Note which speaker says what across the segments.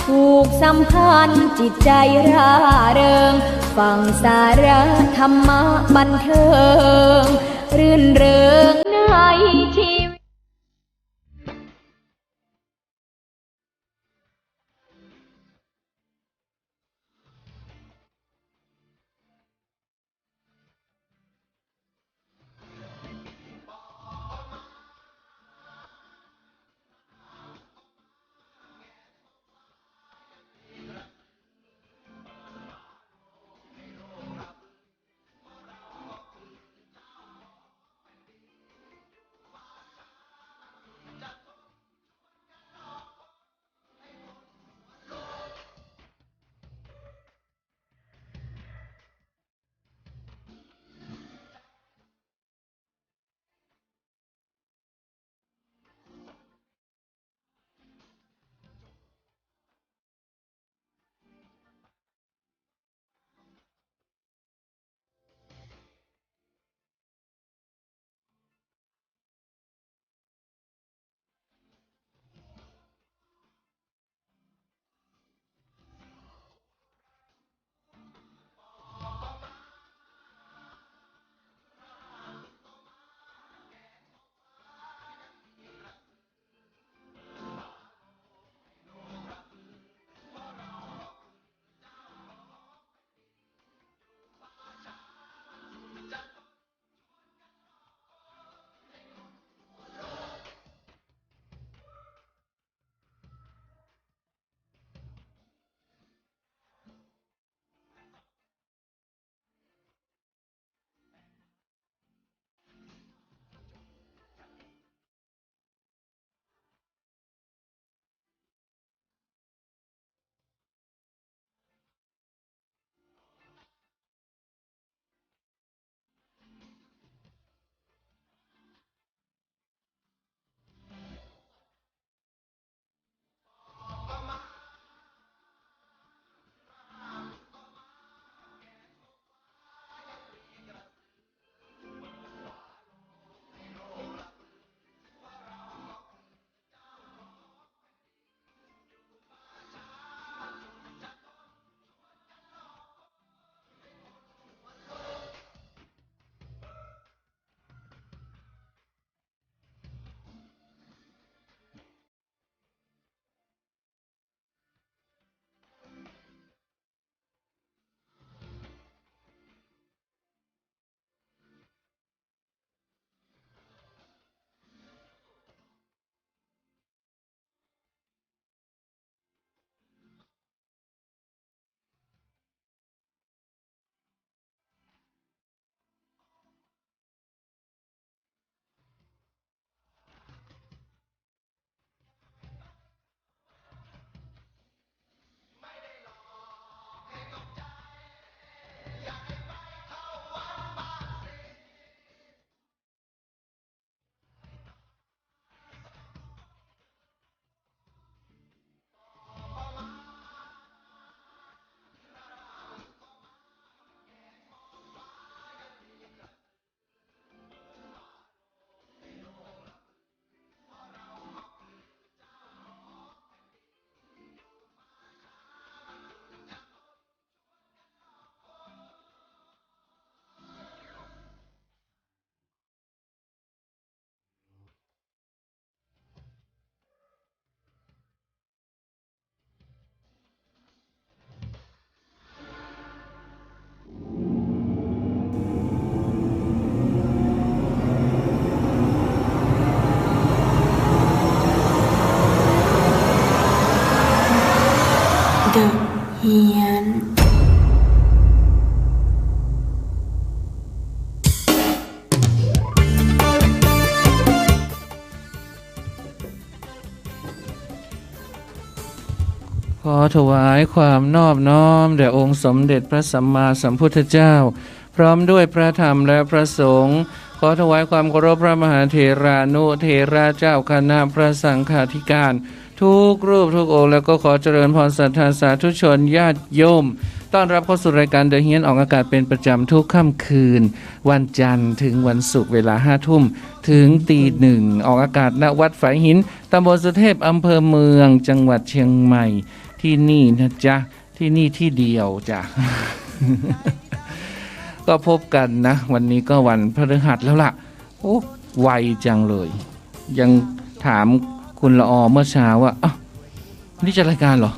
Speaker 1: ผูกสัมพันธ์จิตใจร่าเริงฟังสาระธรรมะบันเทิงรื่นเริงในชีวิต
Speaker 2: เฮียน
Speaker 3: ขอถวายความนอบน้อมแด่องค์สมเด็จพระสัมมาสัมพุทธเจ้าพร้อมด้วยพระธรรมและพระสงฆ์ขอถวายความเคารพพระมหาเถรานุเถระเจ้าคณะพระสังฆาธิการทุกรูปทุกองค์แล้วก็ขอเจริญพรศรัทธาสาธุชนญาติโยมต้อนรับเข้าสู่รายการเดอะเฮียนออกอากาศเป็นประจำทุกค่ำคืนวันจันทร์ถึงวันศุกร์เวลา 5 ทุ่มถึงตี 1ออกอากาศณวัดฝายหินตำบลสุเทพอำเภอเมืองจังหวัดเชียงใหม่ท ที่นี่นะจ๊ะที่นี่ที่เดียวจ้ะ ก็พบกันนะวันนี้ก็วันพฤหัสแล้วล่ะโอ้ไวจังเลย ยังถามคุณละออเมื่อเช้าว่าอ้าวนี่จะรายการเหรอ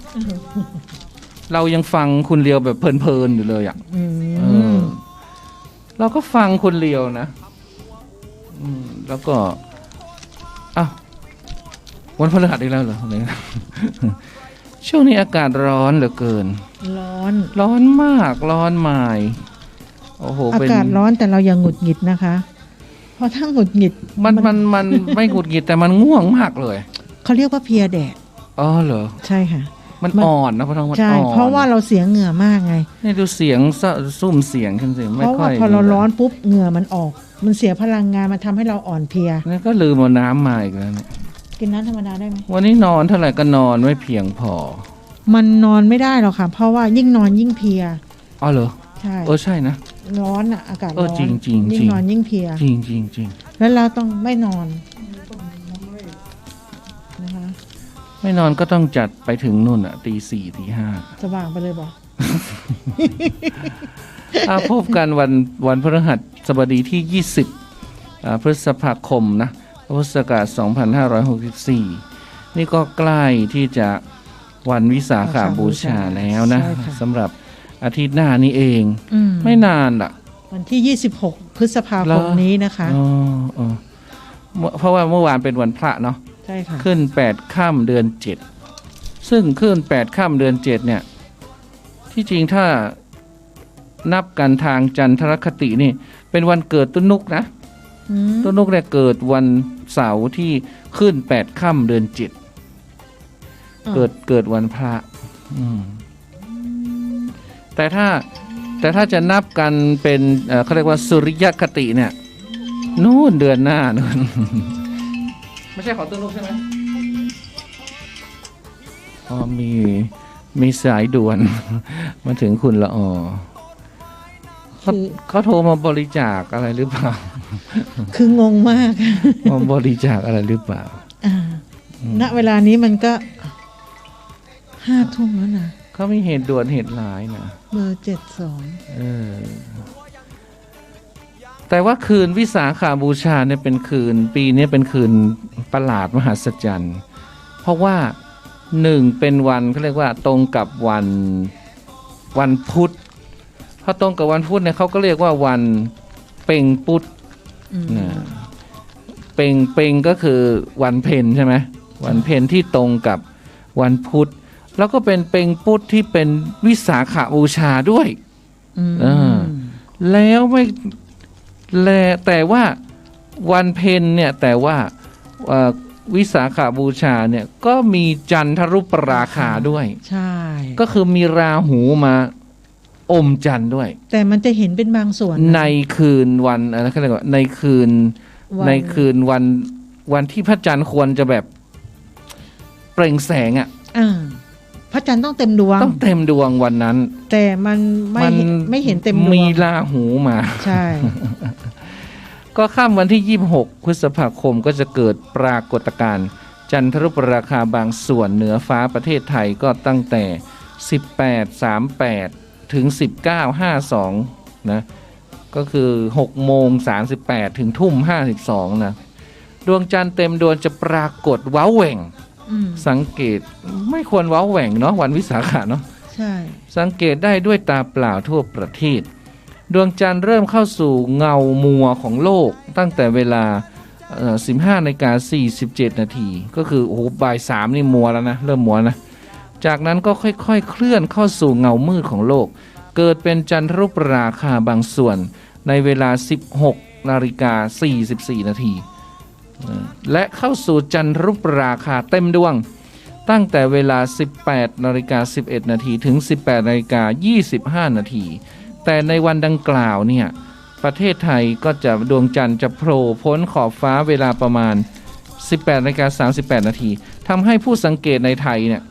Speaker 3: เรายังฟังคุณเลียวแบบเพลินๆอยู่เลยอ่ะเราก็ฟังคุณเลียวนะแล้วก็อ้าววันพฤหัสอีกแล้วเหรอ ช่วงนี้อากาศร้อนเหลือเกินร้อนมากร้อนมายโอ้โห
Speaker 2: อากาศร้อนแต่เรายังหงุดหงิดนะคะเพราะถ้าหงุดหงิด
Speaker 3: มันไม่หงุดหงิดแต่มันง่วงมากเลย
Speaker 2: เขาเรียกว่าเพลียแดด
Speaker 3: อ๋อเหรอ
Speaker 2: ใช่ค่ะ
Speaker 3: มันอ่อนนะเพราะมันอ่อน
Speaker 2: ใช่เพราะว่าเราเสียเหงื่อมากไง
Speaker 3: นี่ดูเสียงซุ่มเสียงขึ้นสิไม่ค่อย
Speaker 2: เพราะว่าพอเราร้อนปุ๊บเหงื่อมันออกมันเสียพลังงานมันทำให้เราอ่อนเพลีย
Speaker 3: นี่ก็ลืมเอาน้ำมาอีกแล้วเนี่ย
Speaker 2: กินน้ำธรรมดาได้ไหม
Speaker 3: วันนี้นอนเท่าไหร่ก็นอนไม่เพียงพอ
Speaker 2: มันนอนไม่ได้หรอกค่ะเพราะว่ายิ่งนอนยิ่งเพลีย
Speaker 3: อ๋อเหรอ
Speaker 2: ใช่
Speaker 3: ใช่นะ
Speaker 2: ร้อนอ่ะอากาศร้อน
Speaker 3: จริง
Speaker 2: ยิ่งนอนยิ่งเพลีย
Speaker 3: จริงจริงจริง
Speaker 2: แล้วเราต้องไม่นอนนะคะ
Speaker 3: ไม่นอนก็ต้องจัดไปถึงนู่นอ่ะตี 4 ตี 5
Speaker 2: สว่างไปเลยบอก
Speaker 3: พบกันวันพฤหัสบดีที่20พฤษภาคมนะพุทธศักราช2564นี่ก็ใกล้ที่จะวันวิสาขบูชาแล้วนะสำหรับอาทิตย์หน้านี้เองไม่นานล่ะ
Speaker 2: วันที่26พฤษภาคมนี้นะคะ
Speaker 3: เพราะว่าเมื่อวานเป็นวันพระเนาะ
Speaker 2: ใช่ค่ะ
Speaker 3: ขึ้น8ค่ำเดือน7ซึ่งขึ้น8ค่ำเดือน7เนี่ยที่จริงถ้านับกันทางจันทรคตินี่เป็นวันเกิดต้นนุกนะต้นนุกเนี่ยเกิดวันเสาร์ที่ขึ้น8ค่ำเดือน7เกิดวันพระแต่ถ้าจะนับกันเป็นเขาเรียกว่าสุริยคติเนี่ยนู่นเดือนหน้านู่นไม่ใช่ของต้นนุกใช่ไหมมีสายด่วนมาถึงคุณละออเขาโทรมาบริจาคอะไรหรือเปล่า
Speaker 2: คืองงมาก
Speaker 3: มาบริจาคอะไรหรือเปล่า
Speaker 2: ณเวลานี้มันก็5 ทุ่มแล้วนะ
Speaker 3: เขามีเหตุด่วนเหตุร้ายนะ
Speaker 2: เบอร์
Speaker 3: 72แต่ว่าคืนวิสาขบูชาเนี่ยเป็นคืนปีนี้เป็นคืนประหลาดมหัศจรรย์เพราะว่า1เป็นวันเขาเรียกว่าตรงกับวันพุธพอตรงกับวันพุธเนี่ยเขาก็เรียกว่าวันเพ็ญพุธนะเพ็ญก็คือวันเพ็ญใช่ไหมวันเพ็ญที่ตรงกับวันพุธแล้วก็เป็นเพ็ญพุธที่เป็นวิสาขบูชาด้วยแล้วไม่แต่ว่าวันเพ็ญเนี่ยแต่ว่าวิสาขบูชาเนี่ยก็มีจันทรุปราคาด้วย
Speaker 2: ใช่
Speaker 3: ก็คือมีราหูมาอมจันทร์ด้วย
Speaker 2: แต่มันจะเห็นเป็นบางส่วน
Speaker 3: ในคืนวันอะไรเขาเรียกว่าในคืนวันที่พระจันทร์ควรจะแบบเปล่งแสง
Speaker 2: พระจันทร์ต้องเต็มดวง
Speaker 3: วันนั้น
Speaker 2: แต่มันไม่เห็นเต็มดวง
Speaker 3: มีราหูมา
Speaker 2: ใช่
Speaker 3: ก็ค่ำวันที่26พฤษภาคมก็จะเกิดปรากฏการณ์จันทรุปราคาบางส่วนเหนือฟ้าประเทศไทยก็ตั้งแต่18:38ถึง19:52นะก็คือ6:38ถึง19:52นะดวงจันทร์เต็มดวงจะปรากฏว้าแหว่งสังเกตไม่ควรว้าแหว่งเนาะวันวิสาขะเนาะ
Speaker 2: ใช่
Speaker 3: สังเกตได้ด้วยตาเปล่าทั่วประเทศดวงจันทร์เริ่มเข้าสู่เงามัวของโลกตั้งแต่เวลา15:47 นาทีก็คือโอ้โหบ่าย 3นี่มัวแล้วนะเริ่มมัวนะจากนั้นก็ค่อยๆเคลื่อนเข้าสู่เงามืดของโลกเกิดเป็นจันทรุปราคาบางส่วนในเวลา 16:44 นาทีและเข้าสู่จันทรุปราคาเต็มดวงตั้งแต่เวลา 18:11 นาทีถึง 18:25 นาทีแต่ในวันดังกล่าวเนี่ยประเทศไทยก็จะดวงจันทร์จะโผล่พ้นขอบฟ้าเวลาประมาณ 18:38 นาทีทำให้ผู้สังเกตในไทยเนี่ย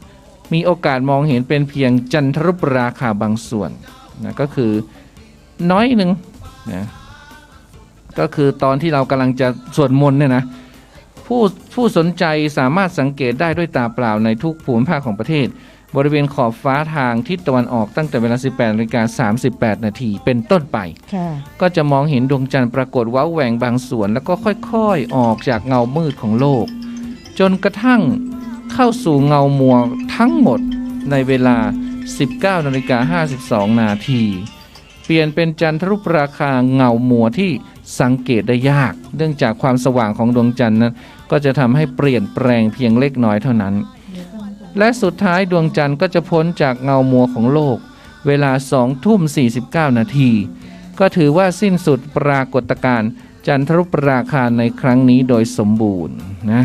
Speaker 3: มีโอกาสมองเห็นเป็นเพียงจันทรุปราคาบางส่วนนะก็คือน้อยหนึ่งนะก็คือตอนที่เรากำลังจะสวดมนต์เนี่ยนะผู้สนใจสามารถสังเกตได้ด้วยตาเปล่าในทุกภูมิภาคของประเทศ บริเวณขอบฟ้าทางทิศตะวันออกตั้งแต่เวลา 18:38 นาทีเป็นต้นไปก็จะมองเห็นดวงจันทร์ปรากฏว้าแหว่งบางส่วนแล้วก็ค่อยๆออกจากเงามืดของโลกจนกระทั่งเข้าสู่เงามัวทั้งหมดในเวลา 19:52 นาทีเปลี่ยนเป็นจันทรุปราคาเงามัวที่สังเกตได้ยากเนื่องจากความสว่างของดวงจันทร์นั้นก็จะทำให้เปลี่ยนแปลงเพียงเล็กน้อยเท่านั้นและสุดท้ายดวงจันทร์ก็จะพ้นจากเงามัวของโลกเวลา 20:49 นาทีก็ถือว่าสิ้นสุดปรากฏการณ์จันทรุปราคาในครั้งนี้โดยสมบูรณ์นะ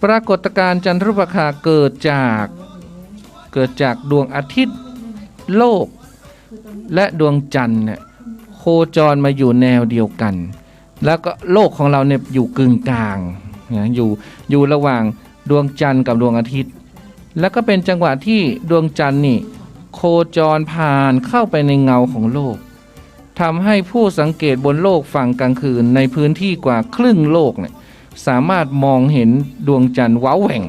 Speaker 3: ปรากฏการณ์จันทรุปราคาเกิดจากดวงอาทิตย์โลกและดวงจันทร์เนี่ยโคจรมาอยู่แนวเดียวกันแล้วก็โลกของเราเนี่ยอยู่กึ่งกลางนะอยู่ระหว่างดวงจันทร์กับดวงอาทิตย์แล้วก็เป็นจังหวะที่ดวงจันทร์นี่โคจรผ่านเข้าไปในเงาของโลกทำให้ผู้สังเกตบนโลกฝั่งกลางคืนในพื้นที่กว่าครึ่งโลกเนี่ยสามารถมองเห็นดวงจันทร์ว้าแหว่ง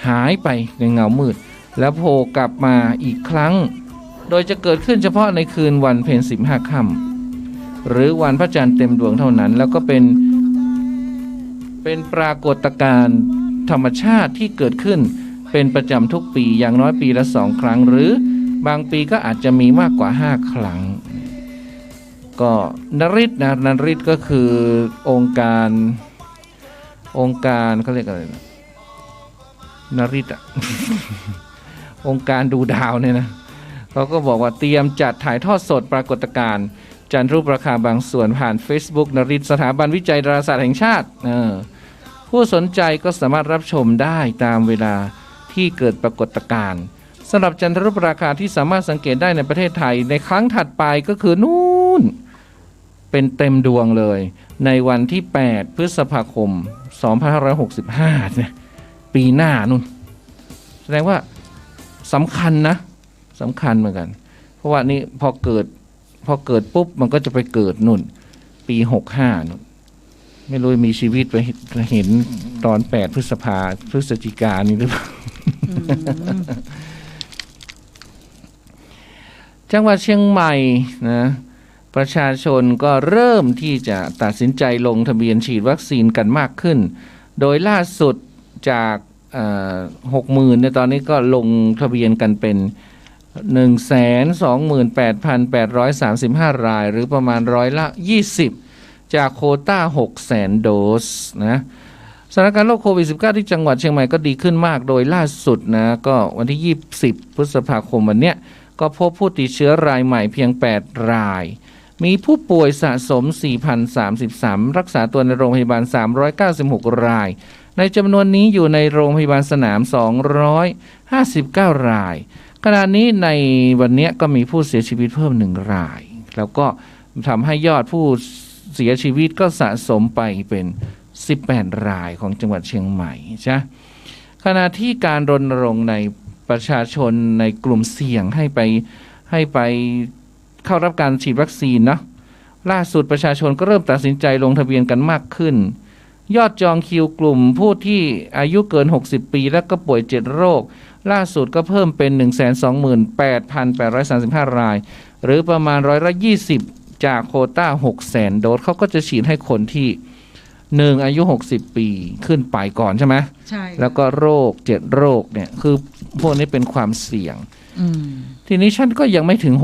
Speaker 3: หายไปในเงามืดแล้วโผล่กลับมาอีกครั้งโดยจะเกิดขึ้นเฉพาะในคืนวันเพ็ญ15 ค่ำหรือวันพระจันทร์เต็มดวงเท่านั้นแล้วก็เป็นปรากฏการณ์ธรรมชาติที่เกิดขึ้นเป็นประจำทุกปีอย่างน้อยปีละ2 ครั้งหรือบางปีก็อาจจะมีมากกว่า5 ครั้งก็นฤทธิ์นะนฤทธิ์ก็คือองค์การเขาเรียกอะไรนะนฤทธิ์ องค์การดูดาวเนี่ยนะเขาก็บอกว่าเตรียมจัดถ่ายทอดสดปรากฏการณ์จันทรุปราคาบางส่วนผ่าน Facebook นฤทธิ์สถาบันวิจัยดาราศาสตร์แห่งชาติผู้สนใจก็สามารถรับชมได้ตามเวลาที่เกิดปรากฏการณ์สำหรับจันทรุปราคาที่สามารถสังเกตได้ในประเทศไทยในครั้งถัดไปก็คือนู่นเป็นเต็มดวงเลยในวันที่8 พฤษภาคม 2565เนี่ยปีหน้านู่นแสดงว่าสำคัญนะสำคัญเหมือนกันเพราะว่านี่พอเกิดปุ๊บมันก็จะไปเกิดนู่นปี65นู่นไม่รู้มีชีวิตไปเห็นตอน8 พฤศจิกายนนี่หรือเปล่า จังหวัดเชียงใหม่นะประชาชนก็เริ่มที่จะตัดสินใจลงทะเบียนฉีดวัคซีนกันมากขึ้นโดยล่าสุดจาก60,000ในตอนนี้ก็ลงทะเบียนกันเป็น 128,835 รายหรือประมาณ20%จากโควต้า 600,000 โดสนะสถานการณ์โรคโควิด -19 ที่จังหวัดเชียงใหม่ก็ดีขึ้นมากโดยล่าสุดนะก็วันที่20 พฤษภาคมวันเนี้ยก็พบผู้ติดเชื้อรายใหม่เพียง8 รายมีผู้ป่วยสะสม 4,033 รักษาตัวในโรงพยาบาล396 รายในจำนวนนี้อยู่ในโรงพยาบาลสนาม259 รายขณะนี้ในวันนี้ก็มีผู้เสียชีวิตเพิ่ม1 รายแล้วก็ทำให้ยอดผู้เสียชีวิตก็สะสมไปเป็น18 รายของจังหวัดเชียงใหม่ใช่ขณะที่การรณรงค์ในประชาชนในกลุ่มเสี่ยงให้ไปเข้ารับการฉีดวัคซีนนะล่าสุดประชาชนก็เริ่มตัดสินใจลงทะเบียนกันมากขึ้นยอดจองคิวกลุ่มผู้ที่อายุเกิน60 ปีและก็ป่วย7 โรคล่าสุดก็เพิ่มเป็น 128,835 รายหรือประมาณ20%จากโควต้า 600,000 โดสเขาก็จะฉีดให้คนที่อายุ60 ปีขึ้นไปก่อนใช่ไหมใช่แล้วก็โรค7 โรคเนี่ยคือพวกนี้เป็นความเสี่ยงทีนี้ฉันก็ยังไม่ถึง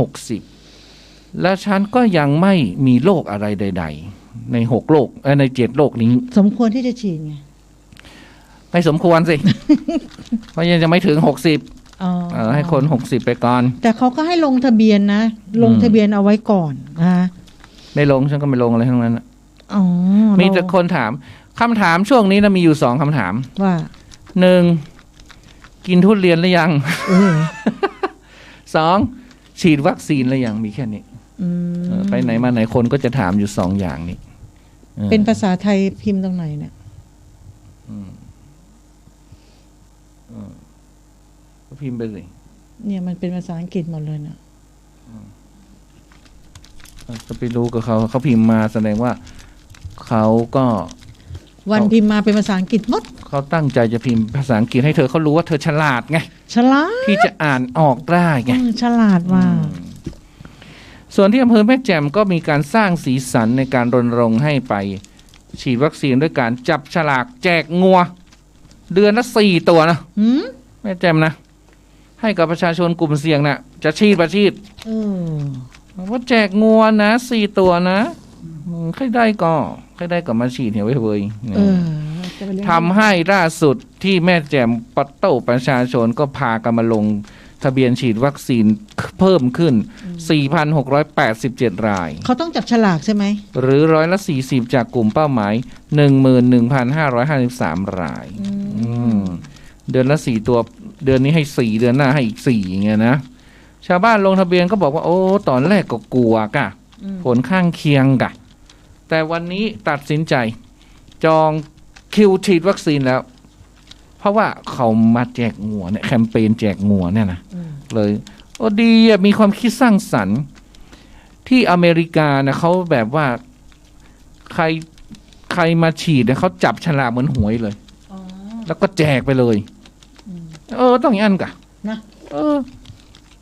Speaker 3: 60และฉันก็ยังไม่มีโรคอะไรใดๆใน6 โรคใน7 โรคนี้
Speaker 2: สมควรที่จะฉีดไง
Speaker 3: ไม่สมควรสิ เพราะยังไม่ถึง60ให้คน60ไปก่อน
Speaker 2: แต่เขาก็ให้ลงทะเบียนนะลงทะเบียนเอาไว้ก่อนนะ
Speaker 3: ไม่ลงฉันก็ไม่ลงอะไรทั้งนั้นมีแต่คนถามคำถามช่วงนี้นะมีอยู่2 คำถามว่า1กินทุเรียนหรือยัง2ฉีดวัคซีนหรือยังมีแค่นี้ไปไหนมาไหนคนก็จะถามอยู่2 อย่างนี้
Speaker 2: เป็นภาษาไทยพิมพ์ตรงไหนเนี่ย
Speaker 3: ก็พิมพ์ไปสิ
Speaker 2: เนี่ยมันเป็นภาษาอังกฤษหมดเลยนะ
Speaker 3: จะไปรู้กับเขาพิมพ์มาแสดงว่าเขาก็
Speaker 2: วันพิมพ์มาเป็นภาษาอังกฤษหมด
Speaker 3: เขาตั้งใจจะพิมพ์ภาษาอังกฤษให้เธอเขารู้ว่าเธอฉลาดไง
Speaker 2: ฉลาด
Speaker 3: ที่จะอ่านออกได้ไง
Speaker 2: ฉลาดมาก
Speaker 3: ส่วนที่อำเภอแม่แจ่มก็มีการสร้างสีสันในการรณรงค์ให้ไปฉีดวัคซีนด้วยการจับฉลากแจกงัวเดือนละ4 ตัวนะแม่แจ่มนะให้กับประชาชนกลุ่มเสี่ยงนะจะฉีดว่าแจกงัวนะ4 ตัวนะใครได้ก็มาฉีดเหี่ยวเว้ยทำให้ล่าสุดที่แม่แจ่มปัตโต้ประชาชนก็พากันมาลงทะเบียนฉีดวัคซีนเพิ่มขึ้น 4,687 ราย
Speaker 2: เขาต้องจับฉลากใช่ไหม
Speaker 3: หรือ40%จากกลุ่มเป้าหมาย 11,553 รายเดือนละ4 ตัวเดือนนี้ให้4เดือนหน้าให้อีก4อย่างเงี้ยนะชาวบ้านลงทะเบียนก็บอกว่าโอ้ตอนแรกก็กลัวกะผลข้างเคียงกะแต่วันนี้ตัดสินใจจองคิวฉีดวัคซีนแล้วเพราะว่าเขามาแจกงัวเนี่ยแคมเปญแจกงัวเนี่ยนะเลยโอ้ดีอ่ะมีความคิดสร้างสรรค์ที่อเมริกานะเขาแบบว่าใครมาฉีดเนี่ยเขาจับฉลากเหมือนหวยเลยแล้วก็แจกไปเลยต้องอย่างนั้นกะนะ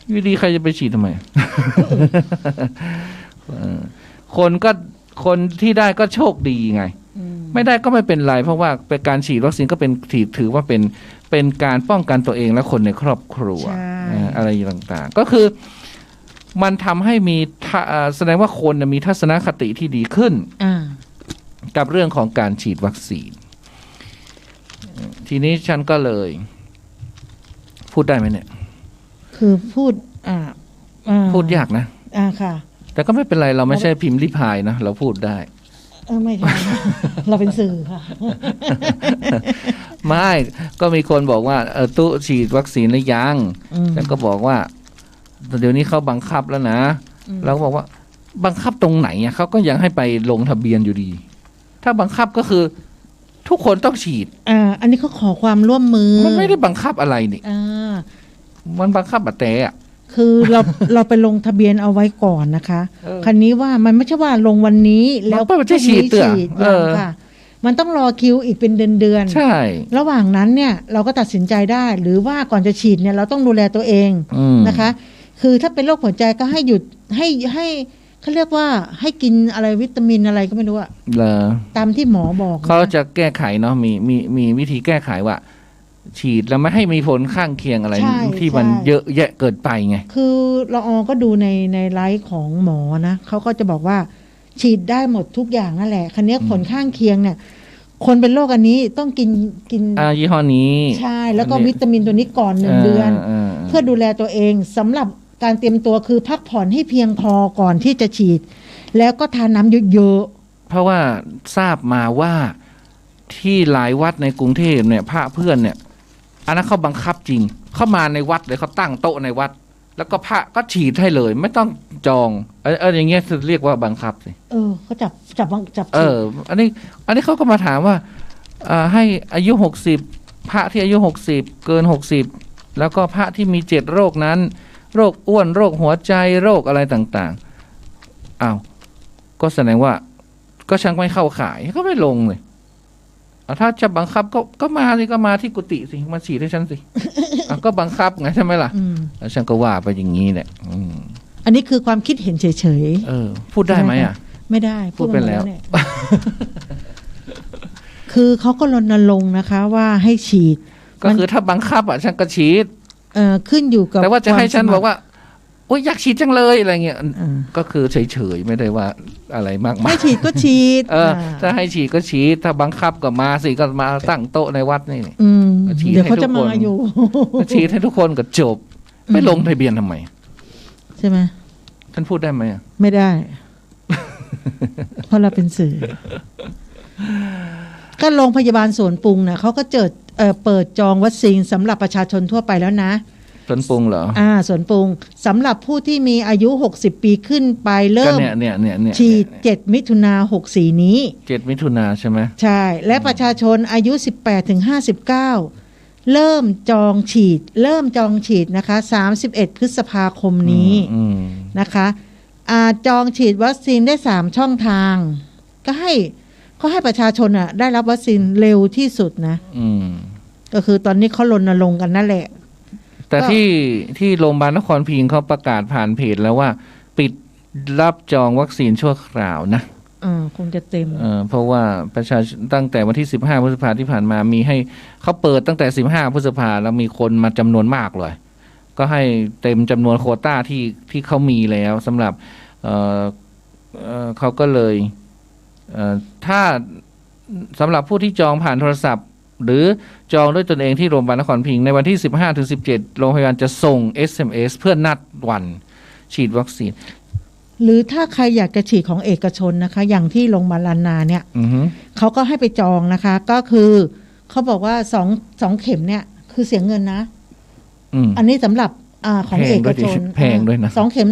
Speaker 3: อยู่ดีใครจะไปฉีดทำไม คนที่ได้ก็โชคดีไงไม่ได้ก็ไม่เป็นไรเพราะว่าเป็นการฉีดวัคซีนก็เป็นถือว่าเป็นการป้องกันตัวเองและคนในครอบครัวอะไรต่างๆก็คือมันทำให้มีแสดงว่าคนมีทัศนคติที่ดีขึ้นกับเรื่องของการฉีดวัคซีนทีนี้ฉันก็เลยพูดได้ไหมเนี่ย
Speaker 2: คือพู
Speaker 3: ดยากนะ
Speaker 2: ค่ะ
Speaker 3: แต่ก็ไม่เป็นไรเราไม่ใช่พิมพ์ริพายนะเราพูดได้
Speaker 2: ไม่ใช่ เราเป็นสื่อค่ะ
Speaker 3: ไม่ก็มีคนบอกว่าตู้ฉีดวัคซีนหรือยังฉันก็บอกว่าเดี๋ยวนี้เขาบังคับแล้วนะเราก็บอกว่าบังคับตรงไหนอ่ะเขาก็ยังให้ไปลงทะเบียนอยู่ดีถ้าบังคับก็คือทุกคนต้องฉีด
Speaker 2: อันนี้เขาขอความร่วมมือ
Speaker 3: มันไม่ได้บังคับอะไรนี่มันบังคับแบบแต่
Speaker 2: คือเราไปลงทะเบียนเอาไว้ก่อนนะคะคันนี้ว่ามันไม่ใช่ว่าลงวันนี้แล้ว
Speaker 3: ก็จะฉีด
Speaker 2: ค่ะมันต้องรอคิวอีกเป็นเดือน
Speaker 3: ใช่
Speaker 2: ระหว่างนั้นเนี่ยเราก็ตัดสินใจได้หรือว่าก่อนจะฉีดเนี่ยเราต้องดูแลตัวเองนะคะคือถ้าเป็นโรคหัวใจก็ให้หยุดให้เขาเรียกว่าให้กินอะไรวิตามินอะไรก็ไม่รู้อะตามที่หมอบอก
Speaker 3: เขาจะแก้ไขเนาะมีวิธีแก้ไขว่าฉีดแล้วไม่ให้มีผลข้างเคียงอะไรที่มันเยอะแยะเกินไปไง
Speaker 2: คือละออก็ดูในไลฟ์ของหมอนะเขาก็จะบอกว่าฉีดได้หมดทุกอย่างนั่นแหละคันนี้ผลข้างเคียงเนี่ยคนเป็นโรคอันนี้ต้องกิน
Speaker 3: ยี่ห้อนี้
Speaker 2: ใช่แล้วก็วิตามินตัวนี้ก่อน1 เดือนเพื่อดูแลตัวเองสำหรับการเตรียมตัวคือพักผ่อนให้เพียงพอก่อนที่จะฉีดแล้วก็ทานน้ำเยอะ
Speaker 3: ๆเพราะว่าทราบมาว่าที่หลายวัดในกรุงเทพเนี่ยพระเพื่อนเนี่ยอันนั้นเขาบังคับจริงเข้ามาในวัดเลยเขาตั้งโต๊ะในวัดแล้วก็พระก็ฉีดให้เลยไม่ต้องจองอย่างเงี้ยเรียกว่าบังคับสิ
Speaker 2: เขาจับ
Speaker 3: อันนี้เขาก็มาถามว่าให้อายุ60พระที่อายุ60เกิน60แล้วก็พระที่มี7โรคนั้นโรคอ้วนโรคหัวใจโรคอะไรต่างๆก็แสดงว่าก็ช่างไม่เข้าข่ายก็ไม่ลงเลยถ้าจะบังคับก็มาสิก็มาที่กุฏิสิมาฉีดให้ฉันสิ ก็บังคับไงใช่ไหมล่ะแล้วฉันก็ว่าไปอย่างนี้แหละ
Speaker 2: อันนี้คือความคิดเห็นเฉย
Speaker 3: ๆพูดได้ไหม
Speaker 2: ไม่ได้
Speaker 3: พูดไปแล้ว
Speaker 2: คือเขาก็รณรงค์นะคะว่าให้ฉีด
Speaker 3: ก็คือถ้าบังคับฉันก็ฉีด
Speaker 2: ขึ้นอยู่กับ
Speaker 3: แต่ว่าจะให้ฉันบอกว่าโอ๊ยอยากฉีดจังเลยอะไรเงี้ยก็คือเฉยๆไม่ได้ว่าอะไรมากมาย
Speaker 2: ให้ฉีดก็ฉีด
Speaker 3: ถ้าให้ฉีดก็ฉีดถ้าบังคับก็มาสิก็มาตั้งโต๊ะในวัดนี่
Speaker 2: เดี๋ยวเขาจะมาอยู่
Speaker 3: ฉีดให้ทุกคนก็จบไม่ลงทะเบียนทำไม
Speaker 2: ใช่ไหม
Speaker 3: ท่านพูดได้ไหม
Speaker 2: ไม่ได้เพราะเราเป็นสื่อก็โรงพยาบาลสวนปรุงเนี่ยเขาก็เปิดจองวัคซีนสำหรับประชาชนทั่วไปแล้วนะ
Speaker 3: สวนปรุงเหรอ
Speaker 2: สวนปรุงสำหรับผู้ที่มีอายุ60ปีขึ้นไปเริ่มฉีด7 มิถุนายน 64นี้
Speaker 3: 7 มิถุนายนใช่ไหม
Speaker 2: ใช่และประชาชนอายุ 18-59 เริ่มจองฉีดนะคะ31 พฤษภาคมนี้นะคะจองฉีดวัคซีนได้3ช่องทางก็ให้ เขาให้ประชาชนอ่ะได้รับวัคซีนเร็วที่สุดนะก็คือตอนนี้เขารณรงค์กันนั่นแหละ
Speaker 3: แต่ที่โรงพยาบาลนครพิงค์เขาประกาศผ่านเพจแล้วว่าปิดรับจองวัคซีนชั่วคราวนะ
Speaker 2: คงจะเต็ม
Speaker 3: เพราะว่าประชาชนตั้งแต่วันที่15 พฤษภาคมที่ผ่านมามีให้เขาเปิดตั้งแต่15 พฤษภาคมแล้วมีคนมาจำนวนมากเลยก็ให้เต็มจำนวนโควต้าที่เขามีแล้วสำหรับเขาก็เลยถ้าสำหรับผู้ที่จองผ่านโทรศัพท์หรือจองด้วยตนเองที่โรงพยาบาลนครพิงค์ในวันที่ 15-17 โรงพยาบาลจะส่ง SMS เพื่อนัดวันฉีดวัคซีน
Speaker 2: หรือถ้าใครอยากจะฉีดของเอกชนนะคะอย่างที่โรงพยาบาลลานนาเนี่ยเขาก็ให้ไปจองนะคะก็คือเขาบอกว่าสองเข็มเนี่ยคือเสียเงินนะอันนี้สำหรับของเอกชน
Speaker 3: แพงด้วยนะ
Speaker 2: 2 เข็ม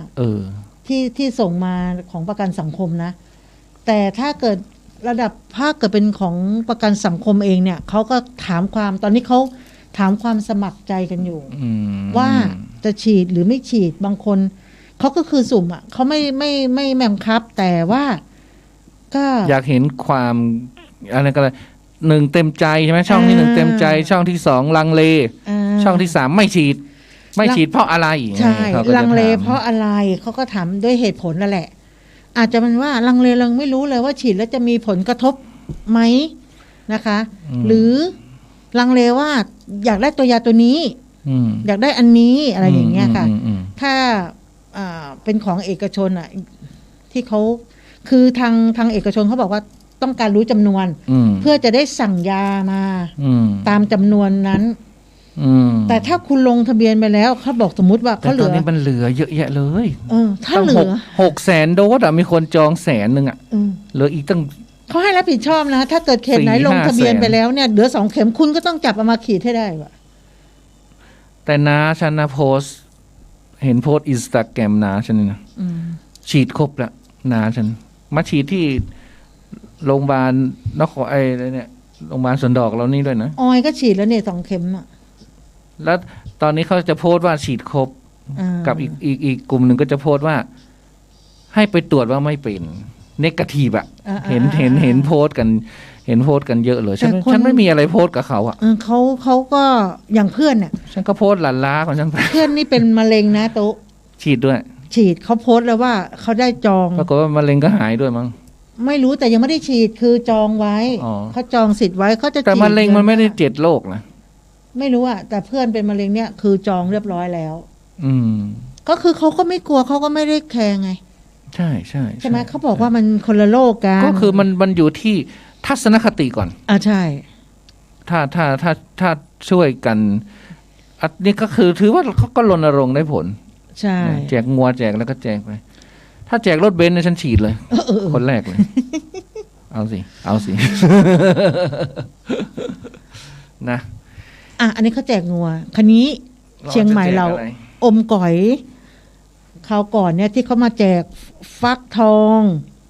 Speaker 2: 3,500ที่ส่งมาของประกันสังคมนะแต่ถ้าเกิดระดับภาคเกิดเป็นของประกันสังคมเองเนี่ยเขาก็ถามความตอนนี้เขาถามความสมัครใจกันอยู่ว่าจะฉีดหรือไม่ฉีดบางคนเขาก็คือสุ่มอ่ะเขาไม่แม่งคับแต่ว่าก็
Speaker 3: อยากเห็นความอะไรก็เลย1เต็มใจใช่ไหมช่องที่1เต็มใจช่องที่2ลังเลช่องที่3ไม่ฉีดเพราะอะไร
Speaker 2: ใช่ลังเลเพราะอะไรเขาก็ถามด้วยเหตุผลนั่นแหละอาจจะเป็นว่าลังเลลังไม่รู้เลยว่าฉีดแล้วจะมีผลกระทบไหมนะคะหรือลังเลว่าอยากได้ตัวยาตัวนี้อยากได้อันนี้อะไรอย่างเงี้ยค่ะถ้าเป็นของเอกชนอ่ะที่เขาคือทางเอกชนเขาบอกว่าต้องการรู้จำนวนเพื่อจะได้สั่งยามาตามจำนวนนั้นแต่ถ้าคุณลงทะเบียนไปแล้วเขาบอกสมมุติว่าเขาเหลือ
Speaker 3: ตอนนี้มันเหลือเยอะแยะเลย
Speaker 2: ถ้าเหลือ
Speaker 3: 600,000 โดสมีคนจอง100,000อ่ะเหลืออีกตั้ง
Speaker 2: เขาให้รับผิดชอบนะถ้าเกิดเขตไหนลงทะเบียนไปแล้วเนี่ยเหลือ2 เข็มคุณก็ต้องจับเอามาขีดให้ได้ว่ะ
Speaker 3: แต่น้าฉันนะโพสเห็นโพสอินสตาแกรมน้าฉันนะฉีดครบแล้วน้าฉันมาฉีดที่โรงพยาบาลนครเนี่ยโรงพยาบาลสวนดอกเรานี่ด้วยนะ
Speaker 2: ออยก็ฉีดแล้วเนี่ย2 เข็มอ่ะ
Speaker 3: แล้วตอนนี้เขาจะโพสต์ว่าฉีดครบกับอีกกลุ่มหนึ่งก็จะโพสต์ว่าให้ไปตรวจว่าไม่เป็นเนกาทีฟอ่ะเห็นโพสต์กันเยอะเลยฉันไม่มีอะไรโพสต์กับเขาอ่ะ
Speaker 2: เขาก็อย่างเพื่อนเนี่ย
Speaker 3: ฉันก็โพสต์หลั่นล้าของฉัน
Speaker 2: เพื่อนนี่เป็นมะเร็งนะตุ๊
Speaker 3: ฉีดด้วย
Speaker 2: ฉีดเขาโพสต์แล้วว่าเขาได้จอง
Speaker 3: ปรากฏว่ามะเร็งก็หายด้วยมั้ง
Speaker 2: ไม่รู้แต่ยังไม่ได้ฉีดคือจองไว้เขาจองสิทธิ์ไว้เขาจะฉีด
Speaker 3: แต่มะเร็งมันไม่ได้7 โรคนะ
Speaker 2: ไม่รู้อ่ะแต่เพื่อนเป็นมะเร็งเนี่ยคือจองเรียบร้อยแล้วก็คือเขาก็ไม่กลัวเขาก็ไม่ได้แคร์ไง
Speaker 3: ใช่
Speaker 2: ใช่ไหมเขาบอกว่ามันคนละโลกกัน
Speaker 3: ก็คือมันอยู่ที่ทัศนคติก่อน
Speaker 2: ใช่
Speaker 3: ถ้าช่วยกันอันนี้ก็คือถือว่าเขาก็รณรงค์ได้ผล
Speaker 2: ใช่
Speaker 3: แจกงัวแจกแล้วก็แจกไปถ้าแจกรถเบนซ์เนี่ยฉันฉีดเลยคนแรกเลยเอาสินะ
Speaker 2: อันนี้เขาแจกงัวคันนี้เชียงใหม่เราอมก๋อยคราวก่อนเนี่ยที่เขามาแจกฟักทอง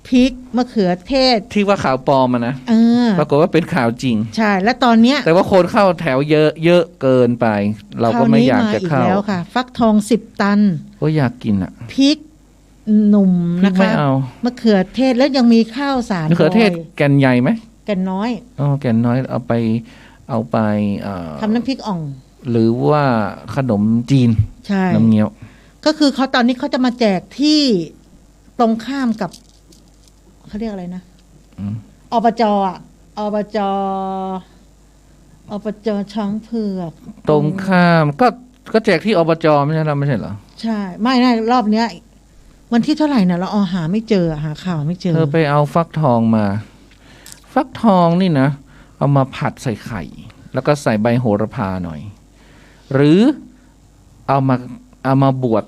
Speaker 2: พริกมะเขือเทศ
Speaker 3: ที่ว่าข่าวปลอมนะปรากฏว่าเป็นข่าวจริง
Speaker 2: ใช่และตอนเนี้ย
Speaker 3: แต่ว่าคนเข้าแถวเยอะเกินไปเราก็ไม่อยากจะเข้า
Speaker 2: แล้วค่ะฟักทอง10 ตัน
Speaker 3: ก็อยากกินอ่ะ
Speaker 2: พริกหนุ่มนะคะมะเขือเทศแล้วยังมีข้าวสาร
Speaker 3: มะเขือเทศแก่นใหญ่ไหม
Speaker 2: แก่นน้อย
Speaker 3: แก่นน้อยเอาไป
Speaker 2: ทำน้ำพริกอ่อง
Speaker 3: หรือว่าขนมจีน
Speaker 2: ใช่
Speaker 3: น้ำเงี้ยว
Speaker 2: ก็คือเขาตอนนี้เขาจะมาแจกที่ตรงข้ามกับเขาเรียกอะไรนะอบจ.ช้างเผือก
Speaker 3: ตรงข้ามก็แจกที่อบจ.ไม่ใช่เหรอ
Speaker 2: ใช่ไม่รอบเนี้ยวันที่เท่าไหร่นะเราหาไม่เจอหาข่าวไม่เจอ
Speaker 3: เธอไปเอาฟักทองมาฟักทองนี่นะเอามาผัดใส่ไข่แล้วก็ใส่ใบโหระพาหน่อยหรือเอามาบวช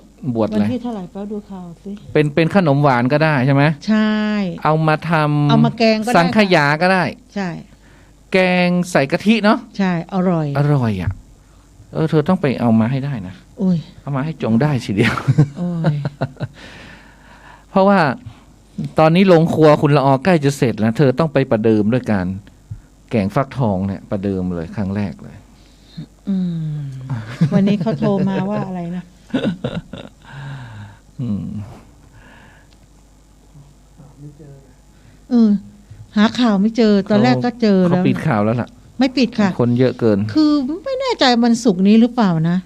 Speaker 3: อะไร
Speaker 2: วันที่เท่าไหร่แป๊บดูข่าวสิ
Speaker 3: เป็นขนมหวานก็ได้ใช่ไหม
Speaker 2: ใช่
Speaker 3: เอามา
Speaker 2: แกงก็ได้
Speaker 3: สังขยาก็ได้
Speaker 2: ใช่
Speaker 3: แกงใส่กะทิเนาะ
Speaker 2: ใช่อร่อย
Speaker 3: อ่ะเธอต้องไปเอามาให้ได้นะเอามาให้จงได้ทีเดียวเพราะว่าตอนนี้โรงครัวคุณละออใกล้จะเสร็จแล้วเธอต้องไปประเดิมด้วยการแกงฟักทองเนี่ยประเดิมเลยครั้งแรกเลย
Speaker 2: วันนี้เขาโทรมาว่าอะไรนะ หาข่าวไม่เจอตอนแรกก็เจอแล้ว
Speaker 3: เขาปิดข่าวแล้วล่ะ
Speaker 2: ไม่ปิดค่ะ
Speaker 3: คนเยอะเกิน
Speaker 2: คือไม่แน่ใจวันศุกร์นี้หรือเปล่านะ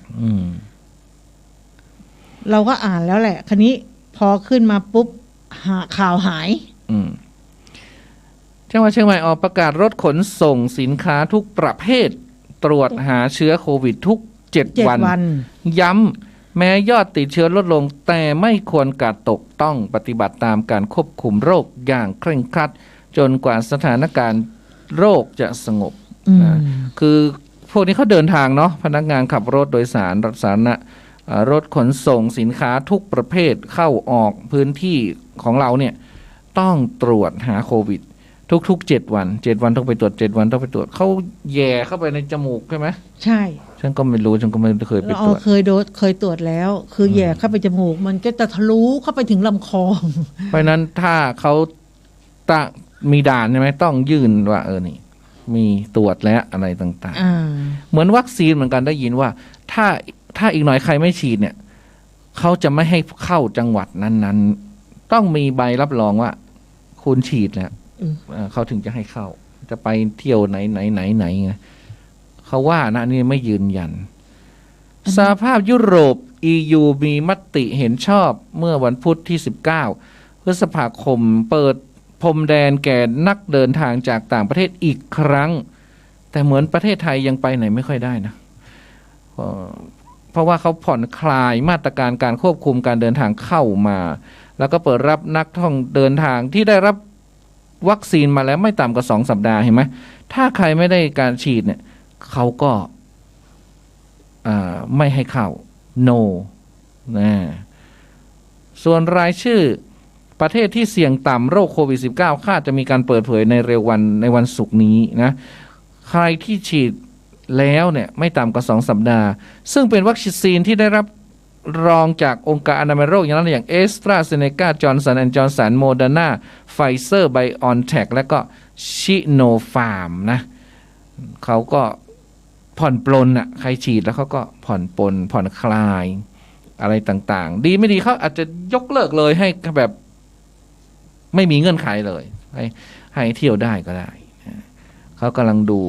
Speaker 2: เราก็อ่านแล้วแหละคันนี้พอขึ้นมาปุ๊บข่าวหาย
Speaker 3: จังหวัดเชียงใหม่ออกประกาศรถขนส่งสินค้าทุกประเภทตรวจหาเชื้อโควิดทุก7 วันย้ำแม้ยอดติดเชื้อลดลงแต่ไม่ควรกาดตกต้องปฏิบัติตามการควบคุมโรคอย่างเคร่งครัดจนกว่าสถานการณ์โรคจะสงบนะคือพวกนี้เขาเดินทางเนาะพนักงานขับรถโดยสารรถสาธารณะรถขนส่งสินค้าทุกประเภทเข้าออกพื้นที่ของเราเนี่ยต้องตรวจหาโควิดทุก7 วันต้องไปตรวจ7 วันต้องไปตรวจเขาแย่เข้าไปในจมูกใช่ไหม
Speaker 2: ใช่
Speaker 3: ฉันก็ไม่รู้ฉันก็ไม่เคยไปตรวจ
Speaker 2: เคยตรวจแล้วคือแย่เข้าไปจมูกมันก็จะทะลุเข้าไปถึงลำคอ
Speaker 3: เพราะนั้นถ้าเขามีด่านใช่ไหมต้องยื่นว่านี่มีตรวจแล้วอะไรต่างๆเหมือนวัคซีนเหมือนกันได้ยินว่าถ้าอีกหน่อยใครไม่ฉีดเนี่ยเขาจะไม่ให้เข้าจังหวัดนั้นๆต้องมีใบรับรองว่าคุณฉีดแล้วเขาถึงจะให้เข้าจะไปเที่ยวไหนไงเขาว่านะนี่ไม่ยืนยันสหภาพยุโรป EU มีมติเห็นชอบเมื่อวันพุธที่19 พฤษภาคมเปิดพรมแดนแก่นักเดินทางจากต่างประเทศอีกครั้งแต่เหมือนประเทศไทยยังไปไหนไม่ค่อยได้นะเพราะว่าเขาผ่อนคลายมาตรการการควบคุมการเดินทางเข้ามาแล้วก็เปิดรับนักท่องเดินทางที่ได้รับวัคซีนมาแล้วไม่ต่ำกว่า2 สัปดาห์เห็นไหมถ้าใครไม่ได้การฉีดเนี่ยเขาก็ไม่ให้เข้า no นะส่วนรายชื่อประเทศที่เสี่ยงต่ำโรคโควิด -19 คาดจะมีการเปิดเผยในเร็ววันในวันศุกร์นี้นะใครที่ฉีดแล้วเนี่ยไม่ต่ำกว่า2 สัปดาห์ซึ่งเป็นวัคซีนที่ได้รับรองจากองค์การอนามัยโลกอย่างเอสตราเซเนกาจอห์นสัน& จอห์นสันโมเดอร์นาไฟเซอร์ไบออนแทคและก็ชิโนฟาร์มนะเขาก็ผ่อนปลนใครฉีดแล้วเขาก็ผ่อนปลนผ่อนคลายอะไรต่างๆดีไม่ดีเขาอาจจะยกเลิกเลยให้แบบไม่มีเงื่อนไขเลยให้เที่ยวได้ก็ได้เขากำลังดู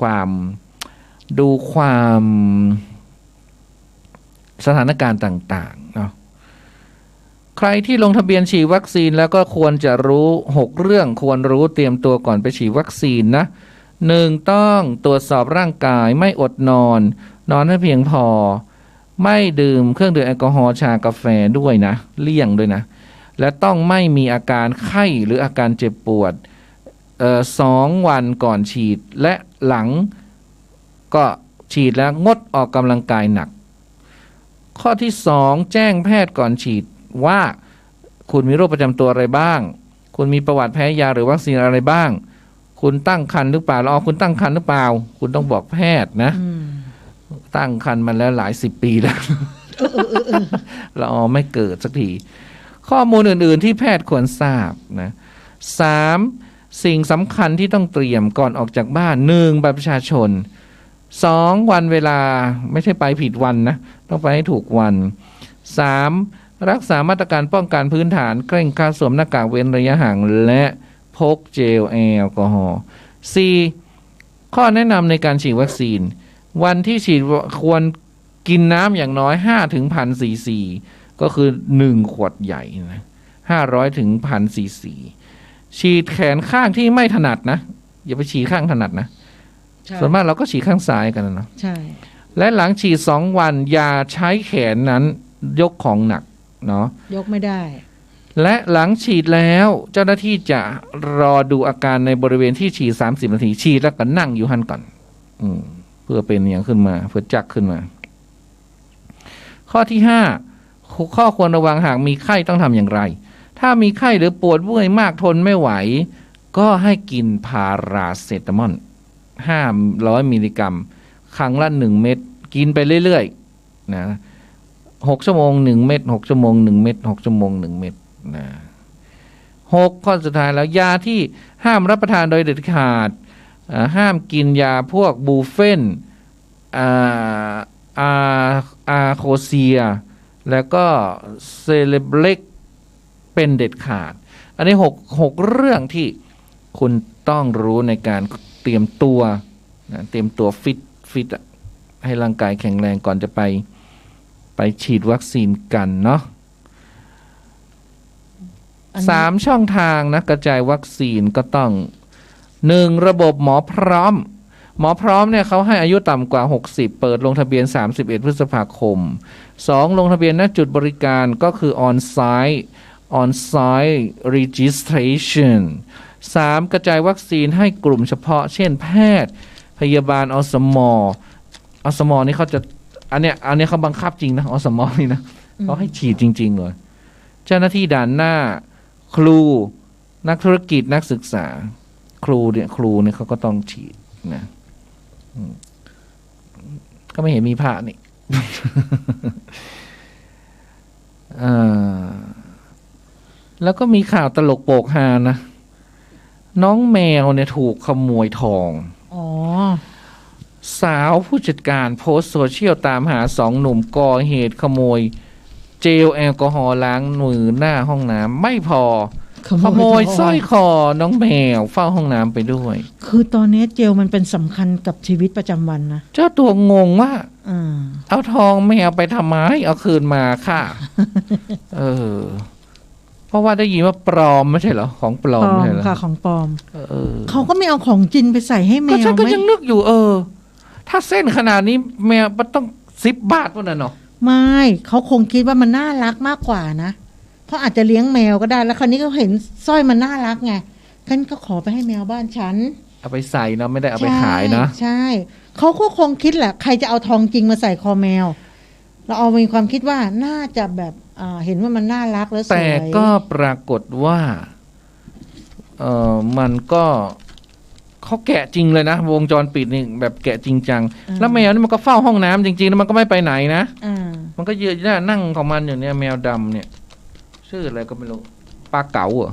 Speaker 3: ความสถานการณ์ต่างๆเนาะใครที่ลงทะเบียนฉีดวัคซีนแล้วก็ควรจะรู้6 เรื่องควรรู้เตรียมตัวก่อนไปฉีดวัคซีนนะ 1. ต้องตรวจสอบร่างกายไม่อดนอนให้เพียงพอไม่ดื่มเครื่องดื่มแอลกอฮอล์ชากาแฟด้วยนะเลี่ยงด้วยนะและต้องไม่มีอาการไข้หรืออาการเจ็บปวด2 วันก่อนฉีดและหลังก็ฉีดแล้วงดออกกำลังกายหนักข้อที่2แจ้งแพทย์ก่อนฉีดว่าคุณมีโรคประจำตัวอะไรบ้างคุณมีประวัติแพ้ยาหรือวัคซีนอะไรบ้างคุณตั้งครรภ์หรือเปล่าคุณตั้งครรภ์หรือเปล่าคุณต้องบอกแพทย์นะตั้งครรภ์มาแล้วหลาย10 ปีแล้วเราไม่เกิดสักทีข้อมูลอื่นๆที่แพทย์ควรทราบนะ 3. สิ่งสำคัญที่ต้องเตรียมก่อนออกจากบ้าน 1. บัตรประชาชน 2. วันเวลาไม่ใช่ไปผิดวันนะต้องไปให้ถูกวัน 3. รักษามาตรการป้องกันพื้นฐานเคร่งครัดสวมหน้ากากเว้นระยะห่างและพกเจลแอลกอฮอล์ 4. ข้อแนะนำในการฉีดวัคซีนวันที่ฉีดควรกินน้ำอย่างน้อย 5-1,000 ซีซีก็คือ1 ขวดใหญ่นะ500 ถึง 1,000 ซีซีฉีดแขนข้างที่ไม่ถนัดนะอย่าไปฉีดข้างถนัดนะส่วนมากเราก็ฉีดข้างซ้ายกันนะ
Speaker 2: ใช่
Speaker 3: และหลังฉีด2 วันอย่าใช้แขนนั้นยกของหนักเนาะ
Speaker 2: ยกไม่ได้
Speaker 3: และหลังฉีดแล้วเจ้าหน้าที่จะรอดูอาการในบริเวณที่ฉีด30 นาทีฉีดแล้วก็นั่งอยู่หันก่อนเพื่อเป็นอย่างขึ้นมาเพื่อจักขึ้นมาข้อที่5ข้อควรระวังหากมีไข้ต้องทำอย่างไรถ้ามีไข้หรือปวดเมื่อยมากทนไม่ไหวก็ให้กินพาราเซตามอล500 มิลลิกรัมครั้งละ1 เม็ดกินไปเรื่อยๆนะ6 ชั่วโมง1 เม็ด6 ชั่วโมง1 เม็ด6 ชั่วโมง1 เม็ดนะ6ข้อสุดท้ายแล้วยาที่ห้ามรับประทานโดยเด็ดขาดห้ามกินยาพวกบูเฟนอาโคเซียแล้วก็เซเลบเล็กเป็นเด็ดขาดอันนี้6เรื่องที่ คุณต้องรู้ในการเตรียมตัวนะเตรียมตัวฟิตให้ร่างกายแข็งแรงก่อนจะไปฉีดวัคซีนกันเนาะ3 ช่องทางนะกระจายวัคซีนก็ต้อง 1. ระบบหมอพร้อมเนี่ยเขาให้อายุต่ำกว่า60เปิดลงทะเบียน31พฤษภาคม 2. ลงทะเบียนณจุดบริการก็คือ on-site registration 3. กระจายวัคซีนให้กลุ่มเฉพาะเช่นแพทย์พยาบาลอสมนี่เขาจะอันเนี้ยเขาบังคับจริงนะอสมนี่นะเขาให้ฉีดจริงๆเลยเจ้าหน้าที่ด่านหน้าครูนักธุรกิจนักศึกษาครูเนี่ยเขาก็ต้องฉีดนะก็ไม่เห็นมีพระนี่ แล้วก็มีข่าวตลกโปกฮานะน้องแมวเนี่ยถูกขโมยทองสาวผู้จัดการโพสต์โซเชียลตามหา2 หนุ่มก่อเหตุขโมยเจลแอลกอฮอล์ล้างมือหน้าห้องน้ำไม่พอขโมยสร้อยคอน้องแมวเฝ้าห้องน้ำไปด้วย
Speaker 2: คือตอนนี้เจลมันเป็นสำคัญกับชีวิตประจำวันนะ
Speaker 3: เจ้าตัวงงว่าเอาทองแมวไปทำไมเอาคืนมาค่ะ เพราะว่าได้ยินว่าปลอมไม่ใช่เหรอของปลอมใช่เหรอ
Speaker 2: ค่ะของปลอมเขาก็ไม่เอาของจริงไปใส่ให้แมว
Speaker 3: ก็ฉันก็ยังนึกอยู่ถ้าเส้นขนาดนี้แมวมันต้อง10 บาทวะน่ะเนาะ
Speaker 2: ไม่เขาคงคิดว่ามันน่ารักมากกว่านะเขาอาจจะเลี้ยงแมวก็ได้แล้วคราวนี้ก็เห็นสร้อยมันน่ารักไงฉันก็ขอไปให้แมวบ้านฉัน
Speaker 3: เอาไปใส่เนาะไม่ได้เอาไปขายนะ
Speaker 2: ใช่เขาก็คงคิดแหละใครจะเอาทองจริงมาใส่คอแมวเราเอามีความคิดว่าน่าจะแบบเห็นว่ามันน่ารักแล้วสวย
Speaker 3: แต่ก็ปรากฏว่ามันก็เขาแกะจริงเลยนะวงจรปิดนี่แบบแกะจริงจังแล้วแมวนี่มันก็เฝ้าห้องน้ำจริงๆแล้วมันก็ไม่ไปไหนนะมันก็ยืนนั่งของมันอยู่เนี่ยแมวดำเนี่ยชื่ออะไรก็ไม่รู้ปลาเก๋าอ่ะ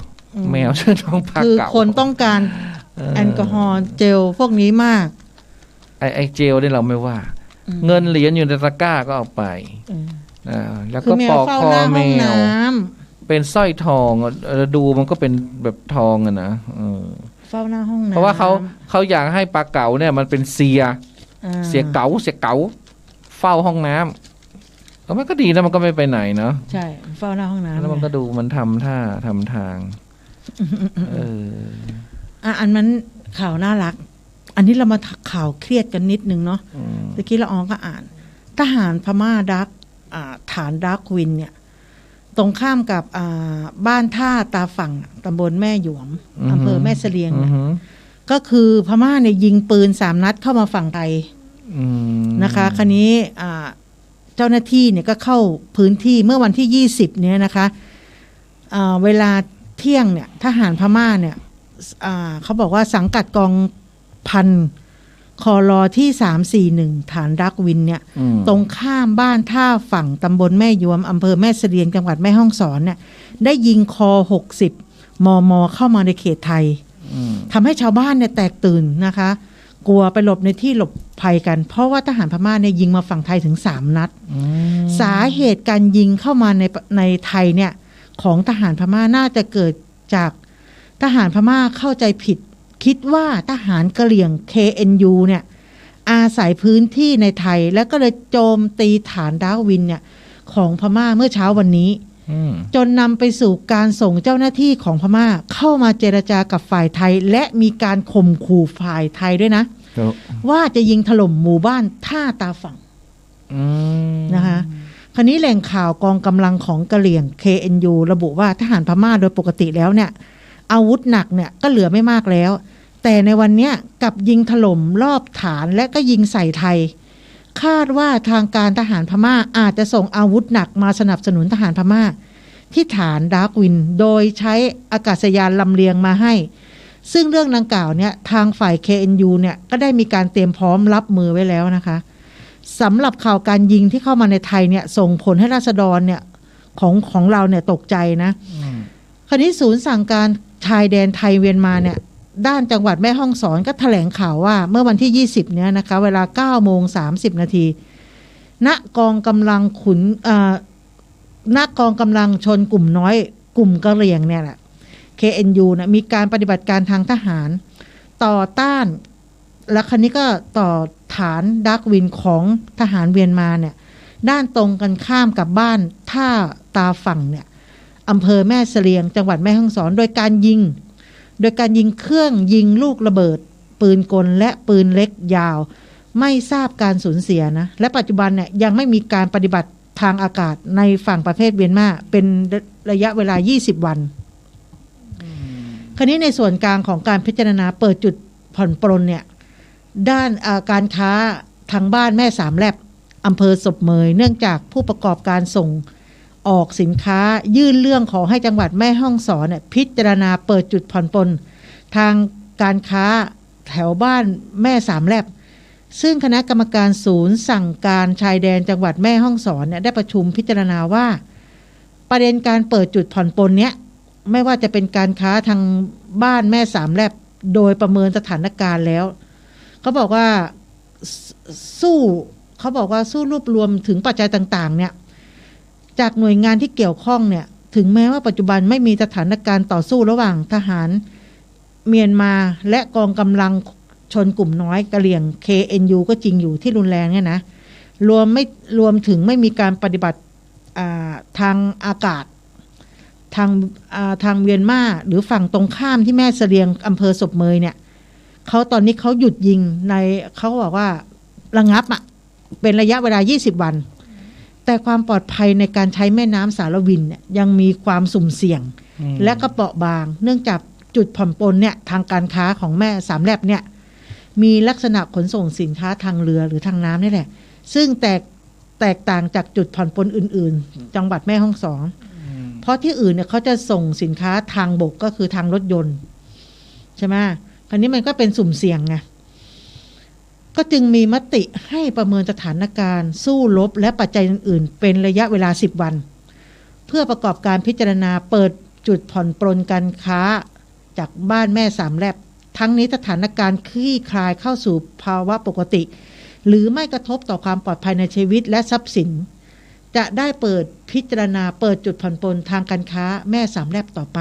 Speaker 3: แมวชื่อน้องปลาเก๋า
Speaker 2: คือคนต้องการแอลกอฮอล์เจลพวกนี้มาก
Speaker 3: ไอเจลนี่เราไม่ว่าเงินเหรียญอยู่ในตะกร้าก็เอาไปแล้วก็ปอกคอแมวเป็นสร้อยทองดูมันก็เป็นแบบทองอะนะ
Speaker 2: เฝ้าหน้าห้องน้ำ
Speaker 3: เพราะว่าเขาอยากให้ปลาเก๋าเนี่ยมันเป็นเสียเก๋าเฝ้าห้องน้ำมันก็ดีนะมันก็ไม่ไปไหนเนาะ
Speaker 2: ใช่เฝ้าหน้าห้องน้ำ
Speaker 3: แล้วมันก็ดูมันทำท่าทำทาง
Speaker 2: อันนั้นข่าวน่ารักอันนี้เรามาข่าวเครียดกันนิดนึงเนาะตะกี้ละอองก็อ่านทหารพม่าฐานดักวินเนี่ยตรงข้ามกับบ้านท่าตาฝั่งตำบลแม่หยวมอำเภอแม่เสลียงนะก็คือพม่าเนี่ยยิงปืน3 นัดเข้ามาฝั่งไทยนะคะคราวนี้เจ้าหน้าที่เนี่ยก็เข้าพื้นที่เมื่อวันที่20เนี่ยนะคะเวลาเที่ยงเนี่ยทหารพม่าเนี่ยเขาบอกว่าสังกัดกองพันคอรอที่341ฐานดักวินเนี่ยตรงข้ามบ้านท่าฝั่งตำบลแม่ยวมอำเภอแม่เสลียงจังหวัดแม่ฮ่องสอนเนี่ยได้ยิงคอ60 มม.เข้ามาในเขตไทยทำให้ชาวบ้านเนี่ยแตกตื่นนะคะกลัวไปหลบในที่หลบภัยกันเพราะว่าทหารพม่าเนี่ยยิงมาฝั่งไทยถึง3 นัดสาเหตุการยิงเข้ามาในไทยเนี่ยของทหารพม่าน่าจะเกิดจากทหารพม่าเข้าใจผิดคิดว่าทหารกะเหรี่ยง KNU เนี่ยอาศัยพื้นที่ในไทยแล้วก็เลยโจมตีฐานดาวินเนี่ยของพม่าเมื่อเช้าวันนี้จนนำไปสู่การส่งเจ้าหน้าที่ของพม่าเข้ามาเจรจากับฝ่ายไทยและมีการข่มขู่ฝ่ายไทยด้วยนะว่าจะยิงถล่มหมู่บ้านท่าตาฝั่งนะคะคราวนี้แหล่งข่าวกองกำลังของกะเหรี่ยง KNU ระบุว่าทหารพม่าโดยปกติแล้วเนี่ยอาวุธหนักเนี่ยก็เหลือไม่มากแล้วแต่ในวันนี้กับยิงถล่มรอบฐานและก็ยิงใส่ไทยคาดว่าทางการทหารพม่าอาจจะส่งอาวุธหนักมาสนับสนุนทหารพม่าที่ฐานดาร์กวินโดยใช้อากาศยานลำเลียงมาให้ซึ่งเรื่องดังกล่าวเนี่ยทางฝ่าย KNU เนี่ยก็ได้มีการเตรียมพร้อมรับมือไว้แล้วนะคะสำหรับข่าวการยิงที่เข้ามาในไทยเนี่ยส่งผลให้ราษฎรเนี่ยของเราเนี่ยตกใจนะคราวนี้ศูนย์สั่งการชายแดนไทยเมียนมาเนี่ยด้านจังหวัดแม่ฮ่องสอนก็แถลงข่าวว่าเมื่อวันที่20เนี่ยนะคะเวลา 9:30 นาทีณกองกำลังณกองกำลังชนกลุ่มน้อยกลุ่มกะเหรี่ยงเนี่ยแหละ KNU นะมีการปฏิบัติการทางทหารต่อต้านและครั้นี้ก็ต่อฐานดาร์กวินของทหารเมียนมาเนี่ยด้านตรงกันข้ามกับบ้านท่าตาฝั่งเนี่ยอำเภอแม่เสลียงจังหวัดแม่ฮ่องสอนโดยการยิงเครื่องยิงลูกระเบิดปืนกลและปืนเล็กยาวไม่ทราบการสูญเสียนะและปัจจุบันเนี่ยยังไม่มีการปฏิบัติทางอากาศในฝั่งประเทศเมียนมาเป็นระยะเวลา20วันคราวนี้ในส่วนกลางของการพิจารณาเปิดจุดผ่อนปรนเนี่ยด้านการค้าทางบ้านแม่สามแลบอำเภอศพเมยเนื่องจากผู้ประกอบการส่งออกสินค้ายื่นเรื่องขอให้จังหวัดแม่ฮ่องสอนเนี่ยพิจารณาเปิดจุดผ่อนปรนทางการค้าแถวบ้านแม่สามแลบซึ่งคณะกรรมการศูนย์สั่งการชายแดนจังหวัดแม่ฮ่องสอนเนี่ยได้ประชุมพิจารณาว่าประเด็นการเปิดจุดผ่อนปรนเนี้ยไม่ว่าจะเป็นการค้าทางบ้านแม่สามแลบโดยประเมินสถานการณ์แล้วเขาบอกว่าสู้รวบรวมถึงปัจจัยต่างๆเนี่ยจากหน่วยงานที่เกี่ยวข้องเนี่ยถึงแม้ว่าปัจจุบันไม่มีสถานการณ์ต่อสู้ระหว่างทหารเมียนมาและกองกำลังชนกลุ่มน้อยกะเหรี่ยง KNU ก็จริงอยู่ที่รุนแรงเนี่ยนะรวมถึงไม่มีการปฏิบัติทางอากาศทางเมียนมาหรือฝั่งตรงข้ามที่แม่เสลียงอำเภอศพเมยเนี่ยตอนนี้เขาหยุดยิงในเขาบอกว่าระงับเป็นระยะเวลา20วันแต่ความปลอดภัยในการใช้แม่น้ำสารวินเนี่ยยังมีความสุ่มเสี่ยงและก็เปราะบางเนื่องจากจุดผ่อนปรนเนี่ยทางการค้าของแม่สามแลบเนี่ยมีลักษณะขนส่งสินค้าทางเรือหรือทางน้ำนี่แหละซึ่งแตกต่างจากจุดผ่อนปรนอื่นๆจังหวัดแม่ฮ่องสอนเพราะที่อื่นเนี่ยเขาจะส่งสินค้าทางบกก็คือทางรถยนต์ใช่ไหมคราวนี้มันก็เป็นสุ่มเสี่ยงไงก็จึงมีมติให้ประเมินสถานการณ์สู้รบและปัจจัยอื่นๆเป็นระยะเวลา10วันเพื่อประกอบการพิจารณาเปิดจุดผ่อนปรนการค้าจากบ้านแม่สามแลบทั้งนี้สถานการณ์คลี่คลายเข้าสู่ภาวะปกติหรือไม่กระทบต่อความปลอดภัยในชีวิตและทรัพย์สินจะได้เปิดพิจารณาเปิดจุดผ่อนปรนทางการค้าแม่สามแลบต่อไป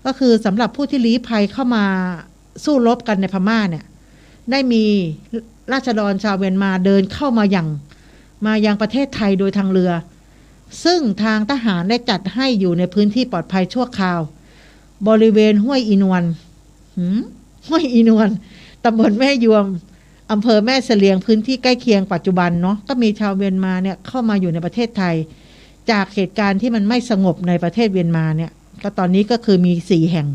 Speaker 2: ก็คือสำหรับผู้ที่ลี้ภัยเข้ามาสู้รบกันในพม่าเนี่ยได้มีราษฎรชาวเมียนมาเดินเข้ามายังประเทศไทยโดยทางเรือซึ่งทางทหารได้จัดให้อยู่ในพื้นที่ปลอดภัยชั่วคราวบริเวณห้วยอีนวลตำบลแม่ยวมอำเภอแม่เสลียงพื้นที่ใกล้เคียงปัจจุบันเนาะก็มีชาวเมียนมาเนี่ยเข้ามาอยู่ในประเทศไทยจากเหตุการณ์ที่มันไม่สงบในประเทศเมียนมาเนี่ยก็ตอนนี้ก็คือมี4แห่ง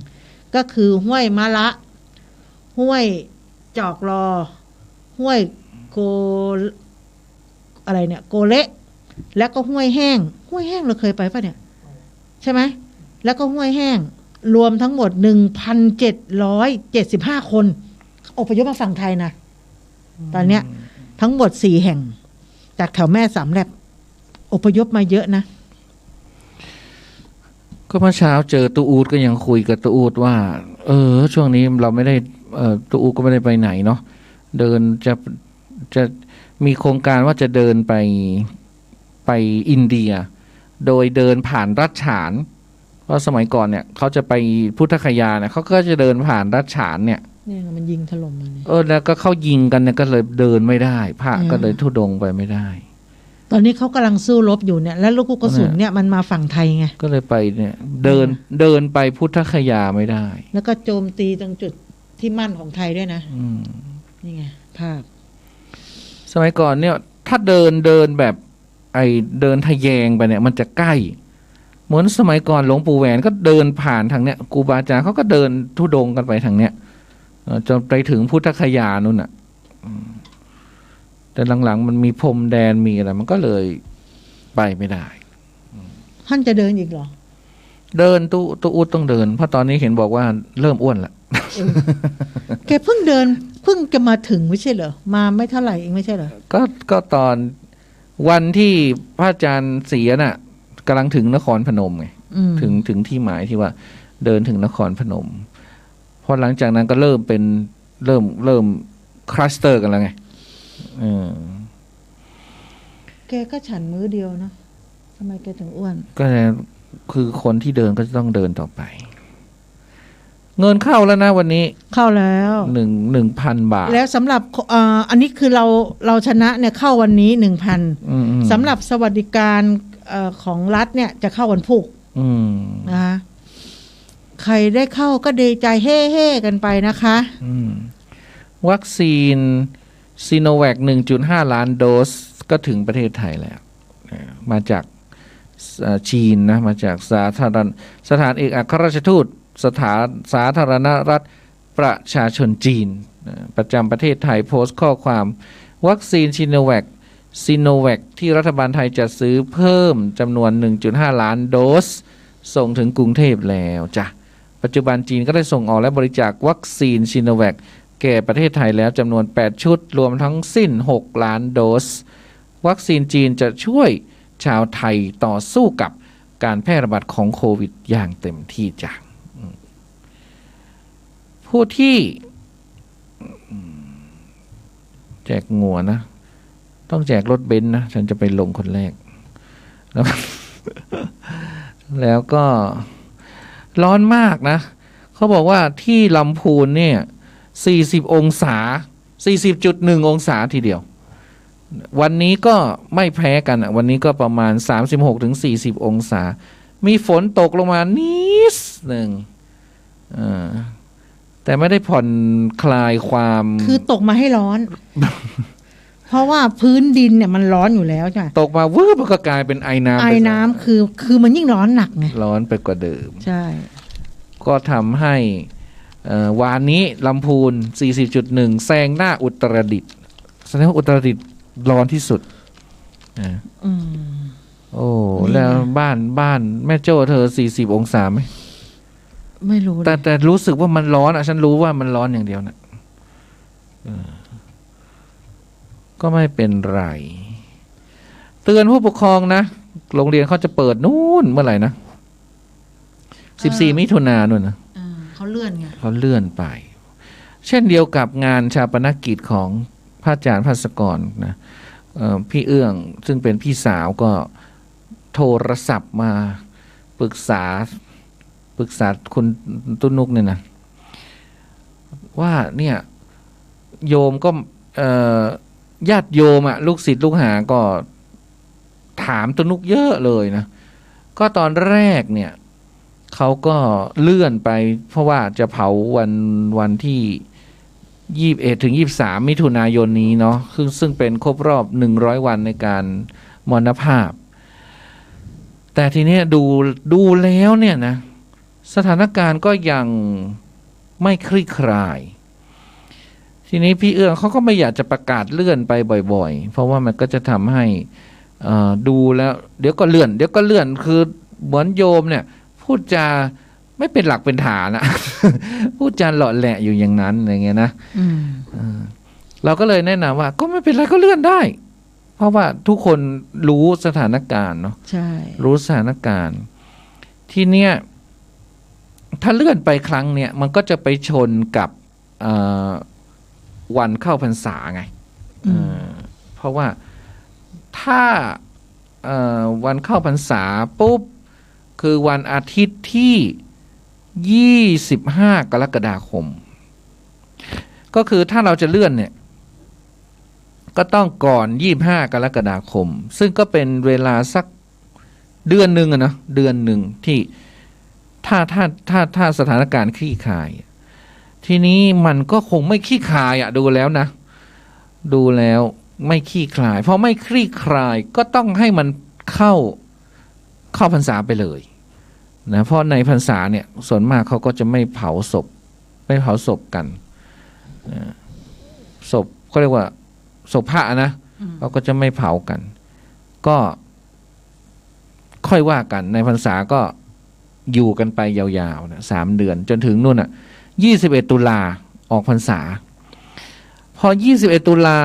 Speaker 2: ก็คือห้วยมะละห้วยจอกรอห้วยโกอะไรเนี่ยโกเละแล้วก็ห้วยแห้งเราเคยไปป่ะเนี่ยใช่ไหมแล้วก็ห้วยแห้งรวมทั้งหมด 1,775 คนอพยพมาฝั่งไทยนะตอนเนี้ยทั้งหมด4แห่งจากแถวแม่สามแลบอพยพมาเยอะนะ
Speaker 3: ก็เมื่อเช้าเจอตูอูดก็ยังคุยกับตูอูดว่าช่วงนี้เราไม่ได้ตูอูดก็ไม่ได้ไปไหนเนาะเดินจะมีโครงการว่าจะเดินไปอินเดียโดยเดินผ่านรัชฉานเพราะสมัยก่อนเนี่ยเขาจะไปพุทธคยาเนี่ยเขาก็จะเดินผ่านรัชฉานเนี่ย
Speaker 2: มันยิงถล่มมาเนี่ย
Speaker 3: แล้วก็เข้ายิงกันเนี่ยก็เลยเดินไม่ได้พระก็เลยทุดงไปไม่ได้
Speaker 2: ตอนนี้เขากำลังสู้รบอยู่เนี่ยแล้วลูกกระสุนเนี่ยมันมาฝั่งไทยไง
Speaker 3: ก็เลยไปเนี่ยเดินไปพุทธคยาไม่ได้
Speaker 2: แล้วก็โจมตีตรงจุดที่มั่นของไทยด้วยนะนี่ไงภาพ
Speaker 3: สมัยก่อนเนี่ยถ้าเดินแบบเดินทะแยงไปเนี่ยมันจะใกล้เหมือนสมัยก่อนหลวงปู่แหวนก็เดินผ่านทางเนี้ยครูบาอาจารย์เขาก็เดินทุดงกันไปทางเนี้ยจนไปถึงพุทธคยานู่นน่ะแต่หลังๆมันมีพรมแดนมีอะไรมันก็เลยไปไม่ได้
Speaker 2: ท่านจะเดินอีกเหรอ
Speaker 3: เดินตู้อุดต้องเดินเพราะตอนนี้เห็นบอกว่าเริ่มอ้วนละ
Speaker 2: แกเพิ่งจะมาถึงไม่ใช่เหรอมาไม่เท่าไหร่เองไม่ใช่เหรอ
Speaker 3: ก็ตอนวันที่พระอาจารย์เสียน่ะกำลังถึงนครพนมไงถึงที่หมายที่ว่าเดินถึงนครพนมพอหลังจากนั้นก็เริ่มเป็นเริ่มคลัสเตอร์กันแล้วไง
Speaker 2: แกก็ฉันมื้อเดียวเนาะทำไมแกถึงอ้วน
Speaker 3: ก็คือคนที่เดินก็จะต้องเดินต่อไป เงินเข้าแล้วนะวันนี้
Speaker 2: เข้าแล้ว
Speaker 3: 1,000 บาท
Speaker 2: แล้วสำหรับอันนี้คือเราชนะเนี่ยเข้าวันนี้ 1,000 สำหรับสวัสดิการของรัฐเนี่ยจะเข้าวันพุธนะคะใครได้เข้าก็ดีใจเฮ่ๆกันไปนะคะ
Speaker 3: วัคซีนซีโนแวค 1.5 ล้านโดสก็ถึงประเทศไทยแล้วมาจากจีนนะมาจากสถานเอกอัครราชทูตสาธารณรัฐประชาชนจีนประจำประเทศไทยโพสต์ข้อความวัคซีนซีโนแวคที่รัฐบาลไทยจะซื้อเพิ่มจำนวน 1.5 ล้านโดสส่งถึงกรุงเทพแล้วจ้ะปัจจุบันจีนก็ได้ส่งออกและบริจาควัคซีนซีโนแวคแก่ประเทศไทยแล้วจำนวน8ชุดรวมทั้งสิ้น6ล้านโดสวัคซีนจีนจะช่วยชาวไทยต่อสู้กับการแพร่ระบาดของโควิดอย่างเต็มที่จ้ะผู้ที่แจกงัวนะต้องแจกรถเบนซ์นะฉันจะไปลงคนแรกแล้วก็ร้อนมากนะเขาบอกว่าที่ลำพูนเนี่ย40 องศา 40.1 องศาทีเดียววันนี้ก็ไม่แพ้กันวันนี้ก็ประมาณ 36-40 องศามีฝนตกลงมานิดหนึ่งแต่ไม่ได้ผ่อนคลายความ
Speaker 2: คือตกมาให้ร้อน เพราะว่าพื้นดินเนี่ยมันร้อนอยู่แล้วใช่ไหม
Speaker 3: ตกมาวืบก็กลายเป็นไอน้
Speaker 2: ำคือมันยิ่งร้อนหนักไง
Speaker 3: ร้อนไปกว่าเดิม
Speaker 2: ใช่
Speaker 3: ก็ทำให้วานนี้ลำพูน 40.1 แซงหน้าอุตรดิตถ์แสดงว่าอุตรดิตถ์ร้อนที่สุดโอ้แล้วบ้านแม่โจ้เธอ40 องศาไหม
Speaker 2: ไม่รู้
Speaker 3: แต่รู้สึกว่ามันร้อนฉันรู้ว่ามันร้อนอย่างเดียวนะก็ไม่เป็นไรเตือนผู้ปกครองนะโรงเรียนเขาจะเปิดนู่นเมื่อไหร่นะ14 มิถุนายนนู่นนะ
Speaker 2: เขาเลื่อนไง
Speaker 3: เขาเลื่อนไปเช่นเดียวกับงานชาปนกิจของพระอาจารย์ภัสกรนะพี่เอื้องซึ่งเป็นพี่สาวก็โทรศัพท์มาปรึกษาคุณตุ้นุกเนี่ยนะว่าเนี่ยโยมก็ญาติโยมลูกศิษย์ลูกหาก็ถามตุ้นุกเยอะเลยนะก็ตอนแรกเนี่ยเขาก็เลื่อนไปเพราะว่าจะเผาวันที่21-23 มิถุนายนนี้เนาะซึ่งเป็นครบรอบ100 วันในการมรณภาพแต่ทีนี้ดูแล้วเนี่ยนะสถานการณ์ก็ยังไม่คลี่คลายทีนี้พี่เอื้องเขาก็ไม่อยากจะประกาศเลื่อนไปบ่อยๆเพราะว่ามันก็จะทำให้ดูแล้วเดี๋ยวก็เลื่อนคือเหมือนโยมเนี่ยพูดจาไม่เป็นหลักเป็นฐานนะ พูดจาหล่อแหละอยู่อย่างนั้นอะไรเงี้ยนะเราก็เลยแนะนำว่าก็ไม่เป็นไรก็เลื่อนได้เพราะว่าทุกคนรู้สถานการณ์เนาะ
Speaker 2: ใช่
Speaker 3: รู้สถานการณ์ที่เนี้ยถ้าเลื่อนไปครั้งเนี้ยมันก็จะไปชนกับวันเข้าพรรษาไงเพราะว่าถ้าวันเข้าพรรษาปุ๊บคือวันอาทิตย์ที่25 กรกฎาคมก็คือถ้าเราจะเลื่อนเนี่ยก็ต้องก่อน25 กรกฎาคมซึ่งก็เป็นเวลาสักเดือนหนึ่งนะเดือนหนึ่งที่ถ้าสถานการณ์คลี่คลายทีนี้มันก็คงไม่คลี่คลายดูแล้วนะดูแล้วไม่คลี่คลายเพราะไม่คลี่คลายก็ต้องให้มันเข้าพรรษาไปเลยนะเพราะในพรรษาเนี่ยส่วนมากเขาก็จะไม่เผาศพกันศพเขาเรียกว่าศพพระนะเขาก็จะไม่เผากันก็ค่อยว่ากันในพรรษาก็อยู่กันไปยาวๆนะ3 เดือนจนถึงนู่น21 ตุลาออกพรรษาพอ21 ตุลา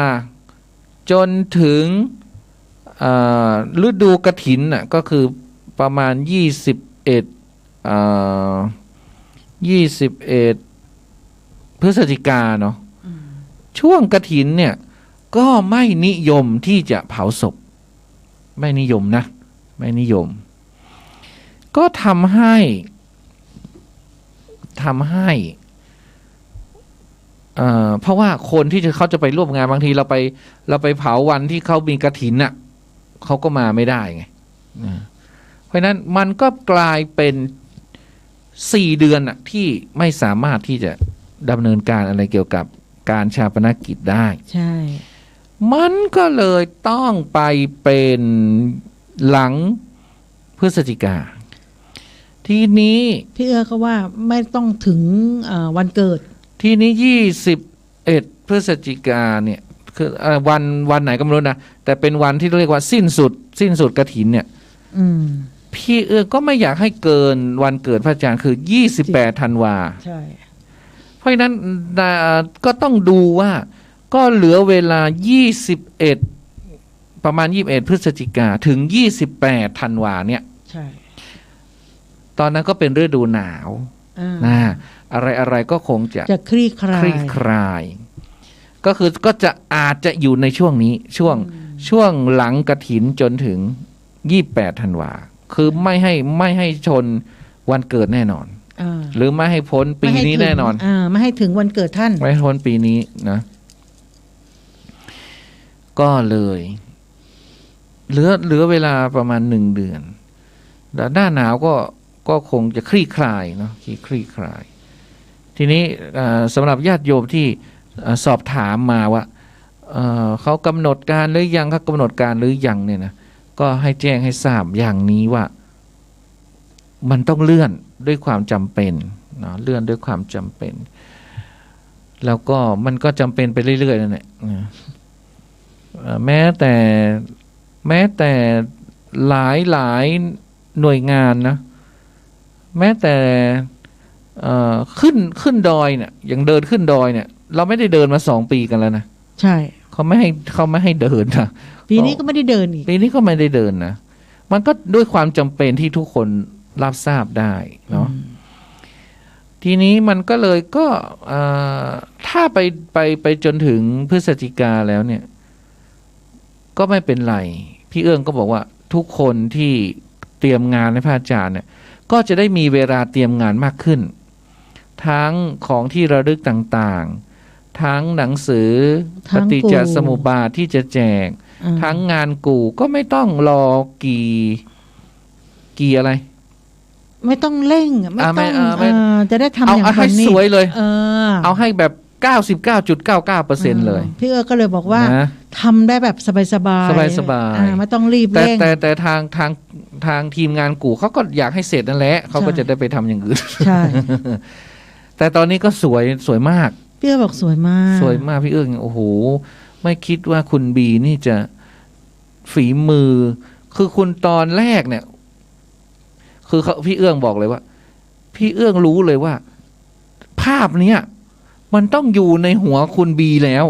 Speaker 3: จนถึงฤดูกฐินก็คือประมาณ21พฤศจิกาเนาะช่วงกฐินเนี่ยก็ไม่นิยมที่จะเผาศพไม่นิยมนะไม่นิยมก็ทำให้ ทำให้เพราะว่าคนที่เขาจะไปร่วมงานบางทีเราไปเผาวันที่เขามีกฐินน่ะเขาก็มาไม่ได้ไงเพราะนั้นมันก็กลายเป็น4 เดือนน่ะที่ไม่สามารถที่จะดำเนินการอะไรเกี่ยวกับการชาปนกิจได้
Speaker 2: ใช่
Speaker 3: มันก็เลยต้องไปเป็นหลังพฤศจิกาทีนี้
Speaker 2: พี่ก็ว่าไม่ต้องถึงวันเกิด
Speaker 3: ทีนี้21 พฤศจิกาเนี่ยคือวันไหนก็ไม่รู้นะแต่เป็นวันที่เรียกว่าสิ้นสุดกฐินเนี่ยพี่ก็ไม่อยากให้เกินวันเกิดพระอาจารย์คือ28 ธันวา
Speaker 2: ใช่
Speaker 3: เพราะฉะนั้นก็ต้องดูว่าก็เหลือเวลา21ประมาณ21 พฤศจิกาถึง28 ธันวาเนี่ย
Speaker 2: ใช่
Speaker 3: ตอนนั้นก็เป็นฤดูหนาวอะไรก็คงจะ
Speaker 2: คลี่คล
Speaker 3: ายก็จะอาจจะอยู่ในช่วงนี้ช่วงหลังกฐินจนถึง28 ธันวาคือไม่ให้ชนวันเกิดแน่นอนหรือไม่ให้พ้นปีนี้แน่นอน
Speaker 2: ไม่ให้ถึงวันเกิดท่าน
Speaker 3: ไม่ให้พ้นปีนี้นะก็เลยเหลือเวลาประมาณ1 เดือนแล้วหน้าหนาวก็คงจะคลี่คลายเนาะคลี่คลายทีนี้สำหรับญาติโยมที่สอบถามมาว่าเขากำหนดการหรือยังเขากำหนดการหรือยังเนี่ยนะก็ให้แจ้งให้ทราบอย่างนี้ว่ามันต้องเลื่อนด้วยความจำเป็นเนาะเลื่อนด้วยความจำเป็นแล้วก็มันก็จำเป็นไปเรื่อยๆนั่นแหละแม้แต่หลายหน่วยงานนะแม้แต่ขึ้นดอยเนี่ยอย่างเดินขึ้นดอยเนี่ยเราไม่ได้เดินมา2 ปีกันแล้วนะ
Speaker 2: ใช่
Speaker 3: เขาไม่ให้เดินนะ
Speaker 2: ปีนี้ก็ไม่ได้เดินอีก
Speaker 3: ปีนี้ก็ไม่ได้เดินนะมันก็ด้วยความจำเป็นที่ทุกคนรับทราบได้เนาะทีนี้มันก็เลยก็ถ้าไปจนถึงพฤศจิกาแล้วเนี่ยก็ไม่เป็นไรพี่เอื้องก็บอกว่าทุกคนที่เตรียมงานให้พระอาจารย์เนี่ยก็จะได้มีเวลาเตรียมงานมากขึ้นทั้งของที่ระลึกต่างๆทั้งหนังสือปฏิจจสมุปบาทที่จะแจกทั้งงานกู่ก็ไม่ต้องรอกี่อะไร
Speaker 2: ไม่ต้องเร่งไม่ต้องจะได้ทำอย่าง
Speaker 3: เอาให้สวยเลยเอาให้แบบ 99.99% เลย
Speaker 2: พี่ก็เลยบอกว่าทำได้แบบสบายไม่ต้องรีบเร่ง
Speaker 3: แต่ทางทีมงานกู่เขาก็อยากให้เสร็จนั่นแหละเขาก็จะได้ไปทำอย่างอื่น
Speaker 2: ใช่
Speaker 3: แต่ตอนนี้ก็สวยมาก
Speaker 2: พี่บอกสวยมาก
Speaker 3: พี่เอื้องโอ้โหไม่คิดว่าคุณบีนี่จะฝีมือคือคุณตอนแรกเนี่ยคือพี่เอื้องบอกเลยว่าพี่เอื้องรู้เลยว่าภาพเนี้ยมันต้องอยู่ในหัวคุณบีแล้ว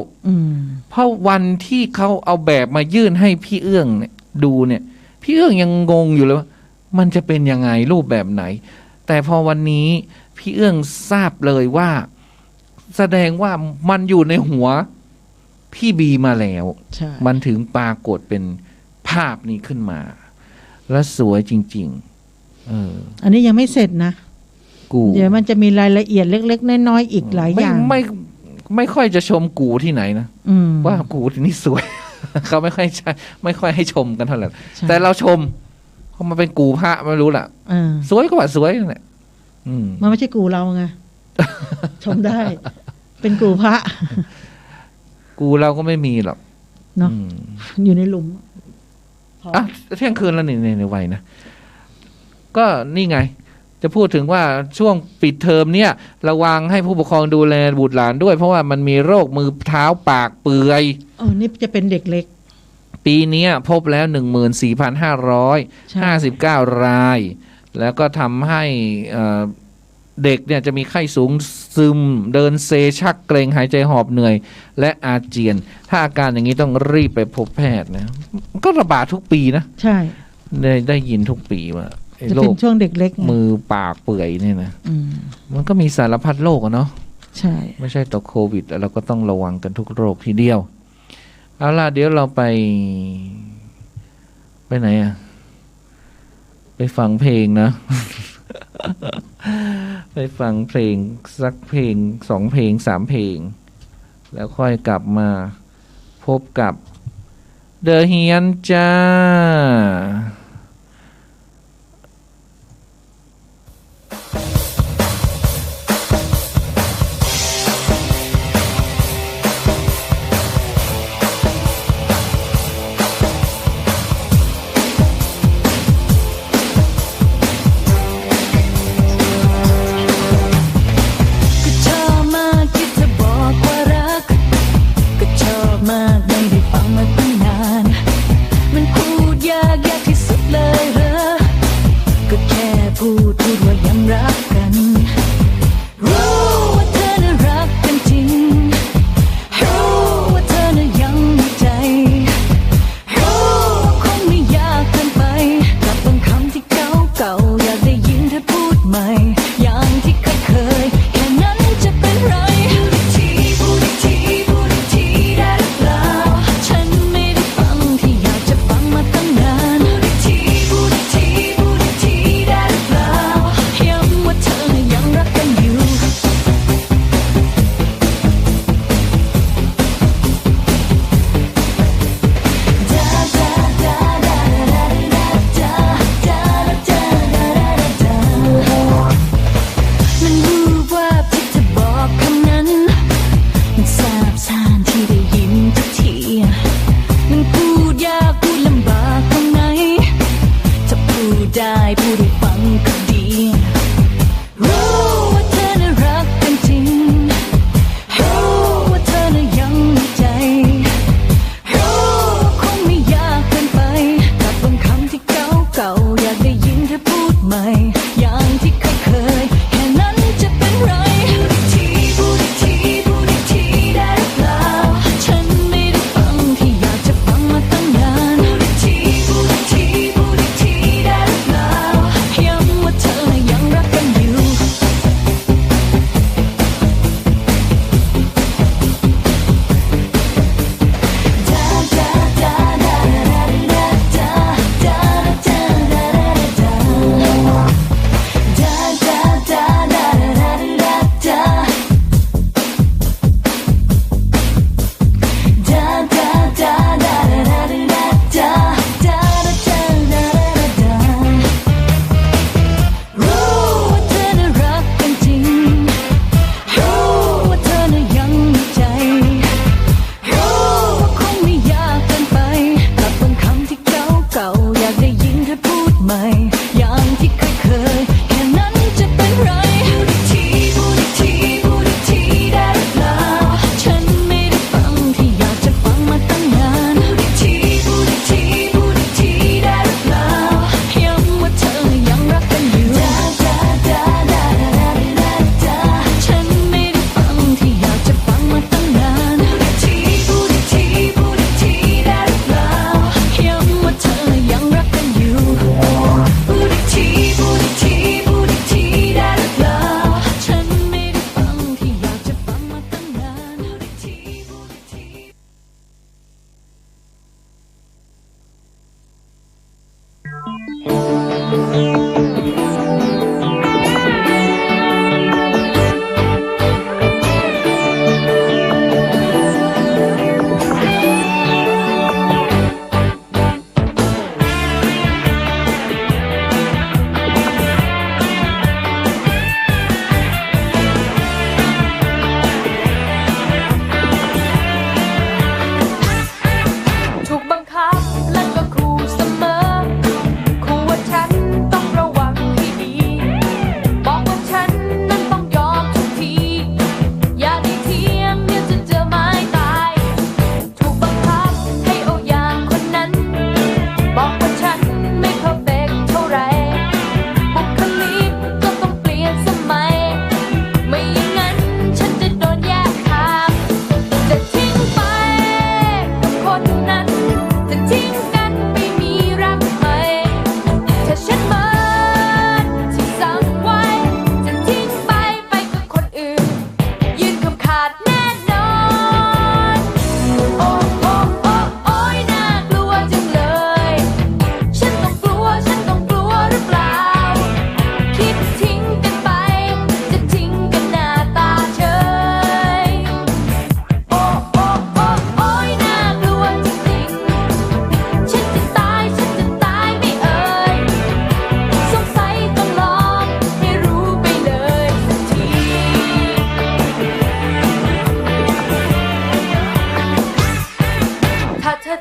Speaker 3: เพราะวันที่เขาเอาแบบมายื่นให้พี่เอื้องเนี่ยดูเนี่ยพี่เอื้องยังงงอยู่เลยว่ามันจะเป็นยังไงรูปแบบไหนแต่พอวันนี้พี่เอื้องทราบเลยว่าแสดงว่ามันอยู่ในหัวพี่บีมาแล้วมันถึงปรากฏเป็นภาพนี้ขึ้นมาและสวยจริงๆ
Speaker 2: อันนี้ยังไม่เสร็จนะเดี๋ยวมันจะมีรายละเอียดเล็กๆน้อยๆอีกหลายอย่าง
Speaker 3: ไม่ค่อยจะชมกูที่ไหนนะว่ากูที่นี่สวย เขาไม่ค่อยให้ชมกันเท่าไหร่แต่เราชมเพราะมันเป็นกูพระไม่รู้ล่ะสวยก็ว่าสวยนั่นแหละ
Speaker 2: มันไม่ใช่กูเราไง ชมได้เป็นกูพระ
Speaker 3: กูเราก็ไม่มีหรอก
Speaker 2: เนาะอยู่ในหลุม
Speaker 3: เที่ยงคืนแล้วนี่ในวัยนะก็นี่ไงจะพูดถึงว่าช่วงปิดเทอมเนี่ยระวังให้ผู้ปกครองดูแลบุตรหลานด้วยเพราะว่ามันมีโรคมือเท้าปากเปื่อย
Speaker 2: นี่จะเป็นเด็กเล็ก
Speaker 3: ปีนี้พบแล้ว 14,559 รายแล้วก็ทำให้เด็กเนี่ยจะมีไข้สูงซึมเดินเซชักเกร็งหายใจหอบเหนื่อยและอาเจียนถ้าอาการอย่างนี้ต้องรีบไปพบแพทย์นะก็ระบาดทุกปีนะ
Speaker 2: ใช่
Speaker 3: ได้ยินทุกปีว่า
Speaker 2: จะเป็นช่วงเด็กเล็ก
Speaker 3: มือปากเปื่อยเนี่ยนะมันก็มีสารพัดโรคเนาะ
Speaker 2: ใช่
Speaker 3: ไม่ใช่ต่อโควิดเราก็ต้องระวังกันทุกโรคทีเดียวเอาล่ะเดี๋ยวเราไปไหนไปฟังเพลงนะ ไปฟังเพลงสักเพลง2 เพลง 3 เพลงแล้วค่อยกลับมาพบกับเดอะเฮียนจ้า
Speaker 4: มากไม่ได้ฟังมาตั้งนานมันพูดยากที่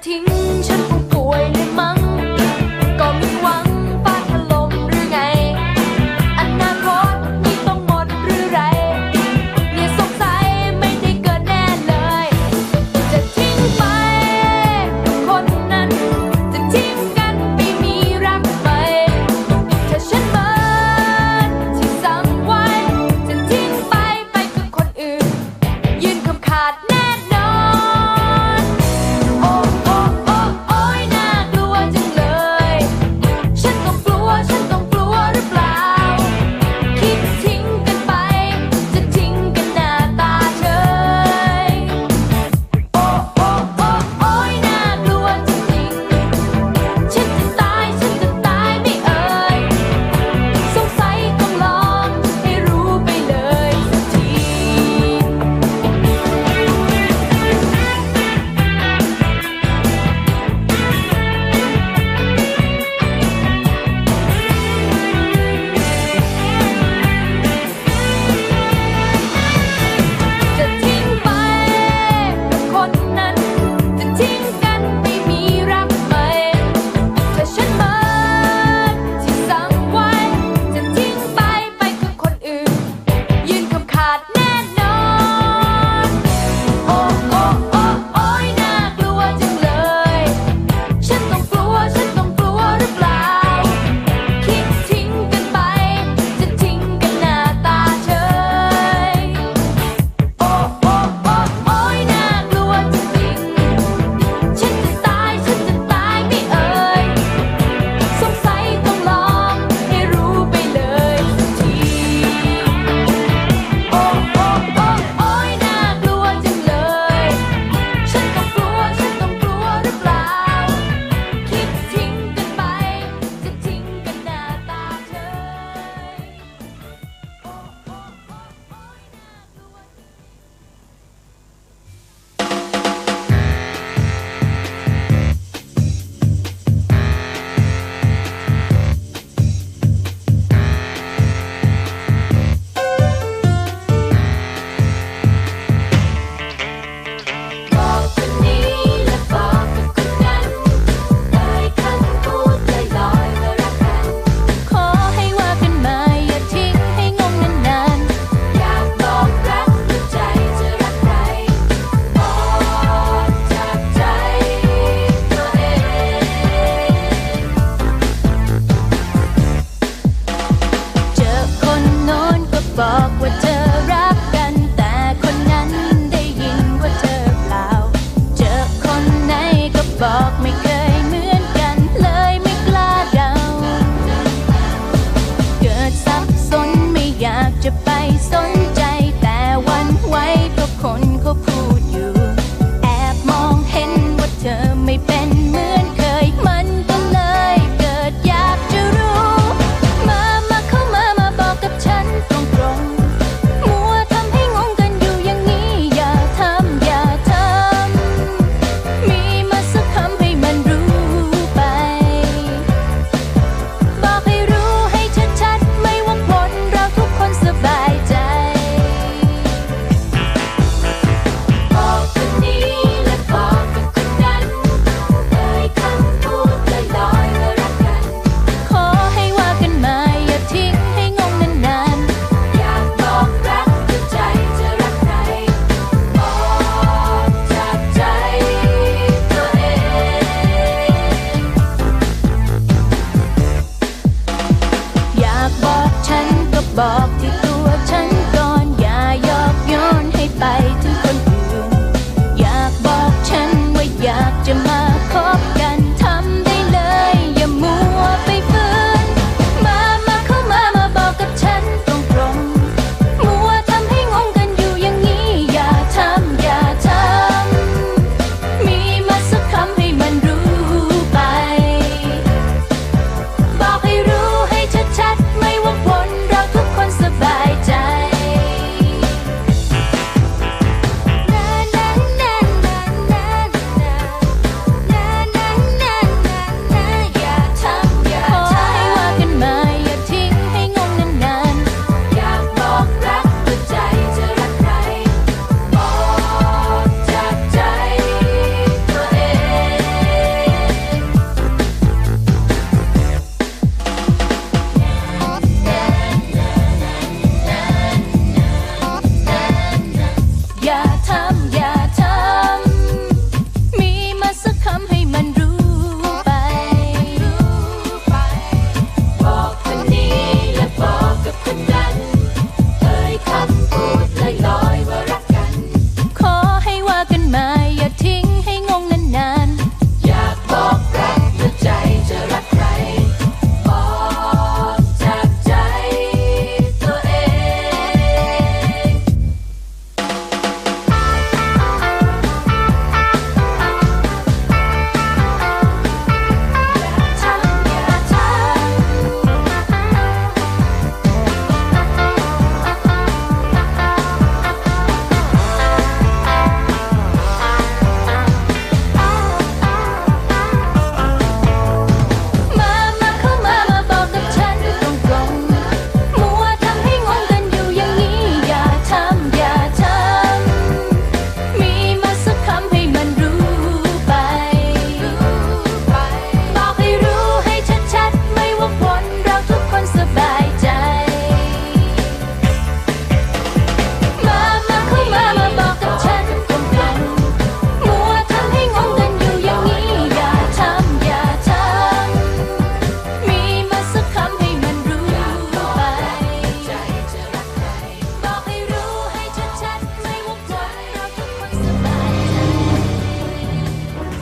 Speaker 1: ทิ้งฉันคงป่วยเลยมั้งก็มีหวังฟ้าถล่มหรือไงอนาคตนี่ต้องหมดหรือไรเนี่ยสงสัยไม่ได้เกิดแน่เลยจะทิ้งไปกับคนนั้นจะทิ้งกันไปมีรักใหม่ถ้าฉันเหมือนที่สั่งไว้จะทิ้งไปกับคนอื่นยืนคำขาดแน่นอนโอ้โอ้โอ้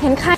Speaker 1: เห็นใคร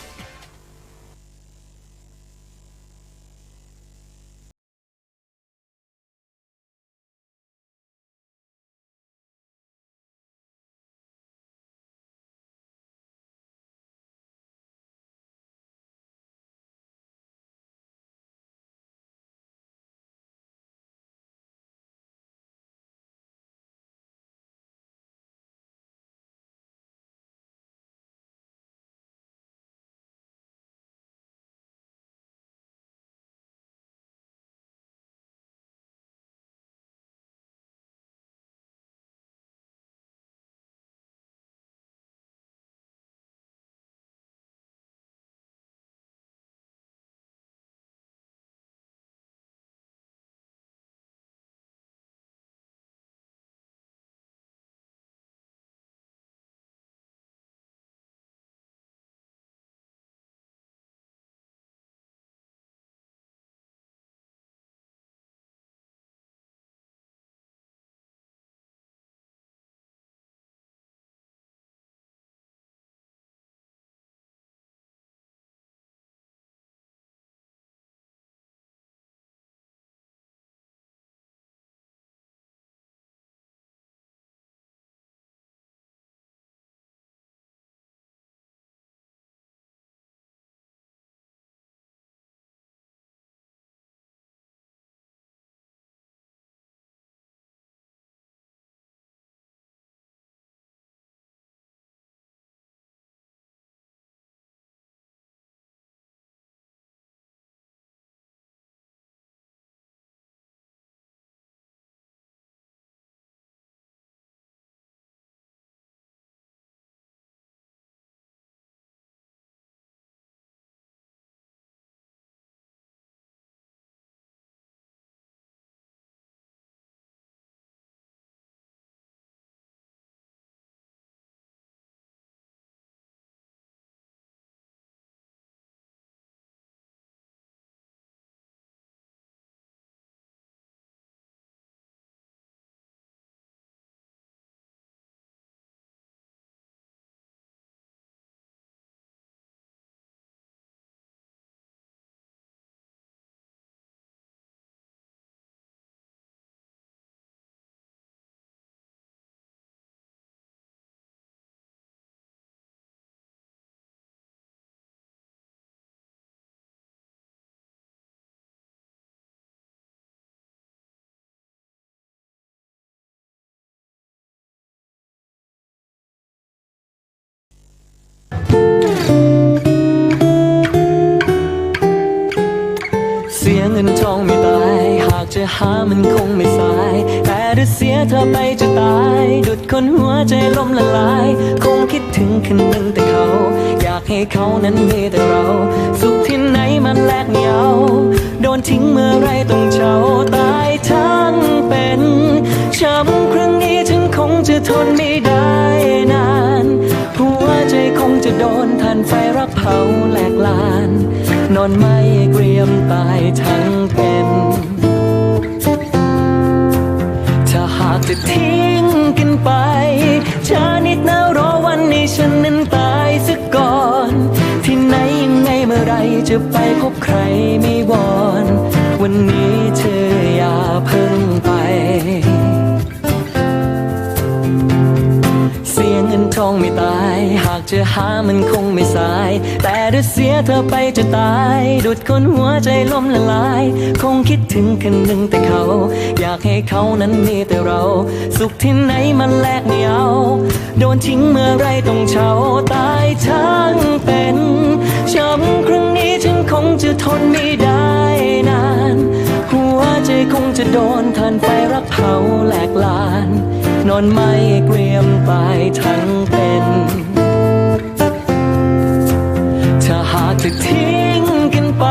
Speaker 4: เสียเงินทองไม่ตายหากจะหามันคงไม่สายแต่ถ้าเสียเธอไปจะตายดุดคนหัวใจล้มละลายคงคิดถึงคืนหนึ่งแต่เขาอยากให้เขานั้นมีแต่เราสุขที่ไหนมันแลกไม่เอาโดนทิ้งเมื่อไรต้องเจ้าตายทั้งเป็นช้ำครั้งนี้ฉันคงจะทนไม่ได้นานหัวใจคงจะโดนทันไฟรักเผาแหลกลานนอนไม่เกรียมตายทั้งเป็นถ้าหากจะทิ้งกันไปช้านิดนะรอวันนี้ฉันนั้นตายซะก่อนที่ไหนยังไงเมื่อไรจะไปพบใครไม่วอนวันนี้เธออย่าเพิ่งไปเสียเงินทองไม่ตายหากจะหามันคงไม่สายแต่ถ้าเสียเธอไปจะตายดุดคนหัวใจล้มละลายคงคิดถึงคืนหนึ่งแต่เขาอยากให้เขานั้นมีแต่เราสุขที่ไหนมันแลกไม่เอาโดนทิ้งเมื่อไรต้องเช่าตายทั้งเป็นช้ำครั้งนี้ฉันคงจะทนไม่ได้นานหัวใจคงจะโดนทันไฟรักเผาแหลกลานนอนไม่เกรียมตายทั้งเป็นถ้าหากจะทิ้งกันไป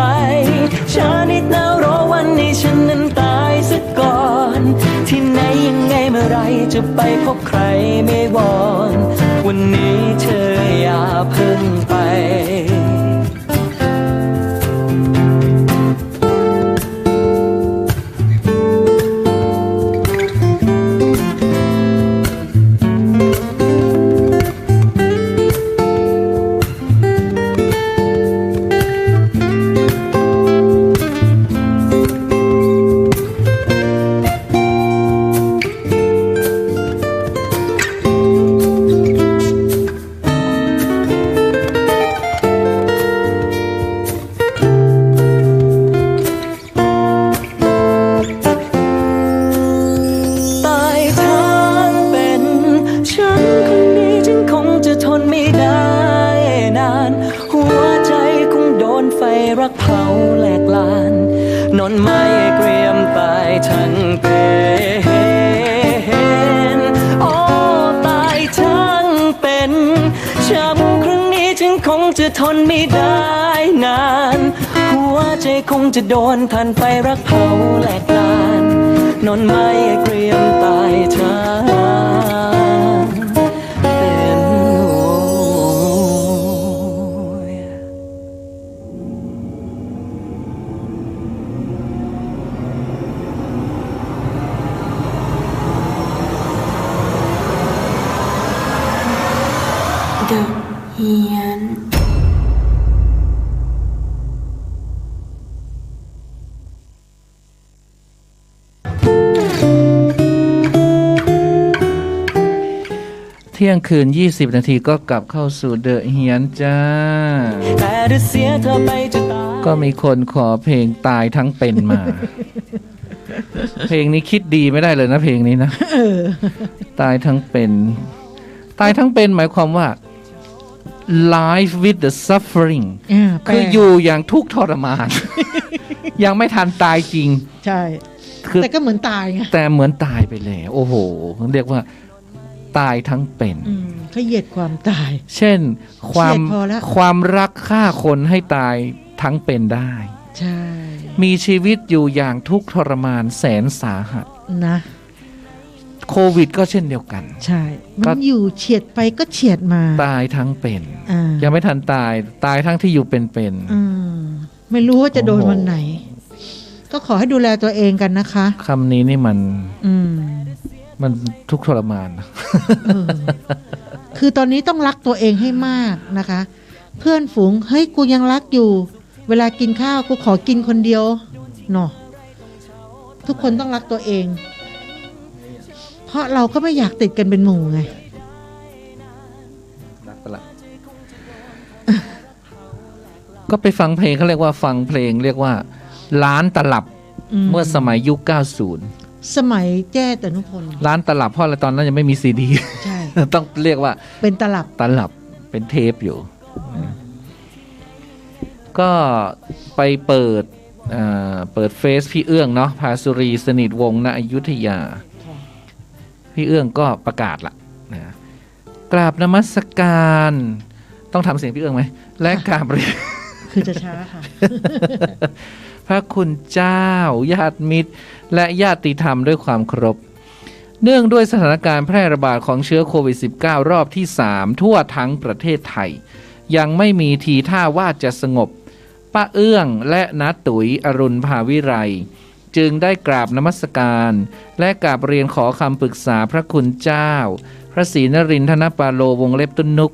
Speaker 4: ช้านิดนะรอวันนี้ฉันนั้นตายซะก่อนที่ไหนยังไงเมื่อไรจะไปพบใครไม่วอนวันนี้เธออย่าเพิ่งไป รักเผาแหลกลานนอนไม่เกรียมตายทั้งเป็นโอ้ตายทั้งเป็นช้ำครั้งนี้ฉันคงจะทนไม่ได้นานหัวใจคงจะโดนทันไฟรักเผาแหลกลานนอนไม่เกรียมตายทั้งเป็น
Speaker 1: เฮียน
Speaker 3: เที่ยงคืน20 นาทีก็กลับเข้าสู่เดอะเฮียนจ้า
Speaker 4: แต่ถ้าเสียเธอไปจะตาย
Speaker 3: ก็มีคนขอเพลงตายทั้งเป็นมา เพลงนี้คิดดีไม่ได้เลยนะเพลงนี้นะตายทั้งเป็น ตายทั้งเป็นหมายความว่า life with the suffering คืออยู่อย่างทุกข์ทรมาน ยังไม่ทันตายจริง
Speaker 2: ใช่แต่ก็เหมือนตายไง
Speaker 3: แต่เหมือนตายไปแล้วโอ้โหเรียกว่าตายทั้งเป็น
Speaker 2: เขาเหยียดความตาย
Speaker 3: เช่นความรักฆ่าคนให้ตายทั้งเป็นได้
Speaker 2: ใช่
Speaker 3: มีชีวิตอยู่อย่างทุกข์ทรมานแสนสาหัส
Speaker 2: นะ
Speaker 3: โควิดก็เช่นเดียวกัน
Speaker 2: ใช่มันอยู่เฉียดไปก็เฉียดมา
Speaker 3: ตายทั้งเป็นยังไม่ทันตายทั้งที่อยู่เป็น
Speaker 2: ไม่รู้ว่าจะโดนวันไหนก็ขอให้ดูแลตัวเองกันนะคะ
Speaker 3: คำนี้นี่มันทุกข์ทรมาน
Speaker 2: คือตอนนี้ต้องรักตัวเองให้มากนะคะเพื่อนฝูงเฮ้ยกูยังรักอยู่เวลากินข้าวกูขอกินคนเดียวเนาะทุกคนต้องรักตัวเองเพราะเราก็ไม่อยากติดกันเป็นหมู่ไง
Speaker 3: รักไปละก็ไปฟังเพลงเขาเรียกว่าฟังเพลงเรียกว่าล้านตลับเมื่อสมัยยุค90
Speaker 2: สมัยแจ้ตนุพล
Speaker 3: ร้านตลับเพราะอะไรตอนนั้นยังไม่มีซีดี
Speaker 2: ใช่
Speaker 3: ต้องเรียกว่า
Speaker 2: เป็นตลับ
Speaker 3: เป็นเทปอยู่ก็ไปเปิดเฟซพี่เอื้องเนาะภาสุรีสนิทวงศ์ณอยุธยาพี่เอื้องก็ประกาศละนะกราบนมัสการต้องทำเสียงพี่เอื้องไหมและกราบเรียน
Speaker 2: คือจะช้าค่ะ
Speaker 3: พระคุณเจ้าญาติมิตรและญาติธรรมด้วยความเคารพเนื่องด้วยสถานการณ์แพร่ระบาดของเชื้อโควิด -19 รอบที่3ทั่วทั้งประเทศไทยยังไม่มีทีท่าว่าจะสงบป้าเอื้องและน้าตุ๋ยอรุณภาวิไลจึงได้กราบนมัสการและกราบเรียนขอคำปรึกษาพระคุณเจ้าพระศรีนรินทรปาโลวงเล็บตุนุก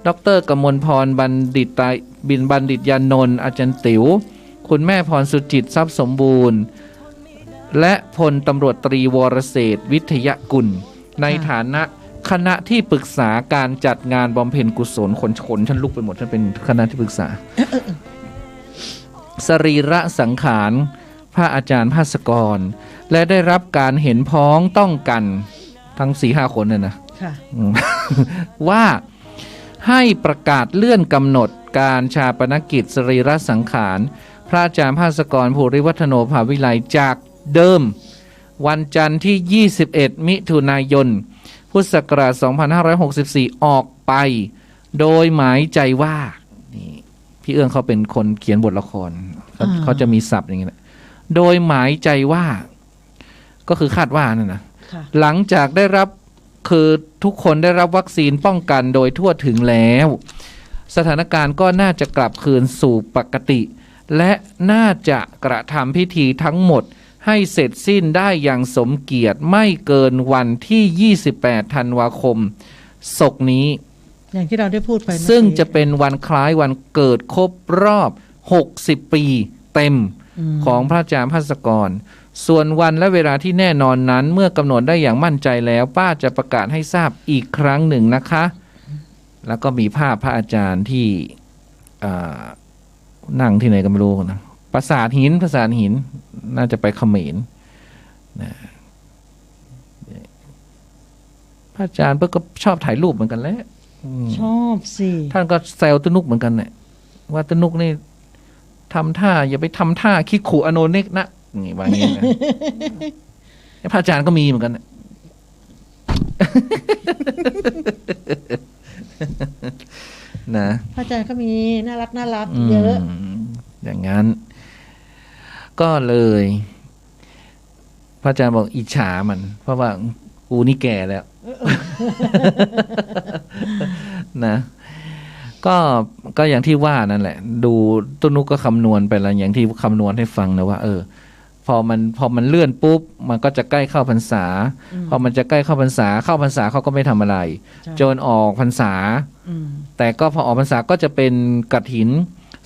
Speaker 3: ดร.กมลพรบัณฑิตยานนท์อาจารย์ติ๋วคุณแม่พรสุจิตทรัพย์สมบูรณ์และพลตำรวจตรีวรเศรษฐ์วิทยกุลในฐานะคณะที่ปรึกษาการจัดงานบำเพ็ญกุศลคนฉันลุกไปหมดฉันเป็นคณะที่ปรึกษาสรีระสังขารพระอาจารย์ภาสกรและได้รับการเห็นพ้องต้องกันทั้ง 4-5 คนเนี่ยนะว่าให้ประกาศเลื่อนกำหนดการชาปนกิจสรีระสังขารพระอาจารย์ภาสกรภูริวัฒโนภาวิไลจากเดิมวันจันทร์ที่21มิถุนายนพุทธศักราช2564ออกไปโดยหมายใจว่านี่พี่เอื้องเขาเป็นคนเขียนบทละครเขาจะมีศัพท์อย่างนี้แหละโดยหมายใจว่าก็คือคาดว่านั่นนะหลังจากได้รับคือทุกคนได้รับวัคซีนป้องกันโดยทั่วถึงแล้วสถานการณ์ก็น่าจะกลับคืนสู่ปกติและน่าจะกระทำพิธีทั้งหมดให้เสร็จสิ้นได้อย่างสมเกียรติไม่เกินวันที่28ธันวาคมศกนี้
Speaker 2: อย่างที่เราได้พูดไป
Speaker 3: ซึ่งจะเป็นวันคล้ายวันเกิดครบรอบ60ปีเต็มของพระอาจารย์ภาสกรส่วนวันและเวลาที่แน่นอนนั้นเมื่อกำหนดได้อย่างมั่นใจแล้วป้าจะประกาศให้ทราบอีกครั้งหนึ่งนะคะแล้วก็มีภาพพระอาจารย์ที่นั่งที่ไหนก็ไม่รู้นะปราสาทหินน่าจะไปเขมรนะพระอาจารย์เพิ่งก็ชอบถ่ายรูปเหมือนกันแหละ
Speaker 2: ชอบสิ
Speaker 3: ท่านก็แซวตนุกเหมือนกันเนี่ยว่าตนุกนี่ ทำท่าอย่าไปทำท่าคิกขู่อโนเนกนะนี่ว่างี้นะพระอาจารย์ก็มีเหมือนกันนะ
Speaker 2: พระอาจารย์ก็มีน่ารักเยอะ
Speaker 3: อย่างนั้นก็เลยพระอาจารย์บอกอิจฉามันเพราะว่ากูนี่แก่แล้วนะก็อย่างที่ว่านั่นแหละดูต้นนุกก็คำนวณไปแล้วอย่างที่คำนวณให้ฟังนะว่าพอมันเลื่อนปุ๊บมันก็จะใกล้เข้าพรรษาพอมันจะใกล้เข้าพรรษาเขาก็ไม่ทำอะไรจนออกพรรษาแต่ก็พอออกพรรษาก็จะเป็นกฐิน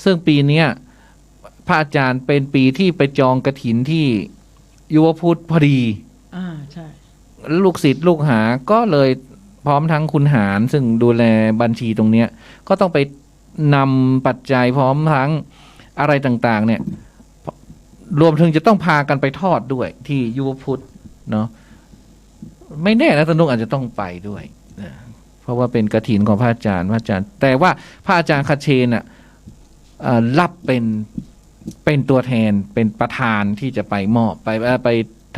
Speaker 3: ซึ่งปีนี้พระอาจารย์เป็นปีที่ไปจองกฐินที่ยุวพุทธพอดี
Speaker 2: ใช่
Speaker 3: ลูกศิษย์ลูกหาก็เลยพร้อมทั้งคุณหารซึ่งดูแลบัญชีตรงเนี้ยก็ต้องไปนำปัจจัยพร้อมทั้งอะไรต่างๆเนี่ยรวมถึงจะต้องพากันไปทอดด้วยที่ยุวพุทธเนาะไม่แน่นะสนุกอาจจะต้องไปด้วยเพราะว่าเป็นกฐินของพระอาจารย์แต่ว่าพระอาจารย์คเชนรับเป็นตัวแทนเป็นประธานที่จะไปมอบไป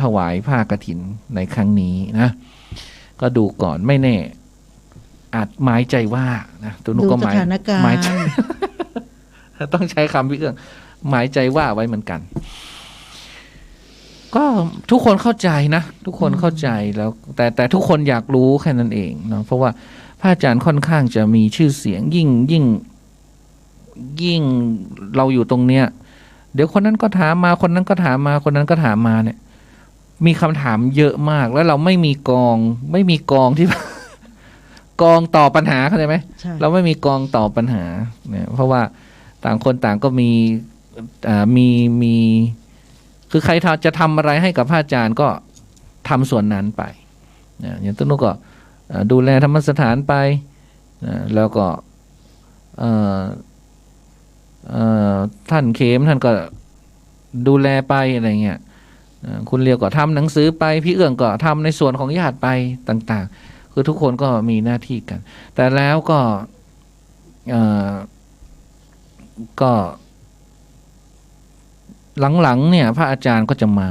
Speaker 3: ถวายผ้ากฐินในครั้งนี้นะก็ดูก่อนไม่แน่อาจหมายใจว่านะตัวนุกก็หมายใจต้องใช้คำพี่เอื้องหมายใจว่าไว้เหมือนกันก็ทุกคนเข้าใจนะทุกคนเข้าใจแล้วแต่ทุกคนอยากรู้แค่นั้นเองเนาะเพราะว่าพระอาจารย์ค่อนข้างจะมีชื่อเสียงยิ่งเราอยู่ตรงเนี้ยเดี๋ยวคนนั้นก็ถามมาคนนั้นก็ถามมาคนนั้นก็ถามมาเนี่ยมีคำถามเยอะมากแล้วเราไม่มีกองที่ กองต่อปัญหาเข้าใจไหมเราไม่มีกองต่อปัญหาเนี่ยเพราะว่าต่างคนต่างก็มีคือใครจะทำอะไรให้กับพระอาจารย์ก็ทำส่วนนั้นไปอย่างต้นนุก็ดูแลธรรมสถานไปแล้วก็ท่านเขมท่านก็ดูแลไปอะไรเงี้ยคุณเลียวก็ทำหนังสือไปพี่เอื้องก็ทำในส่วนของญาติไปต่างๆคือทุกคนก็มีหน้าที่กันแต่แล้วก็หลังๆเนี่ยพระอาจารย์ก็จะมา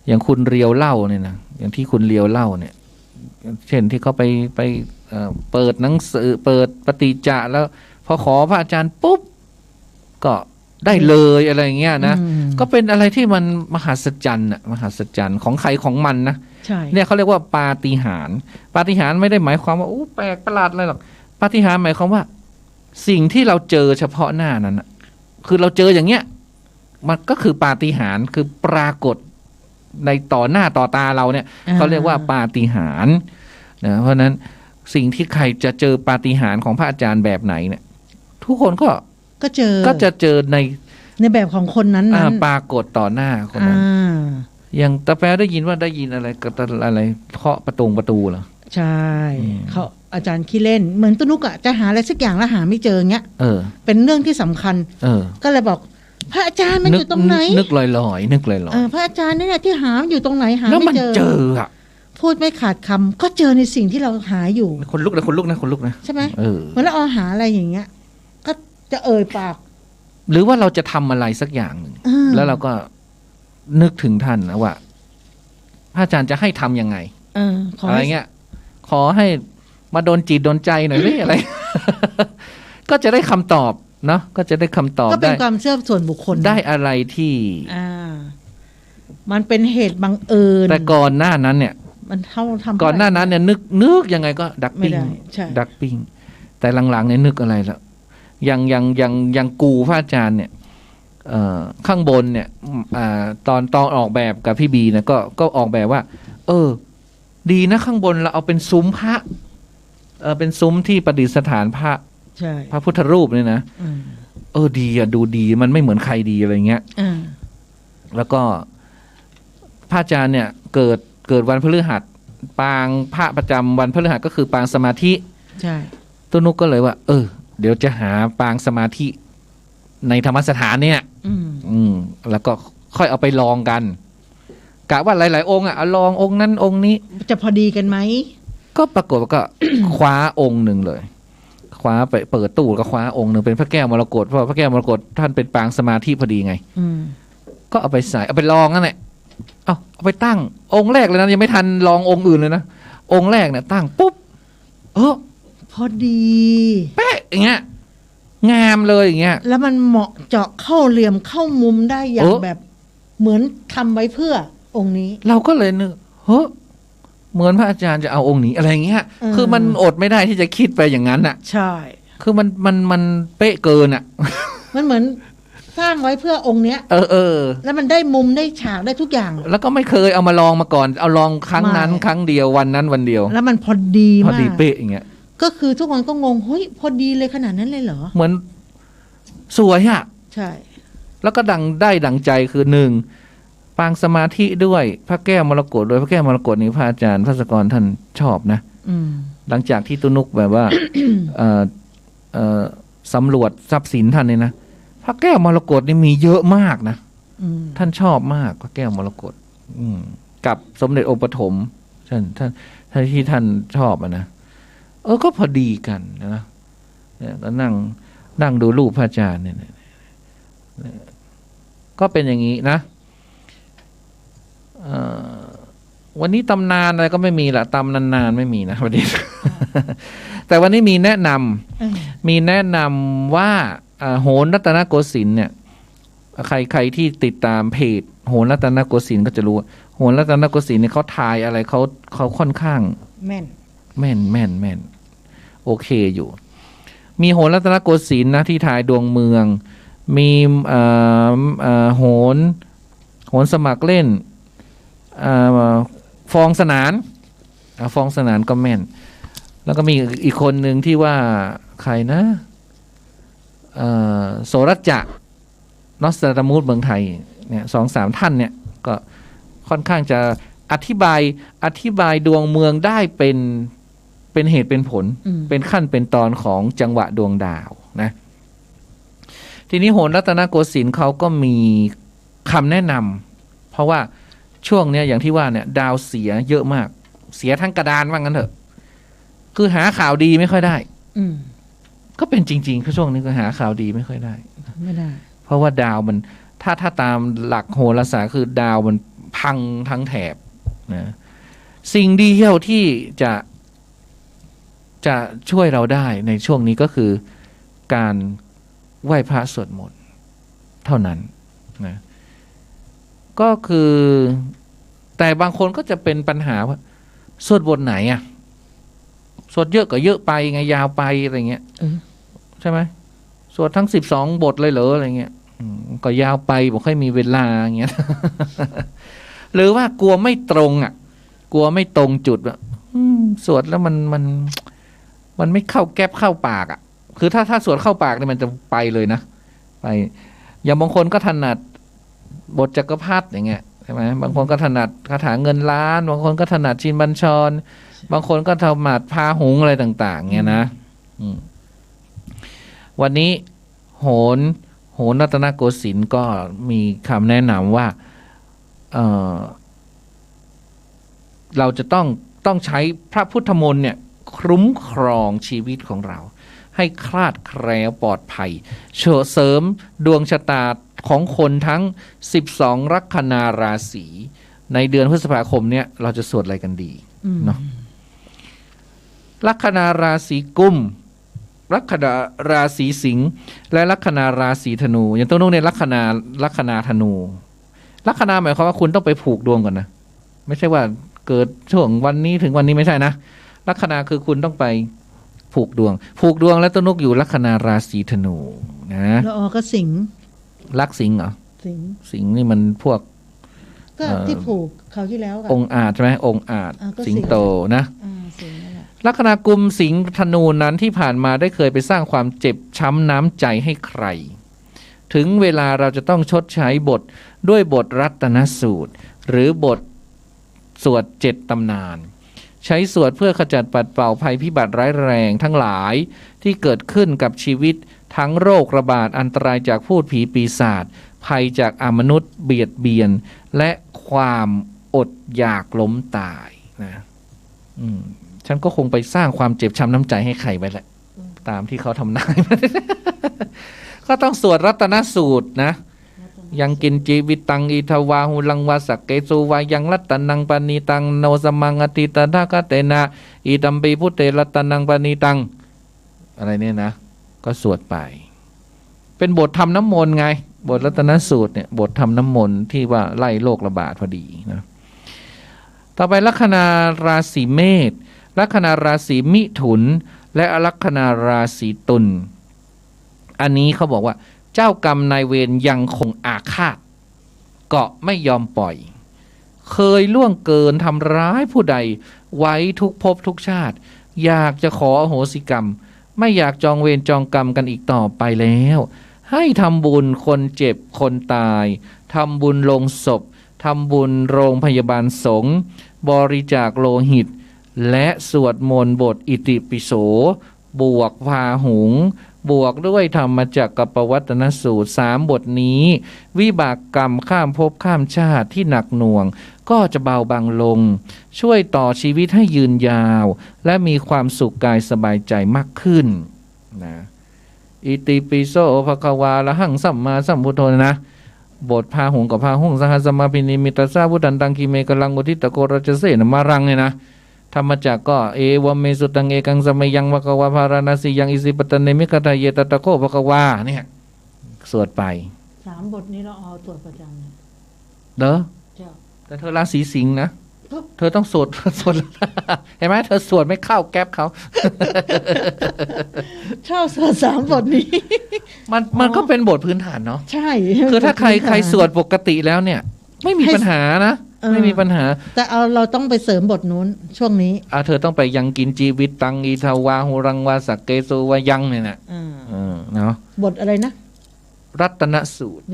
Speaker 3: อย่างคุณเรียวเล่าเนี่ยนะอย่างที่คุณเรียวเล่าเนี่ยเช่นที่เขาไปเปิดหนังสือเปิดปฏิจจะแล้วพอขอพระอาจารย์ปุ๊บก็ได้เลยอะไรอย่างเงี้ยนะก็เป็นอะไรที่มันมหัศจรรย์ของใครของมันนะเนี่ยเขาเรียกว่าปาฏิหาริย์ไม่ได้หมายความว่าแปลกประหลาดอะไรหรอกปาฏิหาริย์หมายความว่าสิ่งที่เราเจอเฉพาะหน้านั้นนะคือเราเจออย่างเงี้ยมันก็คือปาฏิหาริย์คือปรากฏในต่อหน้าต่อตาเราเนี่ยเขาเรียกว่าปาฏิหาริย์นะเพราะนั้นสิ่งที่ใครจะเจอปาฏิหาริย์ของพระอาจารย์แบบไหนเนี่ยทุกคนก็จะเจอใน
Speaker 2: แบบของคนนั้น
Speaker 3: ปรากฏต่อหน้าคนนั้นอย่างตาแป๊วได้ยินอะไรกับอะไรเคาะประตูเหรอ
Speaker 2: ใช่เขาอาจารย์ขี้เล่นเหมือนตุนุกอะจะหาอะไรสักอย่างแล้วหาไม่เจอเงี้ยเป็นเรื่องที่สำคัญก็เลยบอกพระอาจารย์มันอยู่ตรงไหน
Speaker 3: นึกลอย
Speaker 2: พระอาจารย์เนี่ยที่หาอยู่ตรงไหนหาไม่เจอ
Speaker 3: แล้วมันเจออะ
Speaker 2: พูดไม่ขาดคำก็เจอในสิ่งที่เราหาอยู่
Speaker 3: คนลุกนะ
Speaker 2: ใช่ไหมเหมือนเราหาอะไรอย่างเงี้ยก็จะปาก
Speaker 3: หรือว่าเราจะทำอะไรสักอย่างหนึ่งแล้วเราก็นึกถึงท่านนะว่าพระอาจารย์จะให้ทำยังไงอะไรเงี้ยขอให้มาโดนจิตโดนใจหน่อยหรืออะไร ก็จะได้คำตอบเนาะก็จะได้คำตอบ
Speaker 2: ก็เป็นความเชื่อส่วนบุคคล
Speaker 3: ได้อะไรที่
Speaker 2: มันเป็นเหตุบังเอิญ
Speaker 3: แต่ก่อนหน้านั้นเนี่ย
Speaker 2: มันทำ
Speaker 3: ก่อนหน้านั้นเนี่ยนึกยังไงก็ดักปิ้งแต่หลังๆเนี่ยนึกอะไรแล้วยังกูพระอาจารย์เนี่ยข้างบนเนี่ยตอนออกแบบกับพี่บีนะก็ออกแบบว่าดีนะข้างบนเราเอาเป็นซุ้มพระเป็นซุ้มที่ประดิษฐานพระพุทธรูปเนี่ยนะดีอ่ะดูดีมันไม่เหมือนใครดีอะไรเงี้ยแล้วก็พระอาจารย์เนี่ยเกิดวันพฤหัสปางพระประจำวันพฤหัสก็คือปางสมาธิ
Speaker 2: ใช่
Speaker 3: ต้นนุกก็เลยว่าเดี๋ยวจะหาปางสมาธิในธรรมสถานเนี่ยแล้วก็ค่อยเอาไปลองกันกะว่าหลายๆองค์เอาลององค์นั้นองค์นี้
Speaker 2: จะพอดีกันไหม
Speaker 3: ก็ปรากฏว่าก็ คว้าองค์หนึ่งเลย คว้าไปเปิดตู้ก็คว้าองค์หนึ่งเป็นพระแก้วมรกตเพราะพระแก้วมรกตท่านเป็นปางสมาธิพอดีไงก็เอาไปใส่เอาไปลองนั่นแหละเอาไปตั้งองค์แรกเลยนะยังไม่ทันลององค์อื่นเลยนะองค์แรกเนี่ยตั้งปุ๊บ
Speaker 2: พอดี
Speaker 3: เป๊ะอย่างเงี้ยงามเลยอย่างเงี้ย
Speaker 2: แล้วมันเหมาะเจาะเข้าเหลี่ยมเข้ามุมได้อย่างแบบเหมือนทำไว้เพื่อองค์นี้
Speaker 3: เราก็เลยนึกเหมือนพระอาจารย์จะเอาองค์นี้อะไรอย่างเงี้ยคือมันอดไม่ได้ที่จะคิดไปอย่างนั้นอ่ะ
Speaker 2: ใช่
Speaker 3: คือมันเป๊ะเกินอ่ะ
Speaker 2: มันเหมือนสร้างไว้เพื่อองค์เนี้ยแล้วมันได้มุมได้ฉากได้ทุกอย่าง
Speaker 3: แล้วก็ไม่เคยเอามาลองมาก่อนเอาลองครั้งนั้นครั้งเดียววันนั้นวันเดียว
Speaker 2: แล้วมันพอดีมาก
Speaker 3: พอดีเป๊ะอย่างเงี้ย
Speaker 2: ก็คือทุกคนก็งงเฮ้ยพอดีเลยขนาดนั้นเลยเหรอ
Speaker 3: เหมือนสวยอ่ะ
Speaker 2: ใช่
Speaker 3: แล้วก็ดังใจคือหนึ่งปางสมาธิด้วยพระแก้วมรกตโดยพระแก้วมรกตนี้พระอาจารย์พระสกรท่านชอบนะหลังจากที่ตุนุกแบบว่า สำรวจทรัพย์สินท่านเนี่ยนะพระแก้วมรกตนี่มีเยอะมากนะท่านชอบมากพระแก้วมรกตกับสมเด็จองค์ปฐมท่านที่ท่านชอบนะก็พอดีกันนะก็นั่งดูรูปพระอาจารย์เนี่ยก็เป็นอย่างนี้นะวันนี้ตำนานอะไรก็ไม่มีละตำนานๆไม่มีนะวันนี้ แต่วันนี้มีแนะนำว่าโหนรัตนโกสินทร์เนี่ยใครที่ติดตามเพจโหนรัตนโกสินทร์ก็จะรู้โหนรัตนโกสินทร์เนี่ยเขาทายอะไรเขาค่อนข้างแม่นโอเคอยู่มีโหนรัตนโกสินทร์นะที่ทายดวงเมืองมีโหนสมัครเล่นฟองสนานก็แม่นแล้วก็มีอีกคนหนึ่งที่ว่าใครนะโสรัจจะนอสตราดามุสเมืองไทยเนี่ย 2-3 ท่านเนี่ยก็ค่อนข้างจะอธิบายดวงเมืองได้เป็นเหตุเป็นผลเป็นขั้นเป็นตอนของจังหวะดวงดาวนะทีนี้โหนรัตนโกสินทร์เขาก็มีคำแนะนำเพราะว่าช่วงเนี้ยอย่างที่ว่าเนี่ยดาวเสียเยอะมากเสียทั้งกระดานว่างั้นเถอะคือหาข่าวดีไม่ค่อยได้ก็เป็นจริงๆคือช่วงนี้ก็หาข่าวดีไม่ค่อยได้เพราะว่าดาวมันถ้าตามหลักโหราศาสตร์คือดาวมันพังทั้งแถบนะสิ่งเดียวที่จะช่วยเราได้ในช่วงนี้ก็คือการไหว้พระสวดมนต์เท่านั้นนะก็คือแต่บางคนก็จะเป็นปัญหาว่าสวดบทไหนอ่ะสวดเยอะก็เยอะไปไงยาวไปอะไรเงี้ยใช่ไหมสวดทั้ง12 บทเลยเหรออะไรเงี้ยก็ยาวไปบอกให้มีเวลาอย่างเงี้ย หรือว่ากลัวไม่ตรงอ่ะกลัวไม่ตรงจุดอ่ะสวดแล้วมันไม่เข้าแก๊บเข้าปากอ่ะคือถ้าสวดเข้าปากเนี่ยมันจะไปเลยนะไปอย่างบางคนก็ถนัดบทจักรพรรดิอย่างเงี้ยใช่ไหมบางคนก็ถนัดคาถาเงินล้านบางคนก็ถนัดชินบัญชรบางคนก็ถนัดพาหุงอะไรต่างๆเงี้ยนะวันนี้โหนรัตนโกสินทร์ก็มีคำแนะนำว่าเราจะต้องใช้พระพุทธมนต์เนี่ยคุ้มครองชีวิตของเราให้คลาดแคล้วปลอดภัยเสริมดวงชะตาของคนทั้ง12ลัคนาราศีในเดือนพฤษภาคมเนี่ยเราจะสวดอะไรกันดีเนาะลัคนาราศีกุมลัคนาราศีสิงห์และลัคนาราศีธนูอย่างต้นนู้นเนี่ยลัคนาธนูลัคนาหมายความว่าคุณต้องไปผูกดวงก่อนนะไม่ใช่ว่าเกิดช่วงวันนี้ถึงวันนี้ไม่ใช่นะลัคนาคือคุณต้องไปผูกดวงแล้วต้นนกอยู่ลัคนาราศีธนูนะ
Speaker 2: แล้วก็สิงห์
Speaker 3: ลักสิงห์เหรอสิงห์นี่มันพวก
Speaker 2: ก็ที่ผูกเขาที่แล้ว
Speaker 3: องค์อาจใช่ไหมองค์อาจสิงโตนะลัคนากุมสิงห์ธนูนั้นที่ผ่านมาได้เคยไปสร้างความเจ็บช้ำน้ำใจให้ใครถึงเวลาเราจะต้องชดใช้บทด้วยบทรัตนสูตรหรือบทสวด7 ตำนานใช้สวดเพื่อขจัดปัดเป่าภัยพิบัติร้ายแรงทั้งหลายที่เกิดขึ้นกับชีวิตทั้งโรคระบาดอันตรายจากพูดผีปีศาจภัยจากอมนุษย์เบียดเบียนและความอดอยากล้มตายนะฉันก็คงไปสร้างความเจ็บช้ำน้ำใจให้ใครไว้แหละ ตามที่เขาทำนาย ก็ต้องสวดรัตนสูตรนะยังกินจีวิตังอิทวาหุลังวาสักเกสุวายังรัตนังปณีตังโนสมังอติตถาคเตนะอิตัมปีพุทเตรัตนังปณีตังอะไรเนี่ยนะก็สวดไปเป็นบททำน้ำมนต์ไงบทรัตนสูตรเนี่ยบททำน้ำมนต์ที่ว่าไล่โรคระบาดพอดีนะต่อไปลัคนาราศีเมษลัคนาราศีมิถุนและลัคนาราศีตุลอันนี้เขาบอกว่าเจ้ากรรมนายเวรยังคงอาฆาตเกาะไม่ยอมปล่อยเคยล่วงเกินทำร้ายผู้ใดไว้ทุกภพทุกชาติอยากจะขออโหสิกรรมไม่อยากจองเวรจองกรรมกันอีกต่อไปแล้วให้ทำบุญคนเจ็บคนตายทำบุญลงศพทำบุญโรงพยาบาลสงฆ์บริจาคโลหิตและสวดมนต์บทอิติปิโสบวกพาหุงบวกด้วยธรรมจักรปวัตนสูตร3 บทนี้วิบากกรรมข้ามภพข้ามชาติที่หนักหน่วงก็จะเบาบางลงช่วยต่อชีวิตให้ยืนยาวและมีความสุขกายสบายใจมากขึ้นนะอิติปิโสภควาละหังสัมมาสัมพุทโธนะบทพาหุงกับพาหุงสหัสมาพินิมิตาสาวุตันตังกิเมกลังอุทิตโกรจเสนมารังเนี่ยนะธรรมจักก็เอวเมสุตังเอกังสมัยยังภควาภาราณสียังอิสิปตเนมิกตาเยตตะโกภควาเนี่ยสวดไป
Speaker 2: 3 บทนี้เราเอาตรวจประจำเลย
Speaker 3: เด้อ
Speaker 2: เจ้า
Speaker 3: แต่เธอราศีสิงห์นะเธอต้องสวด เห็นไหมเธอสวดไม่เข้าแก๊ปเขา
Speaker 2: ชอบสวด3 บทนี้
Speaker 3: มันก็เป็นบทพื้นฐานเนาะ
Speaker 2: ใช่
Speaker 3: คือถ้าใครสวดปกติแล้วเนี่ยไม่มีปัญหานะไม่มีปัญหา
Speaker 2: แต่เราต้องไปเสริมบทนู้นช่วงนี้
Speaker 3: เธอต้องไปยังกินจีวิตตังอีทาวาหุรังวาสักเกสุวายังเนี่ยนะเนาะ
Speaker 2: บทอะไรนะ
Speaker 3: รัตนสูตร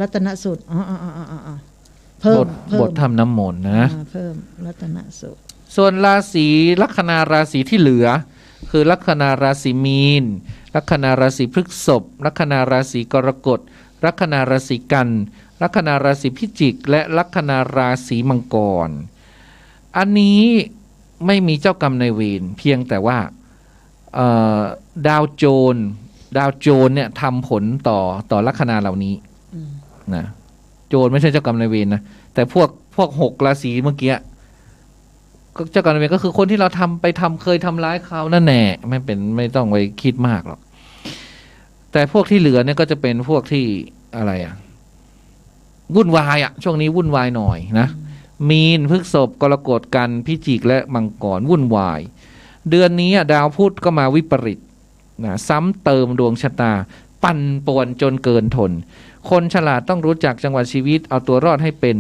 Speaker 2: เพิ่ม
Speaker 3: บททำน้ำมนต์นะ
Speaker 2: เพิ่มรัตนสูตร
Speaker 3: ส่วนราศีลัคนาราศีที่เหลือคือลัคนาราศีมีนลัคนาราศีพฤษภลัคนาราศีกรกฎลัคนาราศีกันลัคนาราศีพิจิกและลัคนาราศีมังกรอันนี้ไม่มีเจ้ากรรมนายเวรเพียงแต่ว่าดาวโจรเนี่ยทำผลต่อลัคนาเหล่านี้นะโจรไม่ใช่เจ้ากรรมนายเวรนะแต่พวก6 ราศีเมื่อกี้เจ้ากรรมนายเวรก็คือคนที่เราเคยทำร้ายเขานั่นแหละไม่ต้องไปคิดมากหรอกแต่พวกที่เหลือเนี่ยก็จะเป็นพวกที่อะไรวุ่นวายช่วงนี้วุ่นวายหน่อยนะมีนพฤษภกรกฎกันพิจิกและมังกรวุ่นวายเดือนนี้ดาวพุธก็มาวิปริตนะซ้ำเติมดวงชะตาปั่นป่วนจนเกินทนคนฉลาดต้องรู้จักจังหวะชีวิตเอาตัวรอดให้เป็น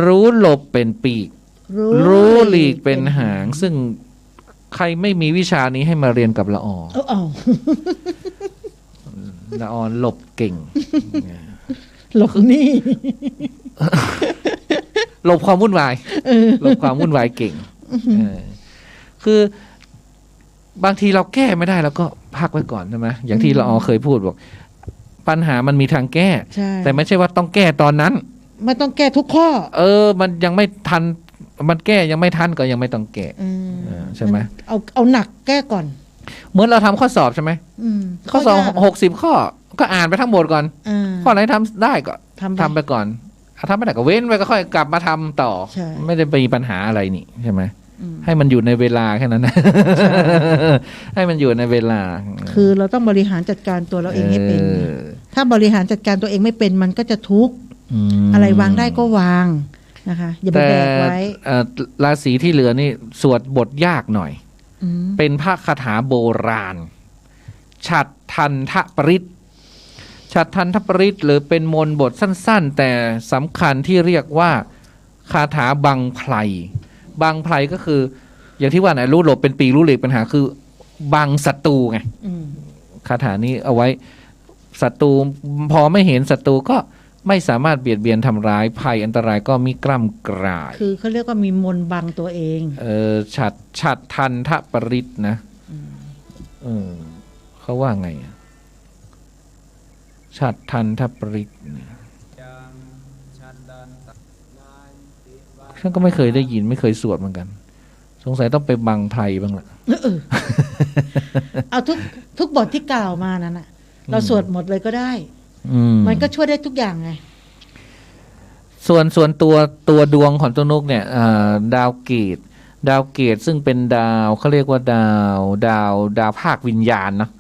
Speaker 3: รู้หลบเป็นปีกรู้หลีกเป็นหางซึ่งใครไม่มีวิชานี้ให้มาเรียนกับละอละอหลบเก่ง
Speaker 2: หลบนี่
Speaker 3: หลบความวุ่นวายหลบความวุ่นวายเก่งคือบางทีเราแก้ไม่ได้แล้วก็พักไว้ก่อนใช่ไหมอย่างที่เราเคยพูดบอกปัญหามันมีทางแก้แต่ไม่ใช่ว่าต้องแก้ตอนนั้น
Speaker 2: ไม่ต้องแก้ทุกข้อ
Speaker 3: มันยังไม่ทันมันแก้ยังไม่ทันก็ยังไม่ต้องแก้ใช่ไหม
Speaker 2: เอาหนักแก้ก่อน
Speaker 3: เหมือนเราทำข้อสอบใช่ไหมข้อสอบ60 ข้อก็อ่านไปทั้งหมดก่อนข้อไหนทำได้ก็ทำไปก่อนทำไม่ได้ก็เว้นไปก็ค่อยกลับมาทำต่อไม่ได้มีปัญหาอะไรนี่ใช่ไหมให้มันอยู่ในเวลาแค่นั้นนะให้มันอยู่ในเวลา
Speaker 2: คือเราต้องบริหารจัดการตัวเราเองให้เป็นถ้าบริหารจัดการตัวเองไม่เป็นมันก็จะทุกข์อะไรวางได้ก็วางนะคะอย่าไปแบกไว้
Speaker 3: ราศีที่เหลือนี่สวดบทยากหน่อยเป็นพระคาถาโบราณฉัตรทันทปริตฉัตรทันทปริตหรือเป็นมนต์บทสั้นๆแต่สำคัญที่เรียกว่าคาถาบังไพรบังไพรก็คืออย่างที่ว่าไหนรู้หลบเป็นปีรู้หลีกปัญหาคือบังศัตรูไงคาถานี้เอาไว้ศัตรูพอไม่เห็นศัตรูก็ไม่สามารถเบียดเบียนทำร้ายภัยอันตรายก็มิกล้ำกลาย
Speaker 2: คือเขาเรียกว่ามีมนต์บังตัวเอง
Speaker 3: ฉัตรทันทปริตนะเขาว่าไงฉัตรทันทปริตฉันก็ไม่เคยได้ยินไม่เคยสวดเหมือนกัน สงสัยต้องไปบังไพรบ้างละ
Speaker 2: เอาทุกบทที่กล่าวมานั้นน่ะ เราสวดหมดเลยก็ได้ มันก็ช่วยได้ทุกอย่างไง
Speaker 3: ส่วนตัวดวงของตัวนุกเนี่ยดาวเกตซึ่งเป็นดาวเขาเรียกว่าดาวภาควิญญาณเนาะ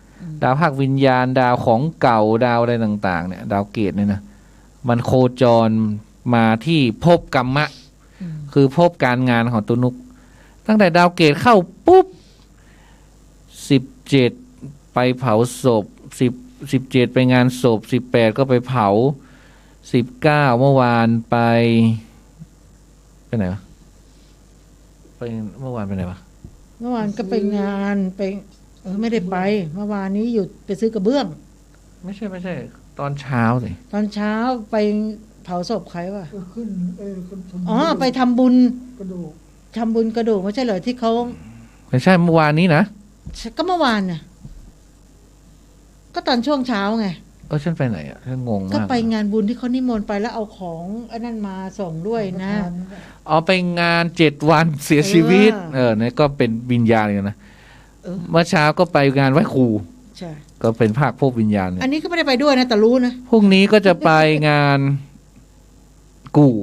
Speaker 3: ดาวภาควิญญาณดาวของเก่าดาวอะไรต่างๆเนี่ยดาวเกตเนี่ยนะมันโคจรมาที่ภพกรรมะคือภพการงานของตัวนุกตั้งแต่ดาวเกตเข้าปุ๊บ17ไปเผาศพ17ไปงานศพ18ก็ไปเผา19เมื่อวานไปไหนวะไปเมื่อวานไปไหนวะ
Speaker 2: เมื่อวานก็ไปงานไปไม่ได้ไปเมื่อวานนี้หยุดไปซื้อกระเบื้อง
Speaker 3: ไม่ใช่ตอนเช้าสิ
Speaker 2: ตอนเช้าไปเผาศพใครวะไปทำบุญกระดูกไม่ใช่เหรอที่เขา
Speaker 3: ไม่ใช่เมื่อวานนี้นะ
Speaker 2: ก็เมื่อวานน่ะก็ตอนช่วงเช้าไง
Speaker 3: ฉันไปไหนอ่ะฉันงงมาก
Speaker 2: ก็ไปงานบุญที่เขานิมนต์ไปแล้วเอาของอันนั้นมาส่งด้วยนะ
Speaker 3: ไปงาน7 วันเสียชีวิตนี่ก็เป็นวิญญาณเลยนะเมื่อเช้าก็ไปงานไหว้ครู
Speaker 2: ใช่
Speaker 3: ก็เป็นภาคพวกวิญญาณ
Speaker 2: อันนี้ก็ไม่ได้ไปด้วยนะแต่รู้นะ
Speaker 3: พรุ่งนี้ก็จะไปงานกู่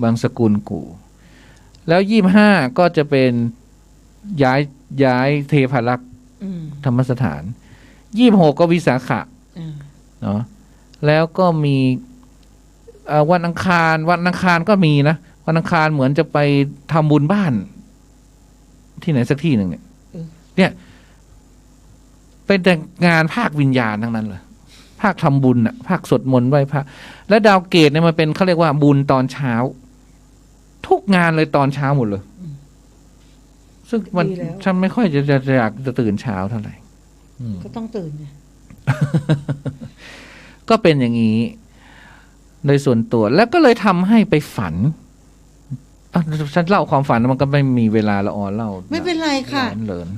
Speaker 3: บางสกุลกู่แล้ว25ก็จะเป็นย้ายเทพารักษ์ธรรมสถาน26ก็วิสาขะเนาะแล้วก็มีวันอังคารก็มีนะวันอังคารเหมือนจะไปทำบุญบ้านที่ไหนสักที่หนึ่งเนี่ยเป็นแต่งานภาควิญญาณทั้งนั้นเลยภาคทำบุญอะภาคสวดมนต์ไหว้พระและดาวเกตเนี่ยมันเป็นเขาเรียกว่าบุญตอนเช้าทุกงานเลยตอนเช้าหมดเลยซึ่งมันฉันไม่ค่อยจะอยากจะตื่นเช้าเท่าไหร่
Speaker 2: ก็ต้องตื่นไง
Speaker 3: ก็เป็นอย่างนี้โดยส่วนตัวแล้วก็เลยทำให้ไปฝันฉันเล่าความฝันมันก็ไม่มีเวลาละออนเล่า
Speaker 2: ไม่เป็นไรค่ะ
Speaker 3: เลิน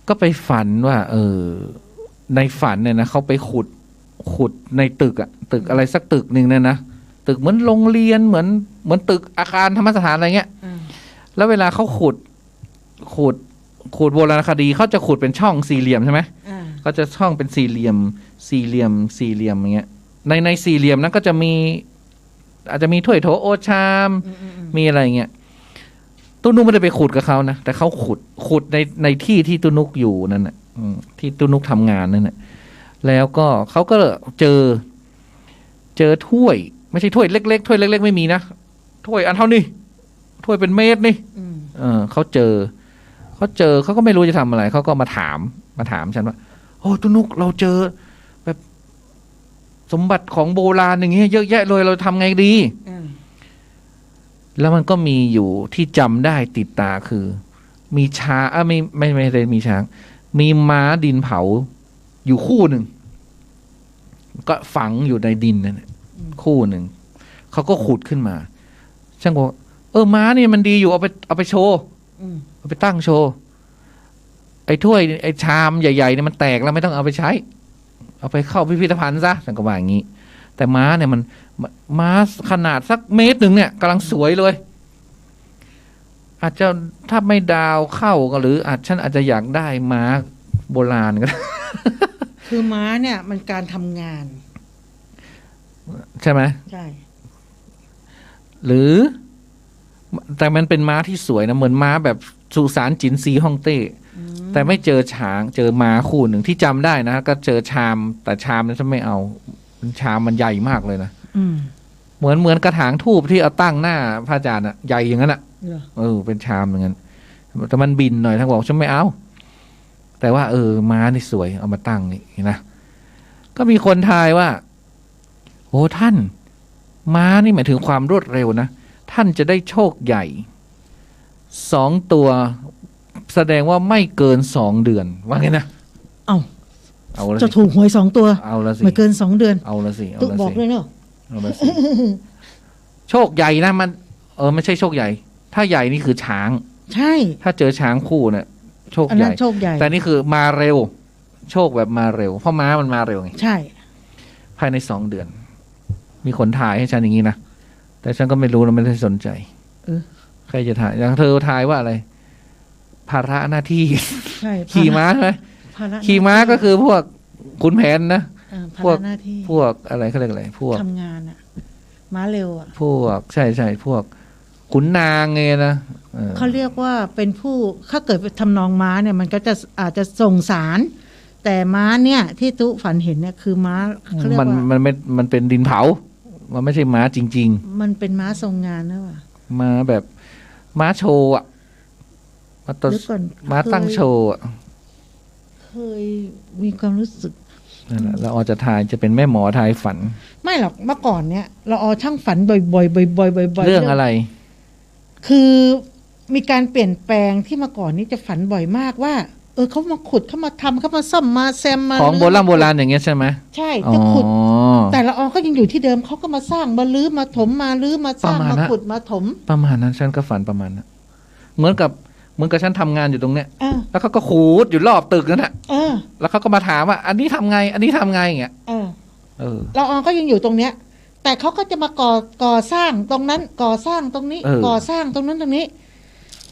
Speaker 3: ก็ไปฝันว่าในฝันเนี่ยนะเขาไปขุดในตึกอะไรสักตึกหนึ่งเนี่ยนะตึกเหมือนโรงเรียนเหมือนตึกอาคารธรรมสถานอะไรเงี้ยแล้วเวลาเขาขุดโบราณคดีเขาจะขุดเป็นช่องสี่เหลี่ยมใช่ไหมเขาจะช่องเป็นสี่เหลี่ยมอย่างเงี้ยในสี่เหลี่ยมนั้นก็จะมีอาจจะมีถ้วยโถโอชามมีอะไรเงี้ยตุนุกไม่ได้ไปขุดกับเขานะแต่เขาขุดในที่ตุนุกอยู่นั่นน่ะที่ตุนุกทำงานนั่นน่ะแล้วก็เขาก็เจอถ้วยไม่ใช่ถ้วยเล็กๆถ้วยเล็กๆไม่มีนะถ้วยอันเท่านี้ถ้วยเป็นเมตรนี่เขาเจอเขาก็ไม่รู้จะทำอะไรเขาก็มาถามฉันว่าโอ้ตุนุกเราเจอแบบสมบัติของโบราณอย่างเงี้ยเยอะแยะเลยเราทำไงดีแล้วมันก็มีอยู่ที่จำได้ติดตาคือมีช้างไม่ได้มีช้างมีม้าดินเผาอยู่คู่หนึ่งก็ฝังอยู่ในดินนั่นคู่หนึ่งเขาก็ขุดขึ้นมาช่างบอกม้านี่มันดีอยู่เอาไปโชว์เอาไปตั้งโชว์ไอ้ถ้วยไอ้ชามใหญ่ๆเนี่ยมันแตกแล้วไม่ต้องเอาไปใช้เอาไปเข้าพิพิธภัณฑ์ซะฉันก็ว่าอย่างนี้แต่ม้าเนี่ยมันม้าขนาดสักเมตรหนึ่งเนี่ยกำลังสวยเลยอาจจะถ้าไม่ดาวเข้าก็หรือฉันอาจจะอยากได้ม้าโบราณก็ได้
Speaker 2: คือม้าเนี่ยมันการทำงาน
Speaker 3: ใช่ไหม
Speaker 2: ใช่
Speaker 3: หรือแต่มันเป็นม้าที่สวยนะเหมือนม้าแบบสุสานจินซีฮ่องเต้แต่ไม่เจอช้างเจอม้าคู่หนึ่งที่จำได้นะก็เจอชามแต่ชามนั้นฉันไม่เอาชามมันใหญ่มากเลยนะเหมือนกระถางทูบที่เอาตั้งหน้าพระอาจารย์อะใหญ่อย่างนั้นอะเป็นชามอย่างนั้นแต่มันบินหน่อยท่านบอกฉันไม่เอาแต่ว่าม้านี่สวยเอามาตั้งนี่นะก็มีคนทายว่าโอ้ท่านม้านี่หมายถึงความรวดเร็วนะท่านจะได้โชคใหญ่2 ตัวแสดงว่าไม่เกิน2 เดือนว่าไงนะเอาละ
Speaker 2: จะถูกหวย2 ตัว
Speaker 3: เอาละสิ
Speaker 2: ไม่เกิน2 เดือน
Speaker 3: เอาละสิ
Speaker 2: ตุ๊กบอกเลยเนาะ
Speaker 3: เอาละสิโชคใหญ่นะมันไม่ใช่โชคใหญ่ถ้าใหญ่นี่คือช้าง
Speaker 2: ใช่
Speaker 3: ถ้าเจอช้างคู่เนี่ยโชคใหญ่แต่นี่คือมาเร็วโชคแบบมาเร็วเพราะม้ามันมาเร็วไง
Speaker 2: ใช่
Speaker 3: ภายใน2 เดือนมีคนถ่ายให้ฉันอย่างนี้นะแต่ฉันก็ไม่รู้แล้วไม่ได้สนใจ ใครจะถ่ายอย่างเธอทายว่าอะไร ภาระหน้าที่
Speaker 2: ใช่
Speaker 3: ขี่ม้าใช่ไหม
Speaker 2: ภาระ
Speaker 3: ขี่ม้าก็คือพวกขุนแผนนะ
Speaker 2: ภา
Speaker 3: พวก
Speaker 2: ระหน้าที่
Speaker 3: พวกอะไรเขาเรียกอะไรพวก
Speaker 2: ทำงานอ่ะม้าเร็วอ่ะ
Speaker 3: พวกใช่พวกขุนนางไงนะออ
Speaker 2: เขาเรียกว่าเป็นผู้ถ้าเกิดทำนองม้าเนี่ยมันก็จะอาจจะส่งสาร แต่ม้าเนี่ยที่ตุ๊ฝันเห็นเนี่ยคือม้าเขาเรียกว่า
Speaker 3: มันเป็นดินเผา มันไม่ใช่ม้าจริง
Speaker 2: มันเป็นม้าทรงงานนะว่ะ
Speaker 3: ๆ ม้าแบบม้าโชว์อะม้าตัว
Speaker 2: เดี๋ยวก่อน
Speaker 3: ม้าตั้งโชว์อะ
Speaker 2: เคยมีความรู้สึก
Speaker 3: นั่นแหละแล้วออจะทายจะเป็นแม่หมอทายฝัน
Speaker 2: ไม่หรอกเมื่อก่อนเนี่ยเราช่างฝันบ่อยๆบ่อยๆบ่อยๆ
Speaker 3: เรื่องอะไร
Speaker 2: คือมีการเปลี่ยนแปลงที่เมื่อก่อนนี้จะฝันบ่อยมากว่าเขามาขุดเขามาทำเขามาซ่อมมาแซมมา
Speaker 3: ของโบราณอย่างเงี้ยใช่ไหม
Speaker 2: ใช่
Speaker 3: อ๋อ
Speaker 2: จะขุด แต่ละก็ยังอยู่ที่เดิมเขาก็มาสร้างมาลื้อมาถมมาลื้อมาสร้าง
Speaker 3: ประมาณ
Speaker 2: มา
Speaker 3: นั้น
Speaker 2: ขุดมาถม
Speaker 3: ประมาณนั้นฉันก็ฝันประมาณนั้นเหมือนกับฉันทำงานอยู่ตรงเนี้ย
Speaker 2: เออ
Speaker 3: แล้วเขาก็ขูดอยู่รอบตึกนั่นแหละ
Speaker 2: เออ
Speaker 3: แล้วเขาก็มาถามว่า อันนี้ทำไง อันนี้ทำไงอย่างเงี้ย
Speaker 2: เออ
Speaker 3: เออ
Speaker 2: เราก็ยังอยู่ตรงเนี้ย แต่เขาก็จะมาก่อสร้างตรงนั้นก่อสร้างตรงนี้
Speaker 3: เออ
Speaker 2: ก่อสร้างตรงนั้นตรงนี้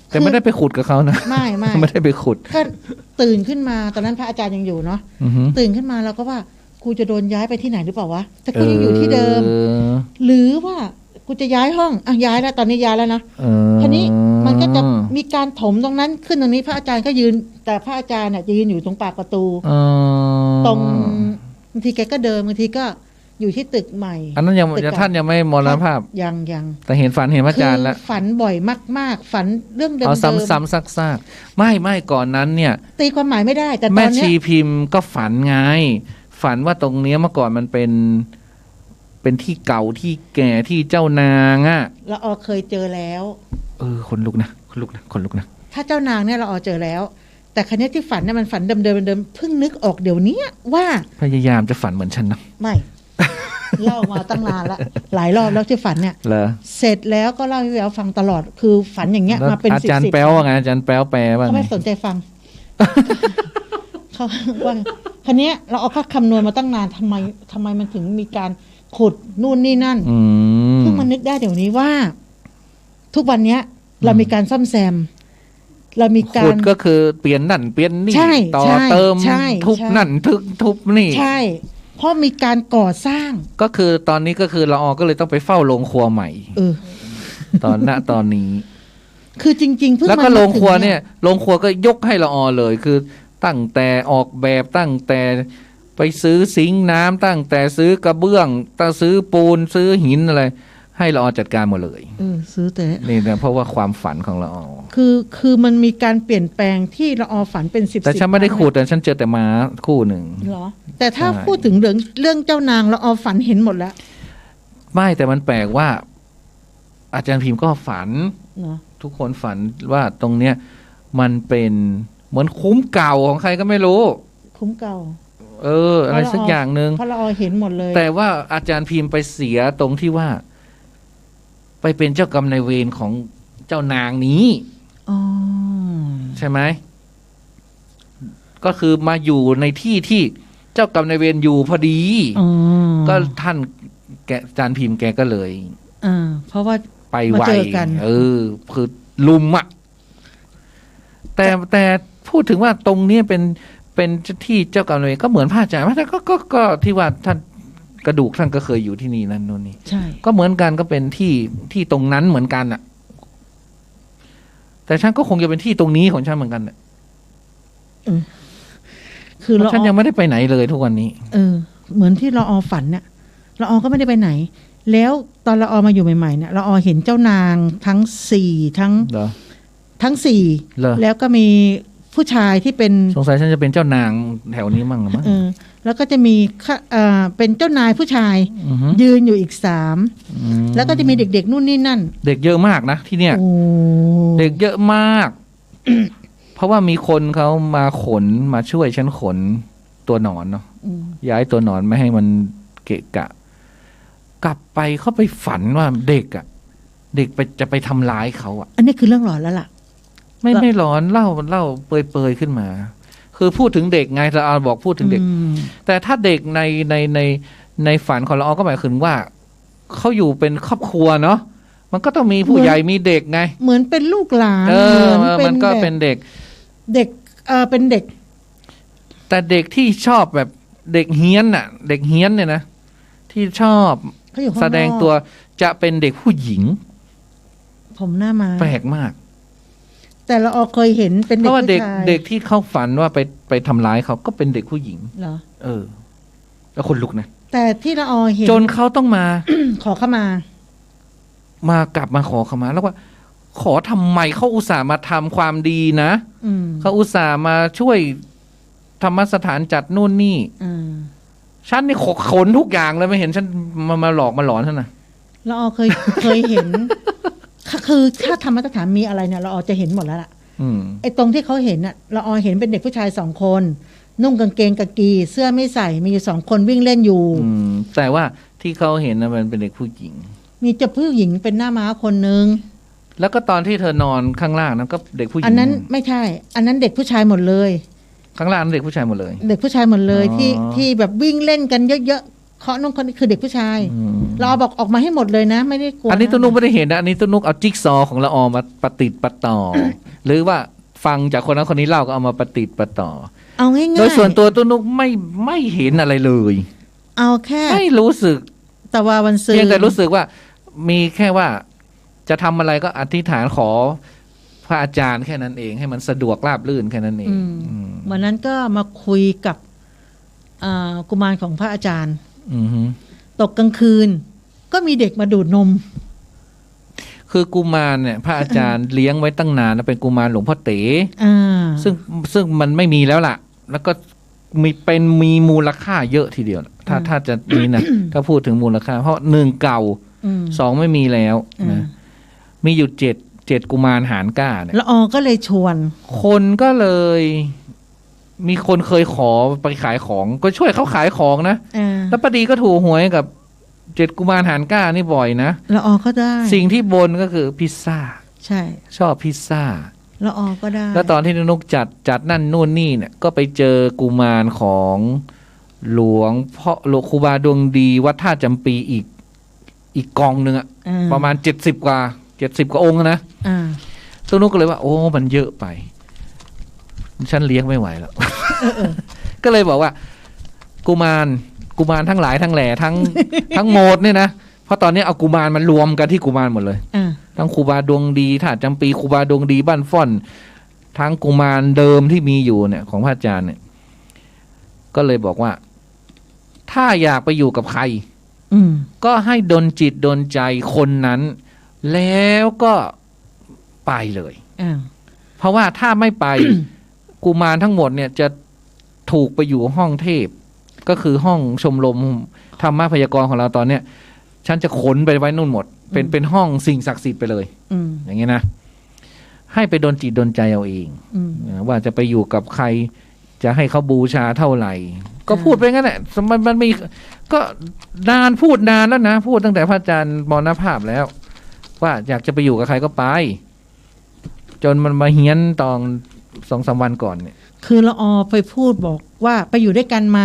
Speaker 3: แต่ไม่ได้ไปขุดกับเขานะ
Speaker 2: ไม่
Speaker 3: ไม่ได้ไปขุด
Speaker 2: ก็ตื่นขึ้นมาตอนนั้นพระอาจารย์ยังอยู่เนาะ
Speaker 3: อือหือ
Speaker 2: ตื่นขึ้นมาเราก็ว่ากูจะโดนย้ายไปที่ไหนหรือเปล่าวะแต่กูยังอยู่ที่เดิม
Speaker 3: ออ
Speaker 2: หรือว่ากูจะย้ายห้องย้ายแล้วตอนนี้ย้ายแล้วนะ
Speaker 3: เออ
Speaker 2: ทีนี้มันก็จะมีการถมตรงนั้นขึ้นตรงนี้พระอาจารย์ก็ยืน แต่พระอาจารย์น่ะจะยืนอยู่ตรงปากประตู
Speaker 3: เออ
Speaker 2: ตรงบางทีแกก็เดินบางทีก็อยู่ที่ตึกใหม่
Speaker 3: อันนั้นยัง
Speaker 2: ตึกเก่า
Speaker 3: ท่านยังไม่มรณภาพ
Speaker 2: ยัง
Speaker 3: แต่เห็นฝันเห็นพระอาจารย์แล้ว
Speaker 2: คือฝันบ่อยมากๆ ฝันเรื่องเดิม
Speaker 3: เอาซ้ำๆซากๆไม่ก่อนนั้นเนี่ย
Speaker 2: ตีความหมายไม่ได้ แต่ต
Speaker 3: แม่
Speaker 2: อนเนี้
Speaker 3: ชี
Speaker 2: ย
Speaker 3: พิมพ์ก็ฝันไง ฝันว่าตรงเนี้ยเมื่อก่อนมันเป็นที่เก่าที่แก่ที่เจ้านางอ่ะ
Speaker 2: เราเคยเจอแล้ว
Speaker 3: คนลุกนะ
Speaker 2: ถ้าเจ้านางเนี่ยเราเจอแล้ว แต่ครั้นี้ที่ฝันเนี่ยมันฝันเดิมเพิ่งนึกออกเดี๋ยวนี้ว่า
Speaker 3: พยายามจะฝันเหมือนฉันนะ
Speaker 2: ไม่ เล่ามาตั้งนานละหลายรอบแล้วที่ฝันเนี่ย
Speaker 3: เหรอ
Speaker 2: เสร็จแล้วก็เล่าให้แววฟังตลอด คือฝันอย่างเงี้ย
Speaker 3: แล้ว
Speaker 2: มาเป็น
Speaker 3: อา
Speaker 2: สิบ
Speaker 3: จารย์
Speaker 2: สิบ
Speaker 3: แป๊วว่าไงอาจารย์แป๊วแปลว่า
Speaker 2: เขา
Speaker 3: ไง
Speaker 2: ไม่สนใจฟัง เขาว่าครั้นี้เราเอาค่าคำนวณมาตั้งนานทำไมมันถึงมีการขุดนู่นนี่นั่น
Speaker 3: อืม
Speaker 2: เพิ่งมานึกได้เดี๋ยวนี้ว่า ทุกวันเนี้ย เรามีการซ่อมแซม เรามีกา
Speaker 3: ขุ
Speaker 2: ร
Speaker 3: ดก็คือเปลี่ยนนั่นเปลี่ยนนี่
Speaker 2: ใช่
Speaker 3: ต่อ
Speaker 2: ใช่
Speaker 3: เติม
Speaker 2: ใช่
Speaker 3: ทุบ
Speaker 2: ใช่
Speaker 3: นั่นทุบนี่
Speaker 2: ใช่ เพราะมีการก่อสร้าง
Speaker 3: ก็คือตอนนี้ก็คือละออก็เลยต้องไปเฝ้าโรงครัวใหม่
Speaker 2: เออ
Speaker 3: ตอนนี้
Speaker 2: คือจริง ๆเพิ่ง
Speaker 3: แล้วก็
Speaker 2: มา
Speaker 3: โรง
Speaker 2: กถึ
Speaker 3: ครัวเนี่ยโรงครัวก็ยกให้ละออเลยคือตั้งแต่ออกแบบตั้งแต่ไปซื้อซิงค์น้ำตั้งแต่ซื้อกระเบื้องตั้งซื้อปูนซื้อหินอะไร ให้ละออจัดการหมดเลย
Speaker 2: ซื้อแต่
Speaker 3: นี่นะเพราะว่าความฝันของละออ
Speaker 2: คือมันมีการเปลี่ยนแปลงที่เราฝันเป็น10
Speaker 3: แต่ฉันไม่ได้ขุดแต่ฉันเจอแต่ม้าคู่หนึ่ง
Speaker 2: เหรอ แต่ถ้า
Speaker 3: ใช่
Speaker 2: พูดถึงเรื่องเจ้านางเราฝันเห็นหมดแล้ว
Speaker 3: ไม่แต่มันแปลกว่า อาจารย์พิมพ์ก็ฝัน
Speaker 2: เนาะ
Speaker 3: ทุกคนฝันว่าตรงเนี้ยมันเป็นเหมือนคุ้มเก่าของใครก็ไม่รู้
Speaker 2: คุ้มเก่า
Speaker 3: อะไรสักอย่างหนึ่ง
Speaker 2: เพราะเราเห็นหมดเลย
Speaker 3: แต่ว่าอาจารย์พิมพ์ไปเสียตรงที่ว่า ไปเป็นเจ้ากรรมนายเวรของเจ้านางนี้
Speaker 2: อ๋อ
Speaker 3: ใช่ไหมก็คือมาอยู่ในที่ที่เจ้ากรรมนายเวรอยู่พอดี
Speaker 2: อ๋อ
Speaker 3: ก็ท่านอาจารย์พิมพ์แกก็เลย
Speaker 2: เพราะว่า
Speaker 3: ไปไว
Speaker 2: มาเจอกัน
Speaker 3: คือลุมอ่ะแต่พูดถึงว่าตรงนี้เป็นที่เจ้ากรรมนายเวรก็เหมือนพระอาจารย์พระอาจารย์ก็ที่ว่าท่านกระดูกท่านก็เคยอยู่ที่นี่นั่นโน่นนี่
Speaker 2: ใช่
Speaker 3: ก็เหมือนกันก็เป็นที่ตรงนั้นเหมือนกันอ่ะ แต่ฉันก็คงจะเป็นที่ตรงนี้ของฉันเหมือนกันอ่ะ
Speaker 2: คือ
Speaker 3: เพ
Speaker 2: เรา
Speaker 3: ราะฉันยังไม่ได้ไปไหนเลยทุกวันนี้
Speaker 2: เหมือนที่เราฝันเนี่ยเราก็ไม่ได้ไปไหน แล้วตอนเรามาอยู่ใหม่ๆเนี่ยเราเห็นเจ้านางทั้ง4ทั้ง
Speaker 3: เหรอ
Speaker 2: 4แล้วก็มีผู้ชายที่เป็น
Speaker 3: สงสัยฉันจะเป็นเจ้านางแถวนี้มั่งหรือมั้ง
Speaker 2: แล้วก็จะมีเป็นเจ้านายผู้ชาย
Speaker 3: อือฮึ
Speaker 2: ยืนอยู่อีก3
Speaker 3: อืม
Speaker 2: แล้วก็จะมีเด็กๆนู่นนี่นั่น
Speaker 3: เด็กเยอะมากนะที่เนี่ย
Speaker 2: โอ้
Speaker 3: เด็กเยอะมาก เพราะว่ามีคนเขามาขนมาช่วยฉันขนตัวหนอนเนาะ
Speaker 2: อืม
Speaker 3: ย้ายตัวหนอนไม่ให้มันเกะกะ กลับไปเขาไปฝันว่าเด็กอะเด็กจะไปทำร้ายเขาอะ
Speaker 2: อันนี้คือเรื่องหลอนแล้วล่ะ
Speaker 3: ไม่ร้อนเล่าเปยขึ้นมา คือพูดถึงเด็กไงเราบอกพูดถึงเด็ก แต่ถ้าเด็กในฝันของเราก็หมายถึงว่าเขาอยู่เป็นครอบครัวเนาะ มันก็ต้องมีผู้ใหญ่มีเด็กไง
Speaker 2: เหมือนเป็นลูกหลาน
Speaker 3: มันก็เป็นเด็ก
Speaker 2: เป็นเด็ก
Speaker 3: แต่เด็กที่ชอบแบบเด็กเฮี้ยนน่ะ เด็กเฮี้ยนเนี่ยนะที่ชอบแสดงตัวจะเป็นเด็กผู้หญิง
Speaker 2: ผมหน้ามา
Speaker 3: แปลกมาก
Speaker 2: แต่เราเคยเห็นเป็นเด็กผู้ชายเพราะว่า
Speaker 3: เด็กที่เขาฝันว่าไปทำร้ายเขาก็เป็นเด็กผู้หญิง
Speaker 2: เหรอ
Speaker 3: แล้วคนลุกนะ
Speaker 2: แต่ที่เราเห็น
Speaker 3: จนเขาต้องมา
Speaker 2: ขอเข้าม
Speaker 3: ากลับมาขอเข้ามาแล้วว่าขอทำไมเขาอุตส่าห์มาทำความดีนะเขาอุตส่าห์มาช่วยธรรมสถานจัดนู่นนี่ฉันนี่ขนทุกอย่างเลยไม่เห็นฉันมาหลอกมาหลอนฉันนะ
Speaker 2: เราเคยเห็นคือถ้าธรรมสถานมีอะไรเนี่ยเราจะเห็นหมดแล้วล่ะไอ้ตรงที่เขาเห็นน่ะเราเห็นเป็นเด็กผู้ชาย2 คนนุ่งกางเกงกะกีเสื้อไม่ใส่มีอยู่2 คนวิ่งเล่นอยู่
Speaker 3: แต่ว่าที่เขาเห็นนะมันเป็นเด็กผู้หญิง
Speaker 2: มีเจ้าผู้หญิงเป็นหน้าม้าคนนึง
Speaker 3: แล้วก็ตอนที่เธอนอนข้างล่างนั้นก็เด็กผู้หญิง
Speaker 2: อันนั้นไม่ใช่อันนั้นเด็กผู้ชายหมดเลย
Speaker 3: ข้างล่างเด็กผู้ชายหมดเลย
Speaker 2: เด็กผู้ชายหมดเลยที่แบบวิ่งเล่นกันเยอะๆเคาะน้องคนนี้คือเด็กผู้ชายเราบอกออกมาให้หมดเลยนะไม่ได้กลัว
Speaker 3: อันนี้ตุ้นุกไม่ได้เห็นนะอันนี้ตุ้นุกเอาจิ๊กซอของละออมาประติดประต่อ หรือว่าฟังจากคนนั้นคนนี้เล่าก็เอามาประติดประต่อ
Speaker 2: เอาง่ายๆ
Speaker 3: โดยส่วนตัวตุ้นุกไม่เห็นอะไรเลย
Speaker 2: เอาแค่
Speaker 3: ไม่รู้สึก
Speaker 2: แต่ว่าวันซื่อ
Speaker 3: เพียงแต่รู้สึกว่ามีแค่ว่าจะทำอะไรก็อธิษฐานขอพระอาจารย์แค่นั้นเองให้มันสะดวกราบรื่นแค่นั้นเอง
Speaker 2: วันนั้นก็มาคุยกับกุมารของพระอาจารย์ตกกลางคืนก็มีเด็กมาดูดนม
Speaker 3: คือกุมารเนี่ยพระอาจารย์เลี้ยงไว้ตั้งนานเป็นกุมารหลวงพ่อเต๋ซึ่งมันไม่มีแล้วล่ะแล้วก็มีมูลค่าเยอะทีเดียวถ้าจะนี้นะถ้าพูดถึงมูลค่าเพราะ1เก่า2ไม่มีแล้วนะมีอยู่7กุมารหารก้าเนี่ย
Speaker 2: แล้วก็เลยชวน
Speaker 3: คนก็เลยมีคนเคยขอไปขายของก็ช่วยเขาขายของนะแล้วพอดีก็ถูกหวยกับ7กุมารหารก้านี่บ่อยนะ
Speaker 2: แล้วก็ได้
Speaker 3: สิ่งที่บนก็คือพิซซ่า
Speaker 2: ใช่
Speaker 3: ชอบพิซซ่า
Speaker 2: แล้วก็ได้
Speaker 3: แล้วตอนที่นุกจัดนั่นนู่นนี่เนี่ยก็ไปเจอกุมารของหลวงพ่อหลวงครูบาดวงดีวัดท่าจำปีอีกกองนึงอะประมาณ70กว่าองค์นะตัวนุกก็เลยว่าโอ้มันเยอะไปฉันเลี้ยงไม่ไหวแล้ว ก็เลยบอกว่ากุมารทั้งหลายทั้งแหล่ทั้งหมดเนี่ยนะเพราะตอนนี้เอากุมารมันรวมกันที่กุมารหมดเลยทั้งครูบาดวงดีท่าจำปีครูบาดวงดีบ้านฟ่อนทั้งกุมารเดิมที่มีอยู่เนี่ยของพระอาจารย์เนี่ยก็เลยบอกว่าถ้าอยากไปอยู่กับใครก็ให้ดลจิตดลใจคนนั้นแล้วก็ไปเลยเพราะว่าถ้าไม่ไป กุมารทั้งหมดเนี่ยจะถูกไปอยู่ห้องเทพก็คือห้องชมรมธรรมะพยากรณ์ของเราตอนเนี้ยฉันจะขนไปไว้นู่นหมดเป็นห้องสิ่งศักดิ์สิทธิ์ไปเลยอย่างเงี้ยนะให้ไปดลจิตดลใจเอาเองว่าจะไปอยู่กับใครจะให้เขาบูชาเท่าไหร่ก็พูดไปงั้นแหละมันมีก็พูดนานแล้วนะพูดตั้งแต่พระอาจารย์มรณภาพแล้วว่าอยากจะไปอยู่กับใครก็ไปจนมันมาเฮี้ยนตอน2-3 วันก่อนเนี่ย
Speaker 2: คือละไปพูดบอกว่าไปอยู่ด้วยกันไหม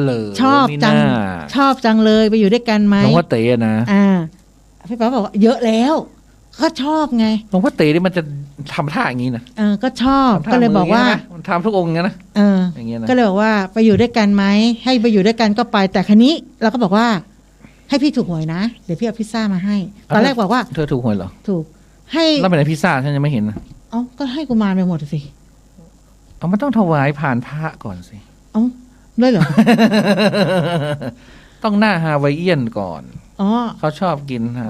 Speaker 3: เลย
Speaker 2: ชอบจังเลยไปอยู่ด้วยกันไหม
Speaker 3: หลวงพ่อเต๋นะ
Speaker 2: พี่ป๊าบอกเยอะแล้วก็ชอบไง
Speaker 3: หลวงพ่อเต๋นี่มันจะทำท่าอย่างนี้นะ
Speaker 2: ก็ชอบก็เลยบอกว่า
Speaker 3: มันทำทุกองค์อย่างนี้นะ
Speaker 2: อย่างเงี้ยนะก็เลยบอกว่าไปอยู่ด้วยกันไหมให้ไปอยู่ด้วยกันก็ไปแต่ครั้นี้เราก็บอกว่าให้พี่ถูกหวยนะเดี๋ยวพี่เอาพิซซ่ามาให้ตอนแรกบอกว่า
Speaker 3: เธอถูกหวยเหรอ
Speaker 2: ถูกให้
Speaker 3: แล้วเป็นพิซซ่าฉันยังไม่เห็นนะ
Speaker 2: ก็ให้กุมารไปหมดสิ
Speaker 3: มันต้องถวายผ่านพระก่อนสิ
Speaker 2: ได้เหรอ
Speaker 3: ต้องหน้าฮาวายเอียนก่อนเขาชอบกินฮะ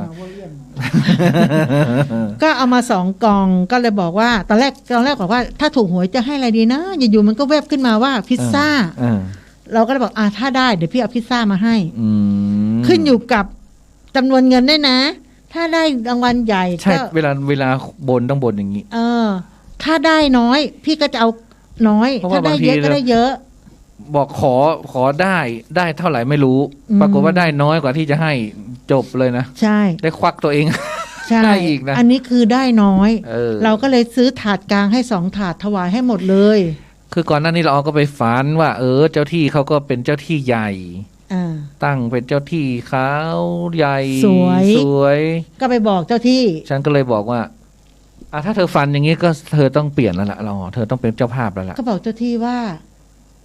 Speaker 2: ก็เอามา2 กล่องก็เลยบอกว่าตอนแรกบอกว่าถ้าถูกหวยจะให้อะไรดีนะอยู่ๆมันก็แวบขึ้นมาว่าพิซซ่าเราก็เลยบอกถ้าได้เดี๋ยวพี่เอาพิซซ่ามาให้ขึ้นอยู่กับจำนวนเงินได้นะถ้าได้รางวัลใหญ่
Speaker 3: ใช่เวลาบนต้องบนอย่างนี้
Speaker 2: ถ้าได้น้อยพี่ก็จะเอาน้อยถ้าได้เยอะก็ได้เยอะ
Speaker 3: บอกขอได้เท่าไหร่ไม่รู้ปรากฏว่าได้น้อยกว่าที่จะให้จบเลยนะ
Speaker 2: ใช่
Speaker 3: ได้ควักตัวเองได้อีกนะ
Speaker 2: อันนี้คือได้น้อยเราก็เลยซื้อถาดกลางให้2 ถาดถวายให้หมดเลย
Speaker 3: คือก่อนหน้านี้เราก็ไปฝันว่าเจ้าที่เขาก็เป็นเจ้าที่ใหญ่
Speaker 2: อ่า
Speaker 3: ตั้งเป็นเจ้าที่ขาวใหญ่
Speaker 2: สวย
Speaker 3: ย
Speaker 2: ก็ไปบอกเจ้าที่
Speaker 3: ฉันก็เลยบอกว่าถ้าเธอฟันอย่างนี้ก็เธอต้องเปลี่ยนแล้วล่ะเธอต้องเป็นเจ้าภาพแล้วล่ะ
Speaker 2: ก็บอกเจ้าที่ว่า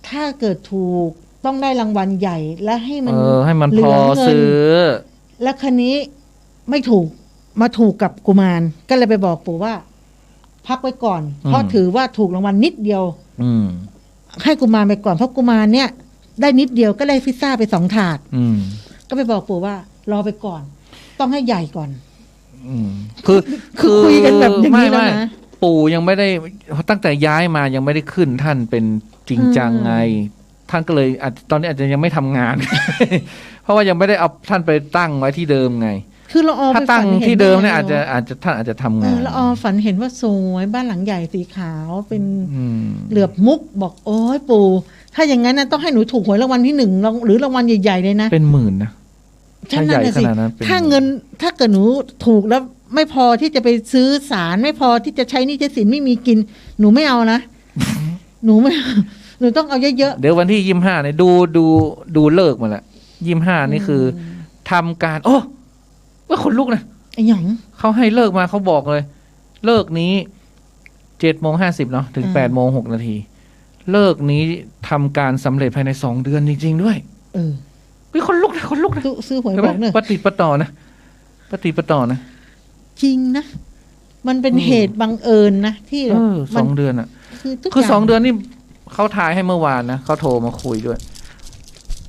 Speaker 2: ถ้าเกิดถูกต้องได้รางวัลใหญ่และให้มัน
Speaker 3: ให้มัน
Speaker 2: เหลื
Speaker 3: พอ
Speaker 2: เงิน
Speaker 3: ซื้อ
Speaker 2: แล้วคันนี้ไม่ถูกมาถูกกับกุมารก็เลยไปบอกปู่ว่า พักไว้ก่อน เพราะถือว่าถูกรางวัลนิดเดียว
Speaker 3: อืม
Speaker 2: ให้กุมารไปก่อนเพราะกุมารเนี่ย ได้นิดเดียวก็ได้พิซซ่าไป2 ถาด
Speaker 3: อืม
Speaker 2: ก็ไปบอกปู่ว่ารอไปก่อน ต้องให้ใหญ่ก่อน
Speaker 3: อืมคือ
Speaker 2: คุยกันแบบอย่างนี้แล้วนะ
Speaker 3: ไม่ปู่ยังไม่ได้ตั้งแต่ย้ายมายังไม่ได้ขึ้นท่านเป็นจริงจังไง ท่านก็เลยตอนนี้อาจจะยังไม่ทำงาน เพราะว่ายังไม่ได้เอาท่านไปตั้งไว้ที่เดิมไง
Speaker 2: คือละออ
Speaker 3: ถ้า
Speaker 2: ไป
Speaker 3: ตั้ง
Speaker 2: ฝันห็น
Speaker 3: ที่เดิมเนี่ย
Speaker 2: ว่
Speaker 3: อาจจะท่านอาจจะทำงาน
Speaker 2: ละออฝันเห็นว่าสวยบ้านหลังใหญ่สีขาวเป็น
Speaker 3: อืม
Speaker 2: เหลือบมุกบอกโอ้ยปู่ถ้าอย่างนั้นนะต้องให้หนูถูกหวยรางวัลที่1หรือรางวัลใหญ่ๆเลยนะ
Speaker 3: เป็นหมื่นนะ
Speaker 2: ฉั
Speaker 3: ถ้าใหญ่
Speaker 2: น่ะ
Speaker 3: ข
Speaker 2: สิ
Speaker 3: นาดนั้นเป็น
Speaker 2: ถ้าเงินถ้าเกิดหนูถูกแล้วไม่พอที่จะไปซื้อสารไม่พอที่จะใช้หนี่ใช้สินไม่มีกิน หนูไม่เอานะ หนูไม่หนูต้องเอาเยอะ
Speaker 3: เดี๋ยววันที่25เนี่ยดูเลิกมาละ25นี่คือทำการ โอ้ว่าคนลุกนะ
Speaker 2: ๆไอ้หยอง
Speaker 3: เขาให้เลิกมาเขาบอกเลย เลิกนี้7:50เนาะถึง8:06เลิกนี้ทำการสำเร็จภายใน2 เดือนจริงๆด้วย
Speaker 2: เออ
Speaker 3: วิคนลุกนะคนลุกนะ
Speaker 2: ซื้อหวย
Speaker 3: เห็น
Speaker 2: บ
Speaker 3: ไหม
Speaker 2: อกเนอะ
Speaker 3: ปฏิปต่อนะปฏิปต่อนะ
Speaker 2: จริงนะมันเป็นเหตุบังเอิญนะที่แบบ
Speaker 3: สองเดือนอ่ะ
Speaker 2: คือทุก
Speaker 3: คือ
Speaker 2: อย่าง
Speaker 3: 2 เดือนนี่เขาทายให้เมื่อวานนะเขาโทรมาคุยด้วย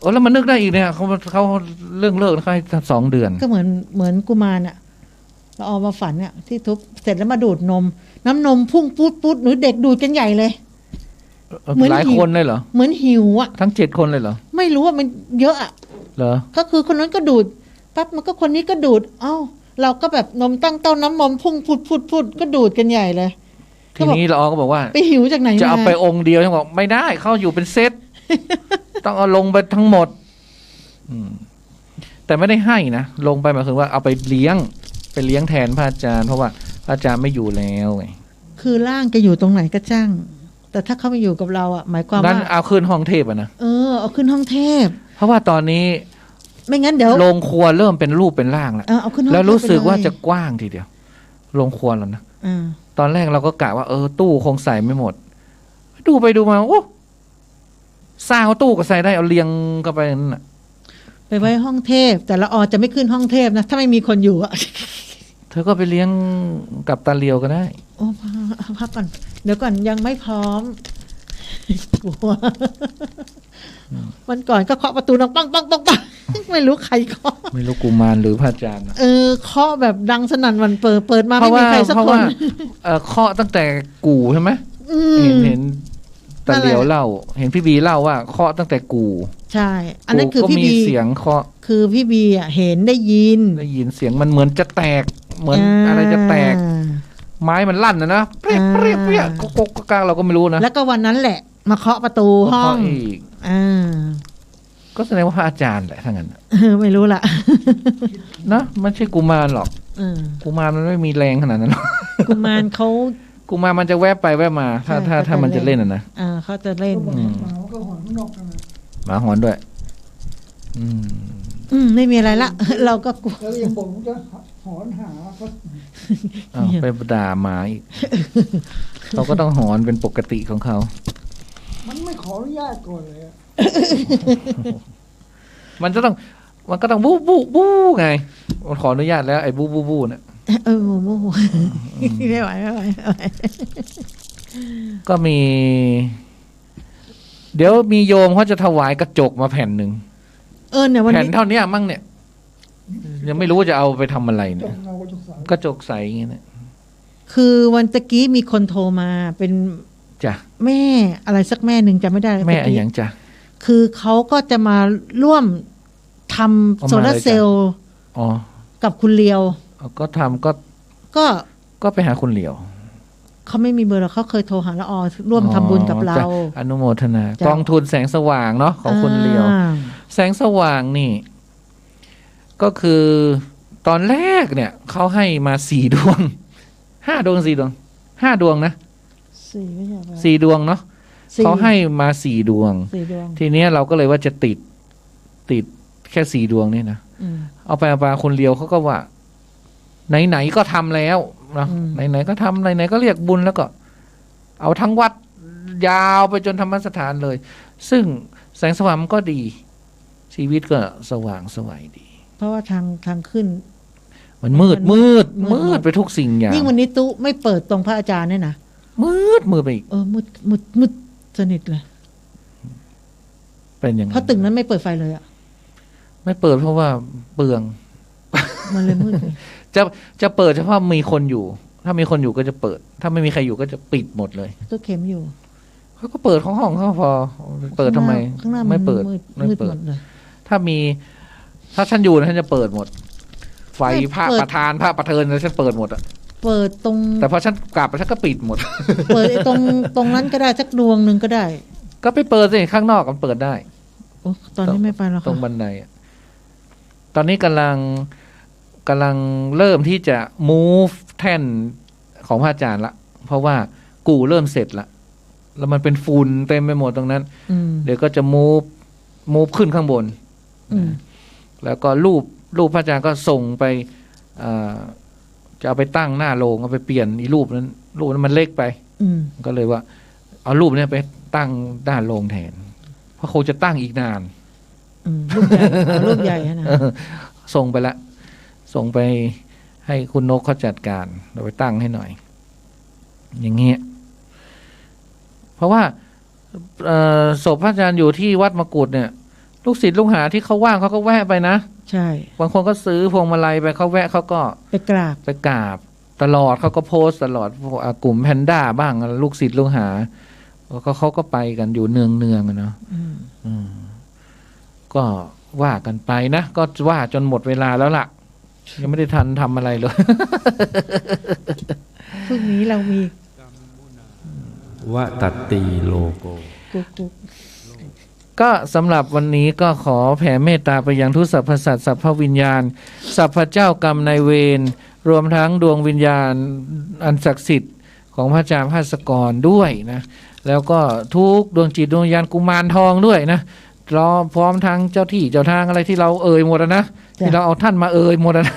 Speaker 3: โอ้แล้วมันนึกได้อีกเนี่ยเขาเรื่องเลิกนะเขาให้2 เดือน
Speaker 2: ก็เหมือนกุมารอะเราเอามาฝันอะที่ทุบเสร็จแล้วมาดูดนม น้ำนมพุ่งปูดหนูเด็กดูดกันใหญ่เลย เหมือน
Speaker 3: หลายคนเลยเหรอ
Speaker 2: เหมือนหิวอะ
Speaker 3: ทั้ง7 คนเลยเหรอ
Speaker 2: ไม่รู้ว่ามันเยอะอะ
Speaker 3: เหรอ
Speaker 2: ก็คือคนนั้นก็ดูดปั๊บมันก็คนนี้ก็ดูด เอ้า เราก็แบบนมตั้งเต้าน้ำนมพุ่งพูดก็ดูดกันใหญ่เลย
Speaker 3: ทีนี้ละออก็บอกว่า
Speaker 2: ไปหิวจากไหน
Speaker 3: จะเอา
Speaker 2: มา
Speaker 3: ไปองค์เดียวฉันบอกไม่ได้เข้าอยู่เป็นเซต ต้องเอาลงไปทั้งหมด แต่ไม่ได้ให้นะลงไปหมายถึงว่าเอาไปเลี้ยงแทนพระอาจารย์เพราะว่าพระอาจารย์ไม่อยู่แล้วไง
Speaker 2: คือร่างจะอยู่ตรงไหนก็จ้าง แต่ถ้าเขามาอยู่กับเราอะหมายความ
Speaker 3: งั้น
Speaker 2: ว่า
Speaker 3: เอาขึ้นห้องเทพอะนะ
Speaker 2: เอาขึ้นห้องเทพ
Speaker 3: เพราะว่าตอนนี้
Speaker 2: ไม่งั้นเดี๋ยว
Speaker 3: โรงครัวเริ่มเป็นรูปเป็นร่างแล้ว
Speaker 2: เอาขึ้นห้อง
Speaker 3: แล้วรู้สึก
Speaker 2: เทพไปเลย
Speaker 3: ว่าจะกว้างทีเดียวโรงครัวแล้วนะ
Speaker 2: อ่า
Speaker 3: ตอนแรกเราก็กะว่าตู้คงใส่ไม่หมด ดูไปดูมาโอ้ซาวตู้ก็ใส่ได้เอาเรียงเข้าไปนั่นน่ะ
Speaker 2: ไปไว้ห้องเทพ แต่ละออจะไม่ขึ้นห้องเทพนะถ้าไม่มีคนอยู่อะ
Speaker 3: เธอก็ไปเลี้ยงกับตาเลียวก็ได้
Speaker 2: โอ้พักก่อนเดี๋ยวก่อนยังไม่พร้อมกลัววันก่อนก็เคาะประตูดังปังไม่รู้ใครเคาะ
Speaker 3: ไม่รู้กุมารหรือพระอาจารย์นะ
Speaker 2: เคาะแบบดังสนั่นหวันเปิดมา
Speaker 3: เพ
Speaker 2: ไม่
Speaker 3: ราะ
Speaker 2: มี
Speaker 3: ว่า
Speaker 2: ใครสัก
Speaker 3: เพราะ
Speaker 2: คน
Speaker 3: ว่าเคาะตั้งแต่กูใช่ไหม
Speaker 2: อืม
Speaker 3: เห็นตาเลียวเล่า เห็นพี่บีเล่าว่าเคาะตั้งแต่กู
Speaker 2: ใช่ อันนั้นคือ
Speaker 3: ก็
Speaker 2: พี่
Speaker 3: มี
Speaker 2: บี
Speaker 3: เสียงเคาะ
Speaker 2: คือพี่บีอ่ะเห็นได้ยิน
Speaker 3: ได้ยินเสียงมันเหมือนจะแตก เหมือนอะไรจะแตก ไม้มันลั่นนะเปรี้ยเปรี้ยเปรี้ยก็กกกลางเราก็ไม่รู้นะ
Speaker 2: แล้วก็วันนั้นแหละ มาเคาะประตูห้อง
Speaker 3: เคาะอีก
Speaker 2: อ่า
Speaker 3: ก็แสดงว่าพระอาจารย์แหละถ้างั้น
Speaker 2: ไม่รู้ละ
Speaker 3: นะไม่ใช่กุมารหรอก กุมารมันไม่มีแรงขนาดนั้นหรอก
Speaker 2: กุมารเขา
Speaker 3: กุมารมันจะแวบไปแวบมาถ้ามันจะเล่นนะ
Speaker 2: เขาจะเล่น
Speaker 3: หมาหอนด้วย
Speaker 2: ไม่มีอะไรละ เราก็กลัว
Speaker 5: แล้วอย่างผมจะหอนหาเขา
Speaker 3: อ้าวไปด่าหมาอีก เขาก็ต้องหอนเป็นปกติของเขา
Speaker 5: มันไม่ขออนุญาตก่อนเลยอะ
Speaker 3: มันก็ต้องบู้บู้บู้ไงมันขออนุญาตแล้วไอ้บู้บู้บู้น่ะ
Speaker 2: โมโหไม่ไหว
Speaker 3: ก็มี เดี๋ยวมีโยมเขาจะถวายกระจกมาแผ่นหนึ่ง
Speaker 2: เนี่ยวัน
Speaker 3: แผ่น
Speaker 2: นี้
Speaker 3: เท่านี้มั่งเนี่ย ยังไม่รู้ว่าจะเอาไปทำอะไร
Speaker 5: จ
Speaker 3: เนี่ย
Speaker 5: งเงากระจกใส
Speaker 3: กระจกใสอย่างเงี้ยนะ
Speaker 2: คือวันตะกี้มีคนโทรมาเป็น
Speaker 3: จ้ะ
Speaker 2: แม่อะไรสักแม่หนึ่งจำไม่ได้
Speaker 3: แม่อะไร
Speaker 2: ตะกี้
Speaker 3: อย่างจ้ะ
Speaker 2: คือเขาก็จะมาร่วมทำ
Speaker 3: เอามา
Speaker 2: โซลาร์เซลล์
Speaker 3: อ๋อ
Speaker 2: กับคุณเลียว
Speaker 3: ก็ทำ
Speaker 2: ก็
Speaker 3: ก็ไปหาคุณเหลียว
Speaker 2: เขาไม่มีเบอร์เราเขาเคยโทรหาละออร่วมทำบุญกับเรา
Speaker 3: จ้ะอนุโมทนา
Speaker 2: จ้ะ
Speaker 3: กองทุนแสงสว่างเนาะของคุณเหลียว แสงสว่างนี่ ก็คือตอนแรกเนี่ยเขาให้มา4 ดวง 5 ดวง4 ดวง 5 ดวงนะ
Speaker 2: สี่ไม่ใช่ปะ
Speaker 3: 4 ดวงเนาะเขาให้มา4 ดวง
Speaker 2: สี่ดวง
Speaker 3: ทีเนี้ยเราก็เลยว่าจะติด ติดแค่4 ดวงนี่นะเอาไปคนเดียวเขาก็ว่าไหนๆก็ทำแล้วนะไหนๆก็ทำไหนๆก็เรียกบุญแล้วก็เอาทั้งวัดยาวไปจนธรรมสถานเลยซึ่งแสงสว่างมันก็ดีชีวิตก็สว่างสวยดี
Speaker 2: เพราะว่าทางขึ้น
Speaker 3: มันมืดไปทุกสิ่งอย่าง
Speaker 2: ยิ่งวันนี้ตู้ไม่เปิดตรงพระอาจารย์เนี่ยนะ
Speaker 3: มืดไปอีก
Speaker 2: มืดสนิทเลย
Speaker 3: เป็นอย่างนั้น
Speaker 2: เพราะตึกนั้นไม่เปิดไฟเลยอ่ะ
Speaker 3: ไม่เปิดเพราะว่าเปลือง
Speaker 2: มันเลยมืด
Speaker 3: จะเปิดเฉพาะมีคนอยู่ถ้ามีคนอยู่ก็จะเปิดถ้าไม่มีใครอยู่ก็จะปิดหมดเลย
Speaker 2: ตู้เข็มอยู่
Speaker 3: เขาก็เปิดของห้องเขาพอเปิดทำไมไม่เปิดถ้าฉันอยู่ฉันจะเปิดหมดไฟพระประธานพระประเทินแล้วฉันเปิดหมดอ่ะ
Speaker 2: เปิดตรง
Speaker 3: แต่พอฉันกลับฉันก็ปิดหมด
Speaker 2: เปิดตรงนั้นก็ได้สักดวงนึงก็ได้
Speaker 3: ก็ไปเปิดสิข้างนอกมันเปิดได้
Speaker 2: โอ้ตอนนี้ไม่ไปแล้วค่ะ
Speaker 3: ตรงบันไดตอนนี้กำลังเริ่มที่จะ move แท่นของพระอาจารย์ละเพราะว่ากูเริ่มเสร็จละแล้วมันเป็นฝุ่นเต็มไปหมดตรงนั้นเดี๋ยวก็จะ move ขึ้นข้างบนแล้วก็รูปพระอาจารย์ก็ส่งไปจะเอาไปตั้งหน้าโรงเอาไปเปลี่ยนอีรูปนั้นมันเล็กไปก็เลยว่าเอารูปนี้ไปตั้งด้านโรงแทนเพราะเขาจะตั้งอีกนาน
Speaker 2: รูปใหญ่นะ
Speaker 3: ส่งไปละส่งไปให้คุณนกเขาจัดการเราไปตั้งให้หน่อยอย่างเงี้ยเพราะว่าศพพระอาจารย์อยู่ที่วัดมกุฏเนี่ยลูกศิษย์ลูกหาที่เขาว่างเขาก็แวะไปนะ
Speaker 2: ใช่
Speaker 3: บางคนก็ซื้อพวงมาลัยไปเขาแวะเขาก็
Speaker 2: ไปก
Speaker 3: ราบตลอดเขาก็โพสตลอดกลุ่มแพนด้าบ้างลูกศิษย์ลูกหาเขาก็ไปกันอยู่เนืองๆเนาะก็ว่ากันไปนะก็ว่าจนหมดเวลาแล้วล่ะยังไม่ได้ทันทำอะไรเลย
Speaker 2: พรุ่งนี้เรามี
Speaker 6: วะตัตตีโลโก
Speaker 3: ก็สำหรับวันนี้ก็ขอแผ่เมตตาไปยังทุกสรรพสัตว์สรรพวิญญาณสรรพเจ้ากรรมนายเวรรวมทั้งดวงวิญญาณอันศักดิ์สิทธิ์ของพระอาจารย์ภาสกรด้วยนะแล้วก็ทุกดวงจิตดวงวิญญาณกุมารทองด้วยนะรอพร้อมทั้งเจ้าที่เจ้าทางอะไรที่เราเอ่ยหมดนะที่เราเอาท่านมาเอ่ยหมดนะ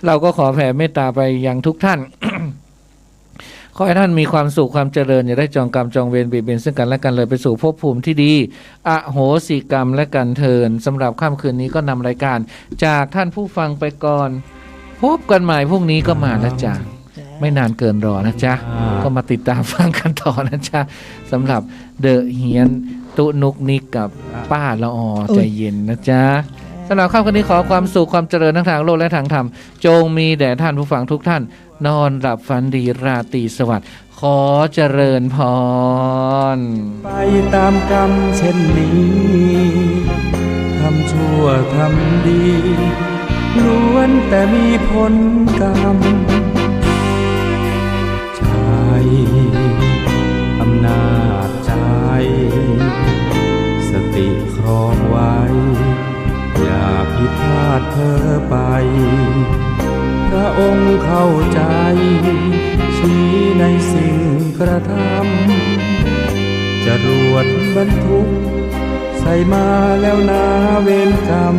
Speaker 3: เราก็ขอแผ่เมตตาไปยังทุกท่าน ขอให้ท่านมีความสุขความเจริญอย่าได้จองกรรมจองเวรเบียดเบียนซึ่งกันและกันเลยไปสู่ภพภูมิที่ดีอโหสิกรรมและกันเทินสำหรับค่ำคืนนี้ก็นำรายการจากท่านผู้ฟังไปก่อนพบกันใหม่พรุ่งนี้ก็มาแล้วจ้ะไม่นานเกินรอนะจ๊ะก็มาติดตามฟังกันต่อนะจ๊ะสำหรับเดอะเฮียนตุนุกนิกกับป้าละออใจเย็นนะจ๊ะสำหรับค่ำคืนนี้ขอความสุขความเจริญทั้งทางโลกและทางธรรมจงมีแด่ท่านผู้ฟังทุกท่านนอนหลับฝันดีราตรีสวัสดิ์ขอเจริญพร
Speaker 6: ไปตามกรรมเช่นนี้ทำชั่วทำดีล้วนแต่มีผลกรรมใช้อำนาจใจสติครองไว้อย่าผิดพลาดเพ้อไปพระองค์เข้าใจชี้ในสิ่งกระทำจรวดบรรทุกใส่มาแล้วนาเวรกรรม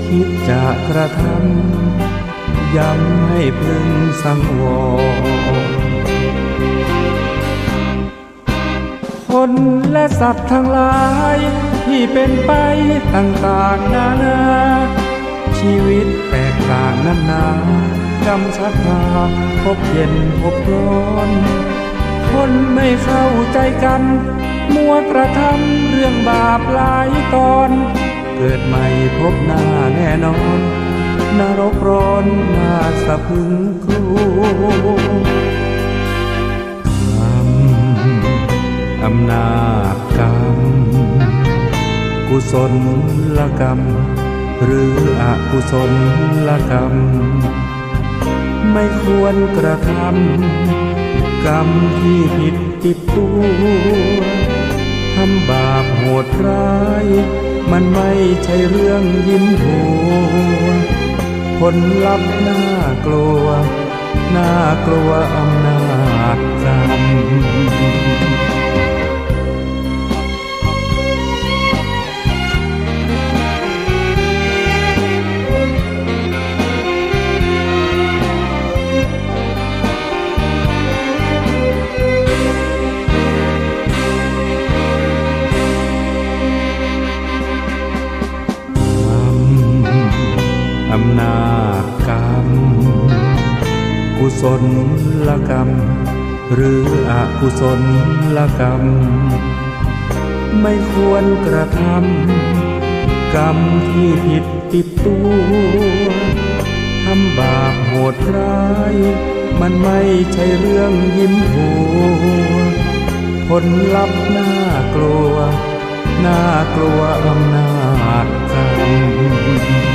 Speaker 6: คิดจะกระทำย้ำให้พึงสังวรคนและสัตว์ทั้งหลายที่เป็นไปต่างๆนานาชีวิตแตกต่างนานากรรมชักพาพบเย็นพบร้อนคนไม่เข้าใจกันมัวกระทำเรื่องบาปหลายตอนเกิดใหม่พบหน้าแน่นอนนรกร้อนน่าสะพรึงกลัวอำนาจกรรมกุศลกรรมหรืออกุศลกรรมไม่ควรกระทำกรรมที่ผิดติดตัวทำบาปโหดร้ายมันไม่ใช่เรื่องยิ้มหัวผลลัพธ์น่ากลัวอำนาจกรรม อำนาจกรรมกุศลกรรมหรืออกุศลกรรมไม่ควรกระทำกรรมที่ผิดติดตัวทำบาปโหดร้ายมันไม่ใช่เรื่องยิ้มหัวผลลัพธ์น่ากลัวน่ากลัวอำนาจกรรม